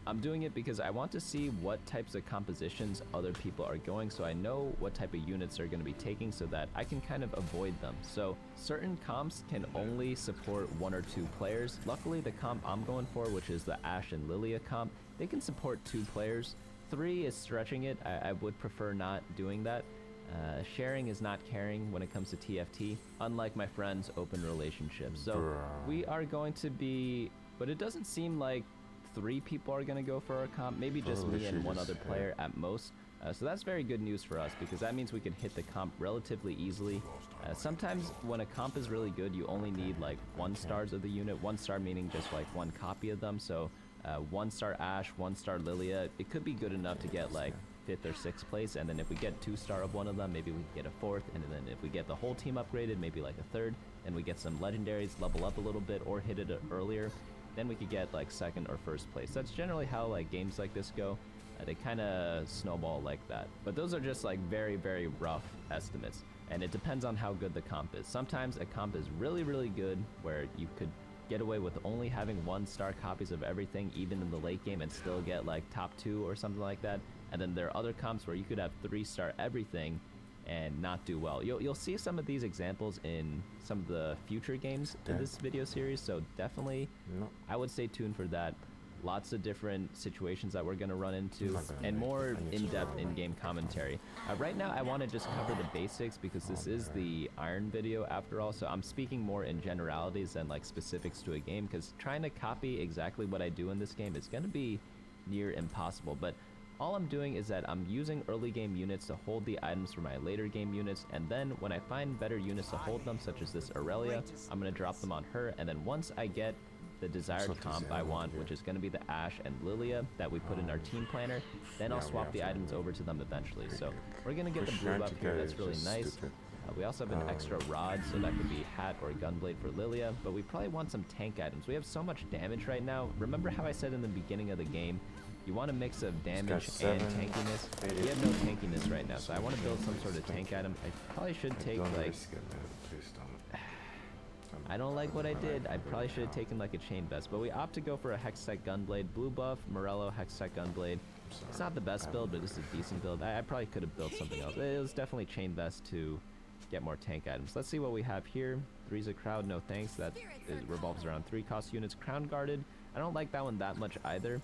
[SPEAKER 11] I'm doing it because I want to see what types of compositions other people are going, so I know what type of units they're going to be taking so that I can kind of avoid them. So certain comps can only support 1 or 2 players. Luckily the comp I'm going for, which is the Ashe and Lilia comp, they can support 2 players. 3 is stretching it. I would prefer not doing that. Sharing is not caring when it comes to TFT, unlike my friend's open relationships. So we are going to be, but it doesn't seem like 3 people are going to go for our comp, maybe just me and 1 other player at most. So that's very good news for us because that means we can hit the comp relatively easily. Sometimes when a comp is really good, you only need like 1 stars of the unit, 1 star meaning just like 1 copy of them. So 1 star Ashe, 1 star Lilia, it could be good enough to get like 5th or 6th place, and then if we get 2 star of one of them, maybe we can get a 4th, and then if we get the whole team upgraded, maybe like a 3rd, and we get some legendaries, level up a little bit, or hit it earlier, then we could get like 2nd or 1st place. That's generally how like games like this go. They kind of snowball like that. But those are just like very, very rough estimates, and it depends on how good the comp is. Sometimes a comp is really, really good where you could get away with only having 1 star copies of everything, even in the late game, and still get like top 2 or something like that. And then there are other comps where you could have 3 star everything and not do well. You'll see some of these examples in some of the future games in this video series, so definitely I would stay tuned for that. Lots of different situations that we're going to run into, and more in-depth in-game commentary. Right now I want to just cover the basics because this is the Iron video after all, so I'm speaking more in generalities than like specifics to a game, because trying to copy exactly what I do in this game is going to be near impossible. But all I'm doing is that I'm using early game units to hold the items for my later game units, and then when I find better units to hold them, such as this Aurelia, I'm going to drop them on her, and then once I get the desired comp I want, which is going to be the Ashe and Lilia that we put in our team planner, then I'll swap the items over to them eventually. So we're going to get the blue buff here, that's really nice. We also have an extra rod, so that could be hat or gunblade for Lilia, but we probably want some tank items. We have so much damage right now. Remember how I said in the beginning of the game, you want a mix of damage and tankiness? We have no tankiness right now, so I want to build some sort of tank item. I probably should take like... I don't like what I did. I probably should have taken like a chain vest, but we opt to go for a Hextech Gunblade. Blue buff, Morello, Hextech Gunblade. It's not the best build, but this is a decent build. I probably could have built something else. It was definitely chain vest to get more tank items. Let's see what we have here. Three's a crowd, no thanks. That revolves around 3 cost units. Crown guarded. I don't like that one that much either.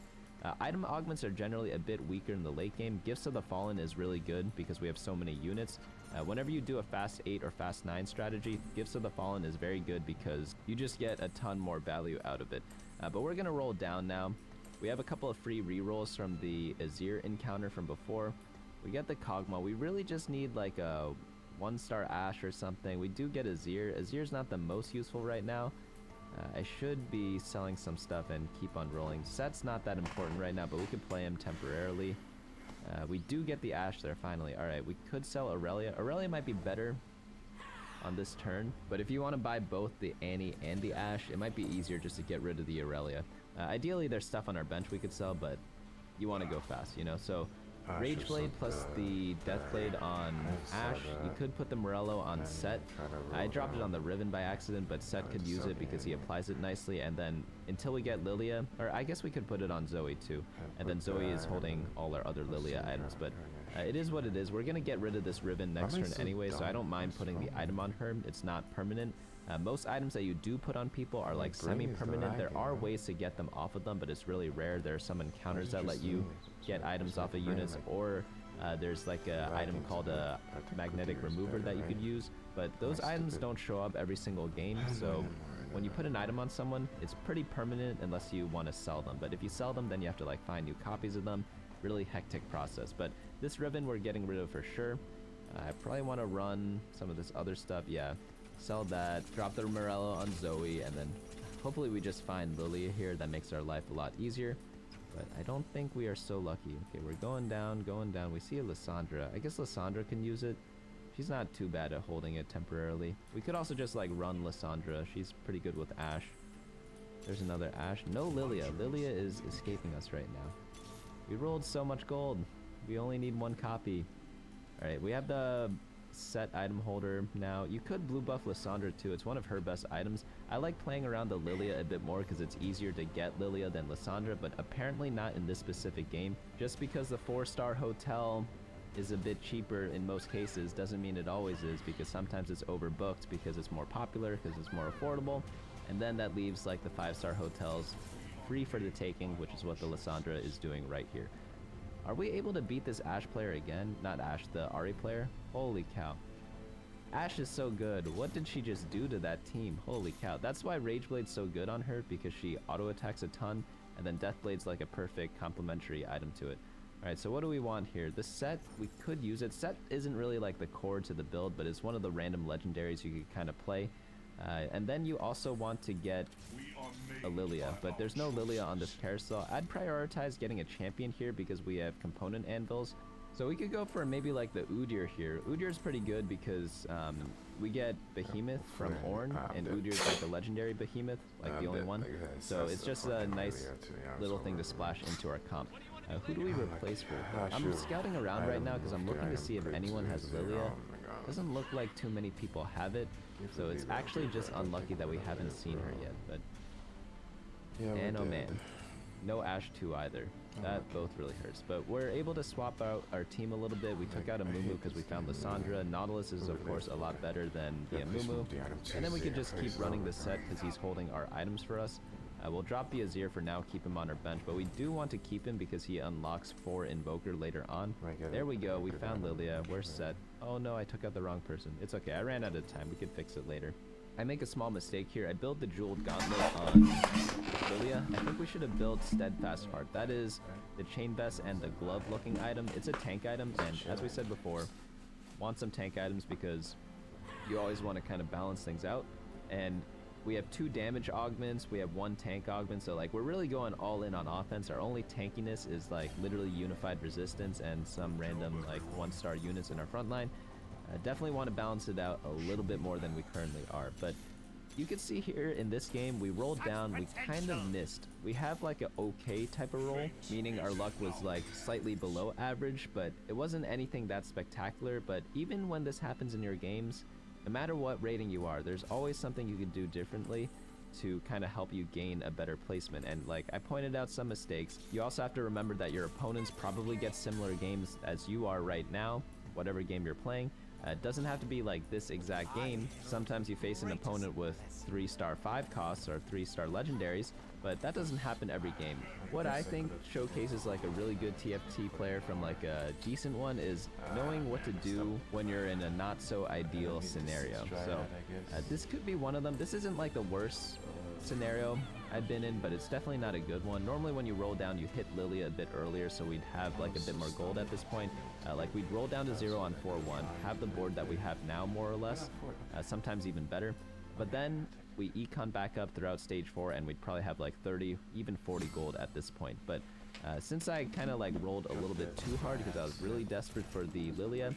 [SPEAKER 11] Item augments are generally a bit weaker in the late game. Gifts of the Fallen is really good because we have so many units. Whenever you do a fast 8 or fast 9 strategy, Gifts of the Fallen is very good because you just get a ton more value out of it. But we're going to roll down now. We have a couple of free rerolls from the Azir encounter from before. We get the Kog'Maw. We really just need like a 1-star Ashe or something. We do get Azir. Azir's not the most useful right now. I should be selling some stuff and keep on rolling. Set's not that important right now, but we could play him temporarily. We do get the Ashe there finally. Alright, we could sell Aurelia. Aurelia might be better on this turn, but if you want to buy both the Annie and the Ashe, it might be easier just to get rid of the Aurelia. Ideally, there's stuff on our bench we could sell, but you want to go fast, you know? So Rageblade plus the Deathblade on Ashe. You could put the Morello on Set. I dropped it on the Riven by accident, but Set could use it because he applies it nicely. And then until we get Lilia, or I guess we could put it on Zoe too. And then Zoe is holding all our other Lilia items. But it is what it is. We're going to get rid of this Riven next turn anyway, so I don't mind putting the item on her. It's not permanent. Most items that you do put on people are like semi-permanent. There are ways to get them off of them, but it's really rare. There are some encounters that let you get items off of units, or there's like an item called a magnetic remover that you could use, but those items don't show up every single game, so when you put an item on someone, it's pretty permanent unless you want to sell them. But if you sell them, then you have to like find new copies of them. Really hectic process. But this Riven we're getting rid of for sure. I probably want to run some of this other stuff. Yeah. Sell that, drop the Morello on Zoe, and then hopefully we just find Lilia here. That makes our life a lot easier. but I don't think we are so lucky. Okay, we're going down, going down. We see a Lissandra. I guess Lissandra can use it. She's not too bad at holding it temporarily. We could also just like run Lissandra. She's pretty good with Ashe. There's another Ashe. No Lilia. Lilia is escaping us right now. We rolled so much gold. We only need 1 copy. Alright, we have the set item holder now. You could blue buff Lissandra too. It's one of her best items. I like playing around the Lilia a bit more because it's easier to get Lilia than Lissandra, but apparently not in this specific game. Just because the 4-star hotel is a bit cheaper in most cases doesn't mean it always is, because sometimes it's overbooked because it's more popular, because it's more affordable, and then that leaves like the 5-star hotels free for the taking, which is what the Lissandra is doing right here. Are we able to beat this Ashe player again? Not Ashe, the Ahri player? Holy cow. Ashe is so good. What did she just do to that team? Holy cow. That's why Rageblade's so good on her, because she auto-attacks a ton, and then Deathblade's like a perfect complementary item to it. Alright, so what do we want here? The set, we could use it. Set isn't really like the core to the build, but it's one of the random legendaries you could kind of play. And then you also want to get a Lilia, but there's no Lilia on this carousel. I'd prioritize getting a champion here because we have component anvils. So we could go for maybe like the Udyr here. Udyr's pretty good because we get Behemoth from Ornn, and Udyr's like the legendary Behemoth, like the only one. So it's just a nice little thing to splash into our comp. Who do we replace with? I'm scouting around right now because I'm looking to see if anyone has Lilia. Doesn't look like too many people have it, so it's actually just unlucky that we haven't seen her yet. But and oh man, no Ashe 2 either. That both really hurts. But we're able to swap out our team a little bit. We took out Amumu because we found Lissandra. Nautilus is of course a lot better than the Amumu. And then we could just keep running the set because he's holding our items for us. We'll drop the Azir for now, keep him on our bench, but we do want to keep him because he unlocks 4 Invoker later on. There we go, we found Lilia, we're set. Oh no, I took out the wrong person. It's okay, I ran out of time, we could fix it later. I make a small mistake here. I build the Jeweled Gauntlet on Lilia. I think we should have built Steadfast Heart. That is the chain vest and the glove looking item. It's a tank item, and as we said before, want some tank items because you always want to kind of balance things out. And we have 2 damage augments, we have 1 tank augment, so like we're really going all in on offense. Our only tankiness is like literally unified resistance and some random like 1-star units in our front line. Definitely want to balance it out a little bit more than we currently are, but you can see here in this game we rolled down, we kind of missed. We have like an okay type of roll, meaning our luck was like slightly below average, but it wasn't anything that spectacular. But even when this happens in your games, no matter what rating you are, there's always something you can do differently to kind of help you gain a better placement. And like I pointed out some mistakes, you also have to remember that your opponents probably get similar games as you are right now, whatever game you're playing. It doesn't have to be like this exact game. Sometimes you face an opponent with 3-star 5 costs or 3-star legendaries, but that doesn't happen every game. What I think showcases like a really good TFT player from like a decent one is knowing what to do when you're in a not so ideal scenario. So this could be one of them. This isn't like the worst scenario I've been in, but it's definitely not a good one. Normally when you roll down, you hit Lilia a bit earlier, so we'd have like a bit more gold at this point. Like we'd roll down to 0 on 4-1, have the board that we have now more or less, sometimes even better. But then we econ back up throughout stage 4 and we'd probably have like 30, even 40 gold at this point. But since I kind of like rolled a little bit too hard because I was really desperate for the Lilia,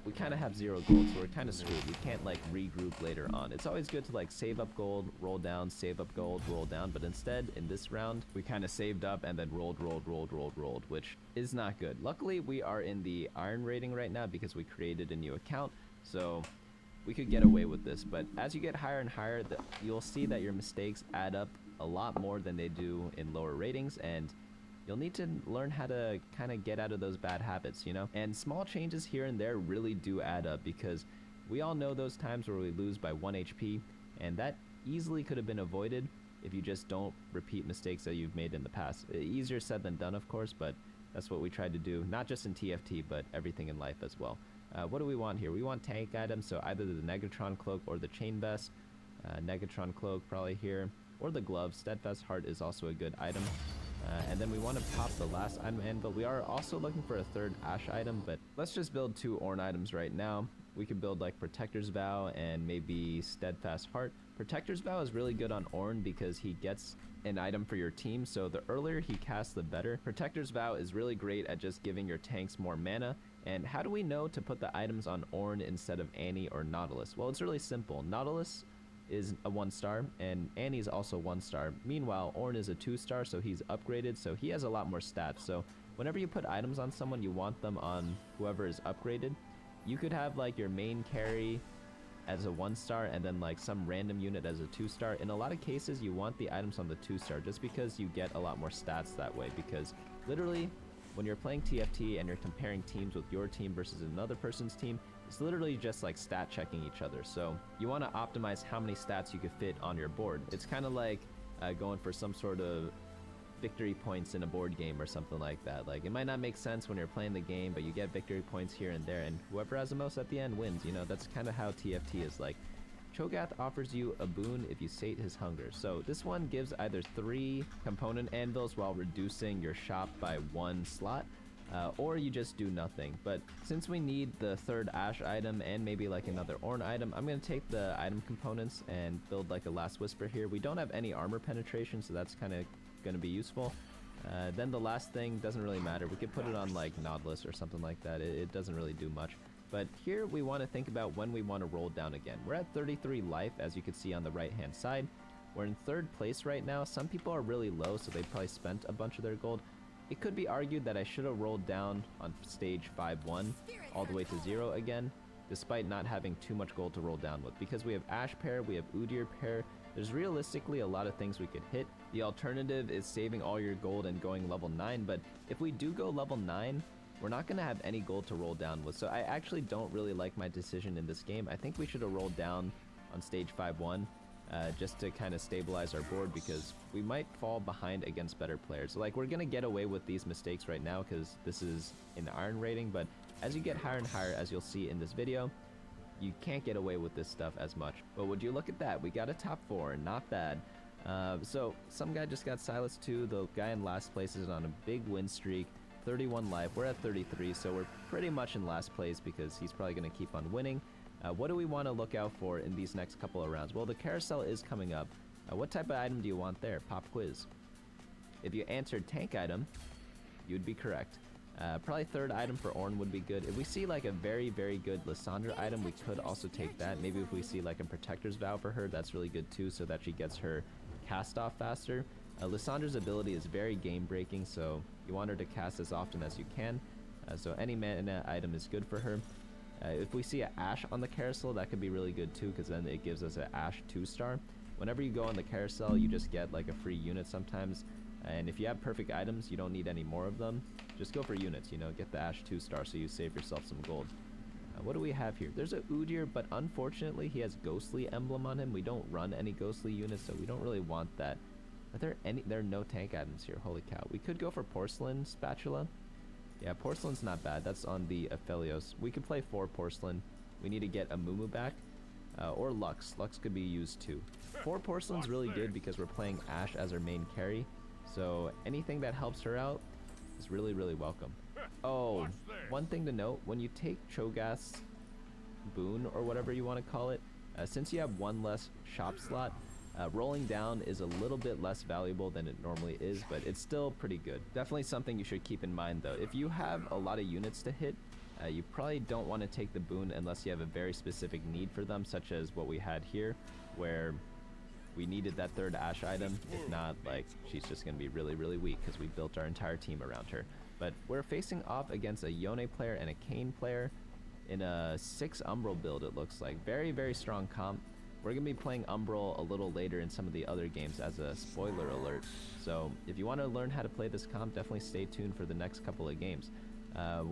[SPEAKER 11] we kind of have 0 gold, so we're kind of screwed. We can't like regroup later on. It's always good to like save up gold, roll down, save up gold, roll down, but instead in this round we kind of saved up and then rolled, which is not good. Luckily we are in the iron rating right now because we created a new account, so we could get away with this. But as you get higher and higher, you'll see that your mistakes add up a lot more than they do in lower ratings, and you'll need to learn how to kind of get out of those bad habits, you know? And small changes here and there really do add up, because we all know those times where we lose by 1 HP, and that easily could have been avoided if you just don't repeat mistakes that you've made in the past. Easier said than done, of course, but that's what we tried to do, not just in TFT, but everything in life as well. What do we want here? We want tank items, so either the Negatron Cloak or the Chain Vest. Negatron Cloak probably here, or the Glove. Steadfast Heart is also a good item. And then we want to pop the last item anvil. We are also looking for a 3rd Ashe item, but let's just build 2 Ornn items right now. We could build like Protector's Vow and maybe Steadfast Heart, Protector's Vow is really good on Ornn because he gets an item for your team, so the earlier he casts, the better. Protector's Vow is really great at just giving your tanks more mana. And how do we know to put the items on Ornn instead of Annie or Nautilus? Well, it's really simple. Nautilus is a 1-star, and Annie is also 1-star. Meanwhile, Ornn is a 2-star, so he's upgraded, so he has a lot more stats. So whenever you put items on someone, you want them on whoever is upgraded. You could have like your main carry as a 1-star and then like some random unit as a 2-star. In a lot of cases, you want the items on the 2-star just because you get a lot more stats that way, because literally when you're playing TFT and you're comparing teams with your team versus another person's team, it's literally just like stat checking each other. So you want to optimize how many stats you could fit on your board. It's kind of like going for some sort of victory points in a board game or something like that. Like, it might not make sense when you're playing the game, but you get victory points here and there, and whoever has the most at the end wins. You know, that's kind of how TFT is. Like, Cho'Gath offers you a boon if you sate his hunger. So this one gives either 3 component anvils while reducing your shop by 1 slot, or you just do nothing. But since we need the 3rd Ash item and maybe like another Ornn item, I'm going to take the item components and build like a Last Whisper here. We don't have any armor penetration, so that's kind of going to be useful. Then the last thing doesn't really matter. We could put it on like Nautilus or something like that. It doesn't really do much. But here we want to think about when we want to roll down again. We're at 33 life, as you can see on the right hand side. We're in 3rd place right now. Some people are really low, so they probably spent a bunch of their gold. It could be argued that I should have rolled down on stage 5-1 all the way to 0 again, despite not having too much gold to roll down with. Because we have Ash pair, we have Udyr pair, there's realistically a lot of things we could hit. The alternative is saving all your gold and going level 9, but if we do go level 9, we're not going to have any gold to roll down with. So I actually don't really like my decision in this game. I think we should have rolled down on stage 5-1 just to kind of stabilize our board, because we might fall behind against better players. Like, we're going to get away with these mistakes right now because this is an iron rating, but as you get higher and higher, as you'll see in this video, you can't get away with this stuff as much. But would you look at that? We got a top 4, not bad. So some guy just got silenced too. The guy in last place is on a big win streak, 31 life. We're at 33, so we're pretty much in last place because he's probably going to keep on winning. What do we want to look out for in these next couple of rounds? Well, the carousel is coming up. What type of item do you want there? Pop quiz. If you answered tank item, you'd be correct. Probably 3rd item for Ornn would be good. If we see like a very, very good Lissandra item, we could also take that. Maybe if we see like a Protector's Vow for her, that's really good too, so that she gets her cast off faster. Lissandra's ability is very game breaking, so you want her to cast as often as you can. So any mana item is good for her. If we see an Ash on the carousel, that could be really good too, because then it gives us an Ash 2-star. Whenever you go on the carousel, you just get like a free unit sometimes. And if you have perfect items, you don't need any more of them. Just go for units, you know, get the Ash 2-star so you save yourself some gold. What do we have here? There's a Udyr, but unfortunately he has Ghostly emblem on him. We don't run any Ghostly units, so we don't really want that. There are no tank items here, holy cow. We could go for Porcelain Spatula. Yeah, Porcelain's not bad. That's on the Aphelios. We could play 4 Porcelain. We need to get a Mumu back. Or Lux. Lux could be used too. 4 Porcelain's really good because we're playing Ash as our main carry. So anything that helps her out is really, really welcome. Oh, one thing to note, when you take Cho'Gath's boon, or whatever you want to call it, since you have 1 less shop slot, rolling down is a little bit less valuable than it normally is, but it's still pretty good. Definitely something you should keep in mind though. If you have a lot of units to hit, you probably don't want to take the boon unless you have a very specific need for them, such as what we had here, where we needed that 3rd Ash item. If not, like, she's just going to be really, really weak because we built our entire team around her. But we're facing off against a Yone player and a Kayn player in a 6 Umbral build, it looks like. Very, very strong comp. We're going to be playing Umbral a little later in some of the other games as a spoiler alert. So if you want to learn how to play this comp, definitely stay tuned for the next couple of games.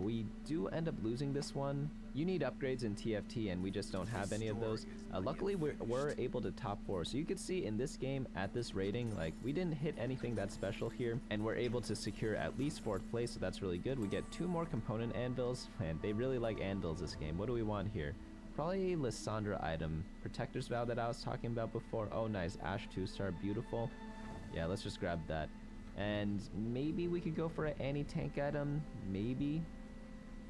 [SPEAKER 11] We do end up losing this one. You need upgrades in TFT and we just don't have any of those. Luckily we're able to top 4, so you can see in this game at this rating, like, we didn't hit anything that special here, and we're able to secure at least 4th place, so that's really good. We get 2 more component anvils, and they really like anvils this game. What do we want here? Probably Lissandra item. Protector's Vow that I was talking about before. Oh nice, Ash 2-star, beautiful. Yeah, let's just grab that. And maybe we could go for an Annie tank item, maybe.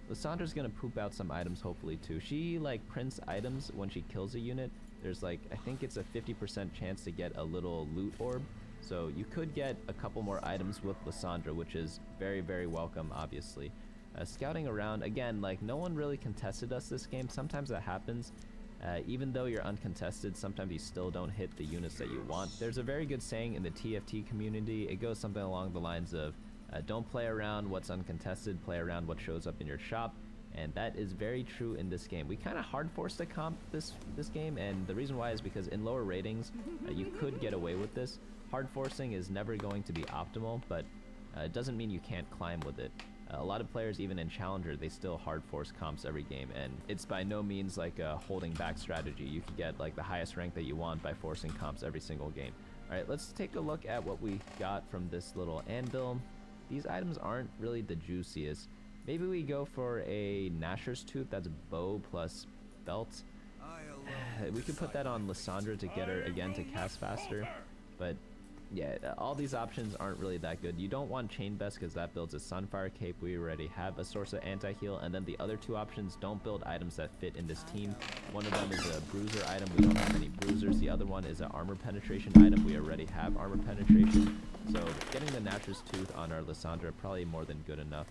[SPEAKER 11] Lissandra's gonna poop out some items hopefully too. She like prints items when she kills a unit, there's like, I think it's a 50% chance to get a little loot orb. So you could get a couple more items with Lissandra, which is very, very welcome, obviously. Scouting around, again, like no one really contested us this game. Sometimes that happens. Even though you're uncontested, sometimes you still don't hit the units that you want. There's a very good saying in the TFT community. It goes something along the lines of, don't play around what's uncontested, play around what shows up in your shop. And that is very true in this game. We kind of hard forced a comp this game, and the reason why is because in lower ratings, you could get away with this. Hard forcing is never going to be optimal, but it doesn't mean you can't climb with it. A lot of players, even in Challenger, they still hard force comps every game, and it's by no means like a holding back strategy. You can get like the highest rank that you want by forcing comps every single game. Alright, let's take a look at what we got from this little anvil. These items aren't really the juiciest. Maybe we go for a Gnasher's Tooth, that's bow plus belt. We could put that on Lissandra to get her again to cast faster, but yeah, all these options aren't really that good. You don't want Chain Vest because that builds a Sunfire Cape. We already have a source of anti-heal, and then the other two options don't build items that fit in this team. One of them is a bruiser item. We don't have any bruisers. The other one is an armor penetration item. We already have armor penetration. So getting the Gnasher's Tooth on our Lissandra probably more than good enough.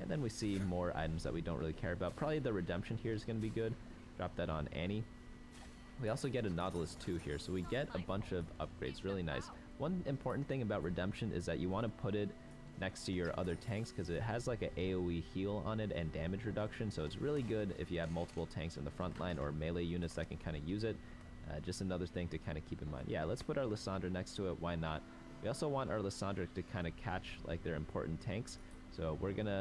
[SPEAKER 11] And then we see more items that we don't really care about. Probably the Redemption here is going to be good. Drop that on Annie. We also get a Nautilus 2 here, so we get a bunch of upgrades. Really nice. One important thing about Redemption is that you want to put it next to your other tanks because it has like an AoE heal on it and damage reduction, so it's really good if you have multiple tanks in the front line or melee units that can kind of use it. Just another thing to kind of keep in mind. Yeah, let's put our Lissandra next to it. Why not? We also want our Lissandra to kind of catch like their important tanks, so we're gonna